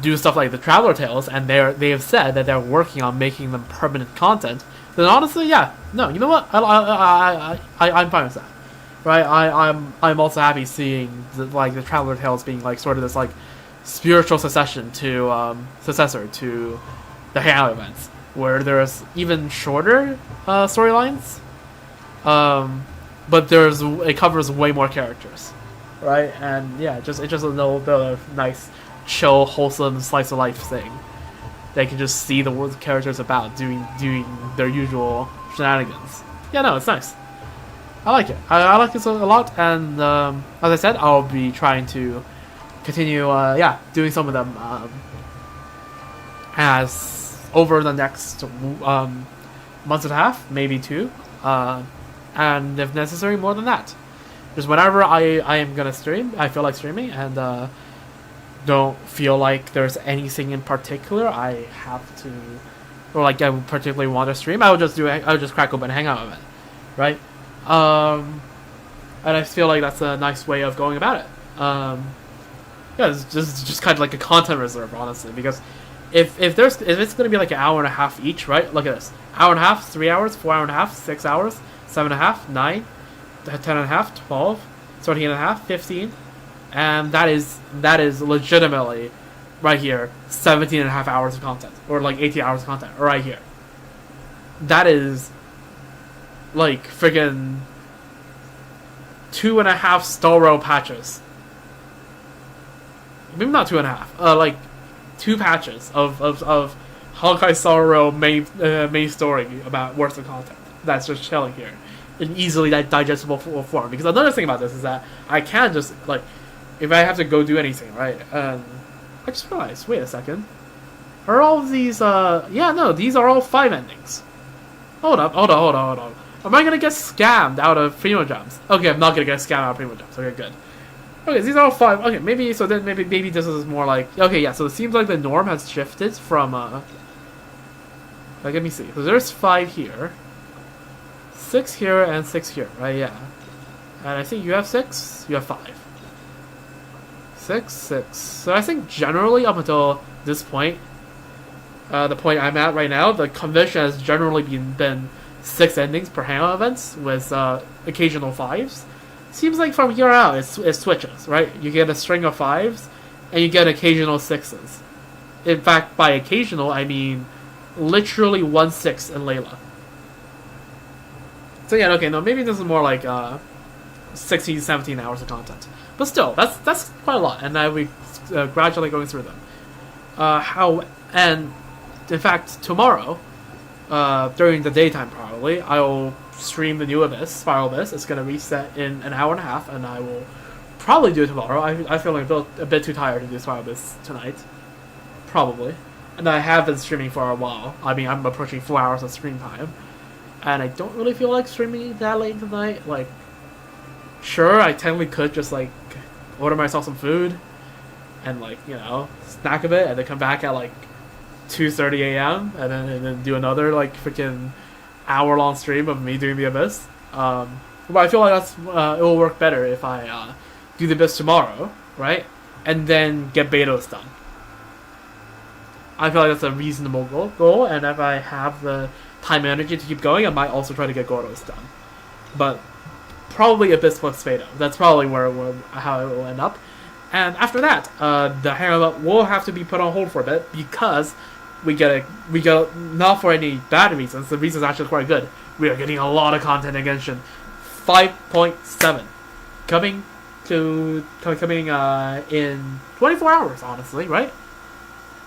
do stuff like the Traveler Tales, and they have said that they're working on making them permanent content, then honestly, yeah, no, you know what, I'm fine with that. Right, I'm also happy seeing the Traveler Tales being like sort of this like spiritual successor to the Hangout events, where there's even shorter storylines, but it covers way more characters, right? And yeah, it's just a little bit of nice, chill, wholesome slice of life thing. They can just see the world the characters about doing their usual shenanigans. Yeah, no, it's nice. I like it. I like this a lot, and as I said, I'll be trying to continue, doing some of them as over the next month and a half, maybe 2, and if necessary, more than that. Just whenever I am gonna stream, I feel like streaming, and don't feel like there's anything in particular I have to, or like I particularly want to stream, I would just crack open a Hangout event, right? And I feel like that's a nice way of going about it. Yeah, it's just kind of like a content reserve, honestly, because if it's gonna be like an hour and a half each, right? Look at this: hour and a half, 3 hours, 4 hour and a half, 6 hours, 7 and a half, 9, 10 and a half, 12, 13 and a half, 15, and that is legitimately right here 17 and a half hours of content, or like 18 hours of content, right here. That is like friggin' 2.5 Starro patches. Maybe not 2.5. Like 2 patches of Honkai Star Rail main story about worth of content. That's just chilling here in easily digestible form. Because another thing about this is that I can just like, if I have to go do anything, right? I just realized. Wait a second. Are all of these? Yeah, no. These are all 5 endings. Hold up. Am I gonna get scammed out of Primo Jumps? Okay, I'm not gonna get scammed out of Primo Jumps. Okay, good. Okay, these are all 5. Okay, maybe this is more like... Okay, yeah, so it seems like the norm has shifted from, like, let me see. So there's 5 here. 6 here and 6 here, right? Yeah. And I think you have 6, you have 5. 6, 6. So I think generally up until this point, the point I'm at right now, the convention has generally been 6 endings per Hangout events with occasional 5s. Seems like from here out it switches, right? You get a string of 5s and you get occasional 6s. In fact, by occasional I mean literally 1/6 in Layla. So yeah, okay, no, maybe this is more like 16, 17 hours of content. But still, that's quite a lot, and I will gradually going through them. And in fact, tomorrow, during the daytime probably, I'll stream the new Abyss, Spiral Abyss. It's going to reset in an hour and a half, and I will probably do it tomorrow. I feel like a bit too tired to do Spiral Abyss tonight. Probably. And I have been streaming for a while. I mean, I'm approaching 4 hours of stream time. And I don't really feel like streaming that late tonight. Like, sure, I technically could just, like, order myself some food and, like, you know, snack a bit and then come back at, like, 2:30 a.m. and then do another, like, freaking hour-long stream of me doing the Abyss. But I feel like it will work better if I do the Abyss tomorrow, right? And then get Betos done. I feel like that's a reasonable goal, and if I have the time and energy to keep going, I might also try to get Gordos done. But probably Abyss plus Fado. That's probably how it will end up. And after that, the Hangout will have to be put on hold for a bit because we get not for any bad reasons. The reason's actually quite good. We are getting a lot of content in Genshin 5.7 coming coming in 24 hours, honestly, right?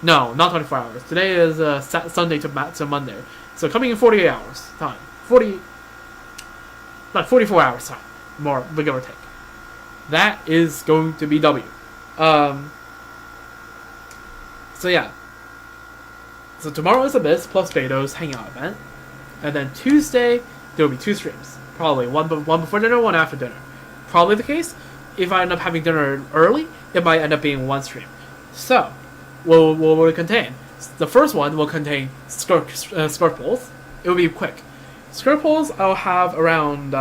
No, not 24 hours. Today is Sunday to Monday. So coming in 48 hours time. 44 hours time. More, give or take. That is going to be W. So yeah. So tomorrow is Abyss plus Beto's Hangout event. And then Tuesday, there will be 2 streams. Probably one before dinner, one after dinner. Probably the case. If I end up having dinner early, it might end up being 1 stream. So, what will it contain? The first one will contain Skirk polls. It will be quick. Skirk polls I'll have around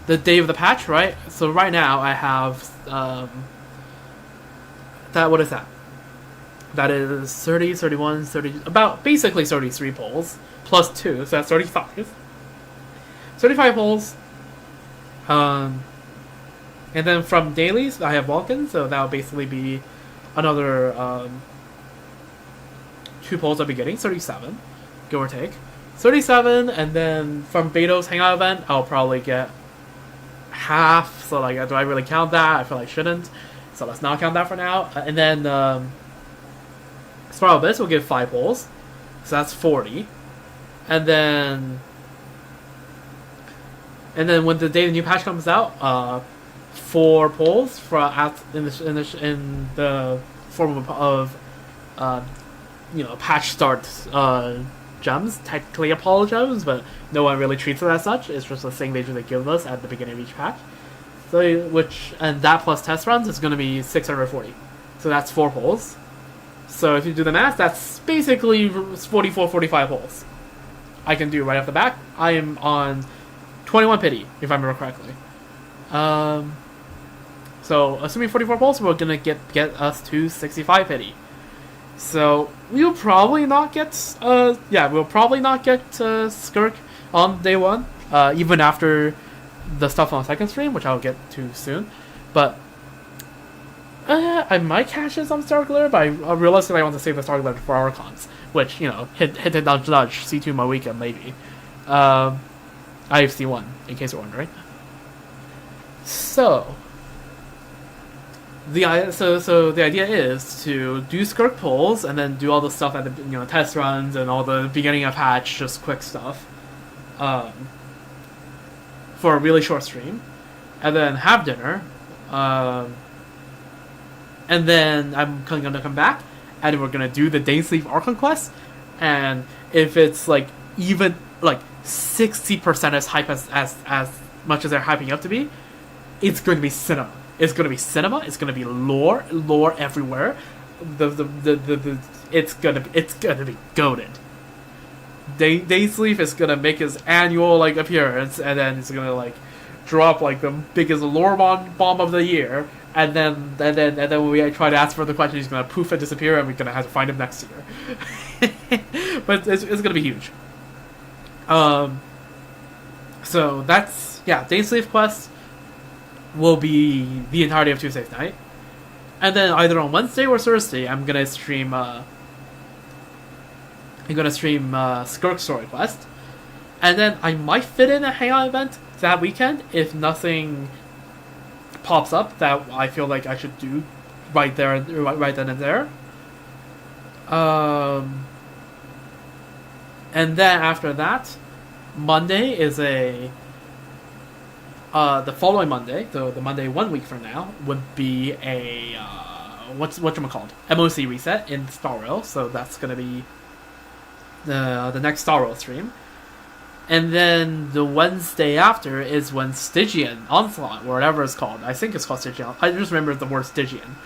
the day of the patch, right? So right now I have what is that? That is 30, 31, 30, about basically 33 polls, plus 2, so that's 35. 35 polls. And then from dailies, I have Vulcan, so that'll basically be another 2 polls I'll be getting, 37, give or take. 37, and then from Beto's Hangout event, I'll probably get half, so like, do I really count that? I feel like I shouldn't, so let's not count that for now. And then Spiral Abyss will give 5 polls, so that's 40. And then when the day the new patch comes out, 4 polls in the form of patch start gems, technically Apollo gems, but no one really treats it as such. It's just a thing they usually give us at the beginning of each patch. So and that plus test runs is going to be 640. So that's 4 polls. So if you do the math, that's basically 44, 45 polls I can do right off the bat. I am on 21 pity, if I remember correctly. So assuming 44 polls, we're gonna get us to 65 pity. So we'll probably not get Skirk on day 1, even after the stuff on the second stream, which I'll get to soon. But I might cash in some Star Glare, but I realistically I want to save the Star Glare for Archons, which, hit nudge nudge, C2 my weekend maybe. I have C1, in case you're wondering. So the idea is to do Skirk polls and then do all the stuff at the test runs and all the beginning of hatch, just quick stuff, for a really short stream, and then have dinner, and then I'm gonna come back and we're gonna do the Day Sleep Archon quest, and if it's like even like 60% as hype as much as they're hyping up to be, it's going to be cinema. It's going to be cinema. It's going to be lore everywhere. It's gonna be goated. Day Sleep is gonna make his annual appearance, and then it's gonna drop the biggest lore bomb of the year, and then when we try to ask for the question, he's gonna poof and disappear, and we're gonna have to find him next year. But it's gonna be huge. So that's Day Sleep quest will be the entirety of Tuesday's night, and then either on Wednesday or Thursday I'm gonna stream Skirk Story Quest, and then I might fit in a Hangout event that weekend if nothing pops up that I feel like I should do right then and there. And then after that, Monday is the following Monday, so the Monday 1 week from now, would be a whatchamacallit, MOC reset in Star Rail, so that's gonna be the next Star Rail stream. And then the Wednesday after is when Stygian Onslaught, or whatever it's called. I think it's called Stygian. I just remember the word Stygian.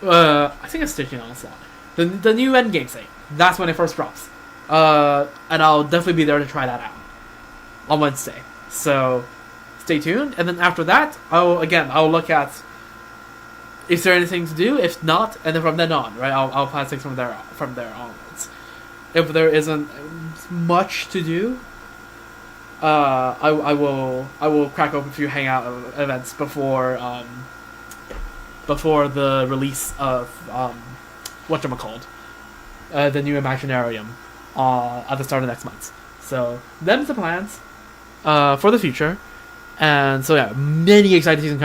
I think it's Stygian Onslaught. The new endgame thing. That's when it first drops. And I'll definitely be there to try that out on Wednesday. So stay tuned. And then after that, I'll look at is there anything to do. If not, and then from then on, right, I'll plan things from there onwards. If there isn't much to do, I will crack open a few Hangout events before the release of whatchamacallit, the new Imaginarium at the start of next month. So them's the plans for the future. And so yeah, many exciting things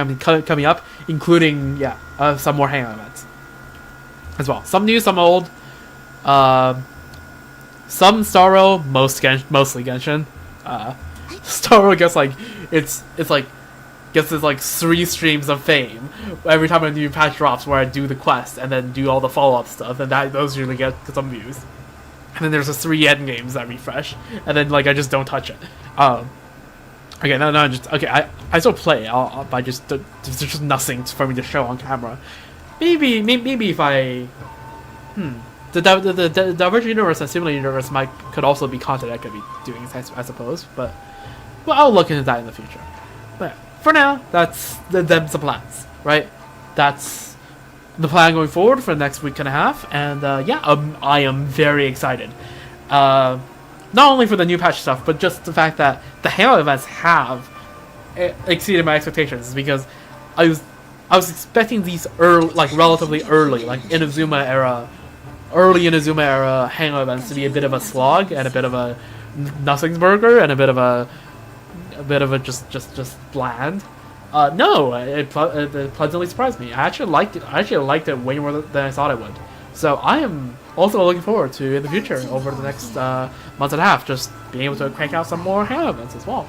coming up, including some more Hangout events as well. Some new, some old. Some Starro, mostly Genshin. Starro gets like gets this like 3 streams of fame every time a new patch drops, where I do the quest and then do all the follow-up stuff, and those usually get some views. And then there's the 3 end games that refresh, and then like I just don't touch it. Okay, I still play. I just there's just nothing for me to show on camera. Maybe if I the Divergent Universe and Similar Universe could also be content I could be doing, I suppose. But I'll look into that in the future. But for now, that's the plans, right? That's the plan going forward for the next week and a half. And I am very excited. Not only for the new patch stuff, but just the fact that the Hangout events have exceeded my expectations, because I was expecting these relatively early, like early Inazuma era Hangout events to be a bit of a slog and a bit of a nothing's burger and a bit of a just bland. No, it pleasantly surprised me. I actually liked it. I actually liked it way more than I thought I would. So I am also looking forward to, in the future, over the next month and a half, just being able to crank out some more Hangout events as well.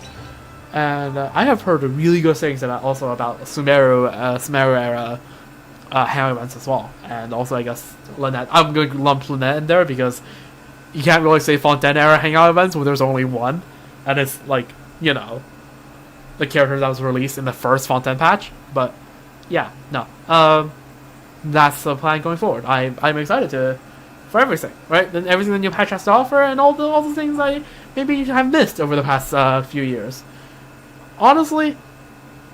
And I have heard really good things about Sumeru era Hangout events as well. And also, I guess, Lynette. I'm going to lump Lynette in there, because you can't really say Fontaine era Hangout events when there's only one. And it's like, the character that was released in the first Fontaine patch. But yeah, no. That's the plan going forward. I'm excited for everything, right? Then everything the new patch has to offer, and all the things I maybe have missed over the past few years. Honestly,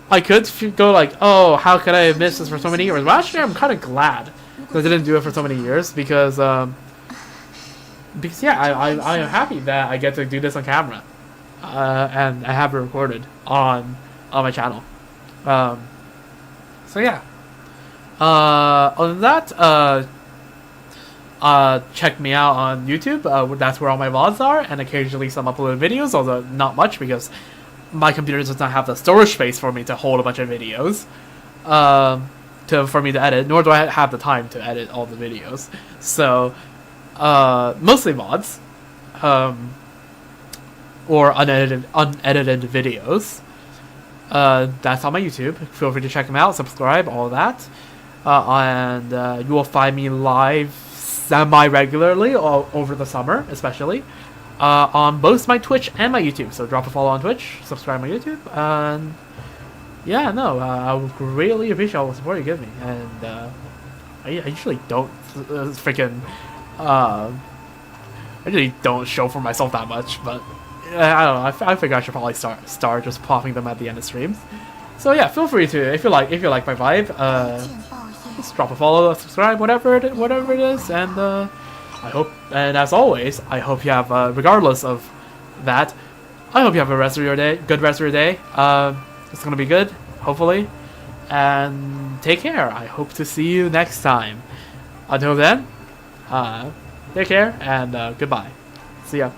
I could go like, oh, how could I have missed this for so many years? But actually, I'm kind of glad that I didn't do it for so many years, because I am happy that I get to do this on camera, and I have it recorded on my channel. So yeah. Other than that, check me out on YouTube. That's where all my VODs are, and occasionally some uploaded videos, although not much, because my computer does not have the storage space for me to hold a bunch of videos for me to edit, nor do I have the time to edit all the videos. So mostly VODs, or unedited videos. That's on my YouTube. Feel free to check them out, subscribe, all that. And you will find me live semi-regularly over the summer, especially, on both my Twitch and my YouTube. So drop a follow on Twitch, subscribe on my YouTube, and yeah, no, I would greatly appreciate all the support you give me. And I usually don't I usually don't show for myself that much, but I don't know. I figure I should probably start just popping them at the end of streams. So yeah, feel free to, if you like my vibe, just drop a follow, subscribe, whatever it is, and I hope, and as always, I hope you have, regardless of that, I hope you have good rest of your day. It's gonna be good, hopefully, and take care. I hope to see you next time. Until then, take care, and goodbye. See ya.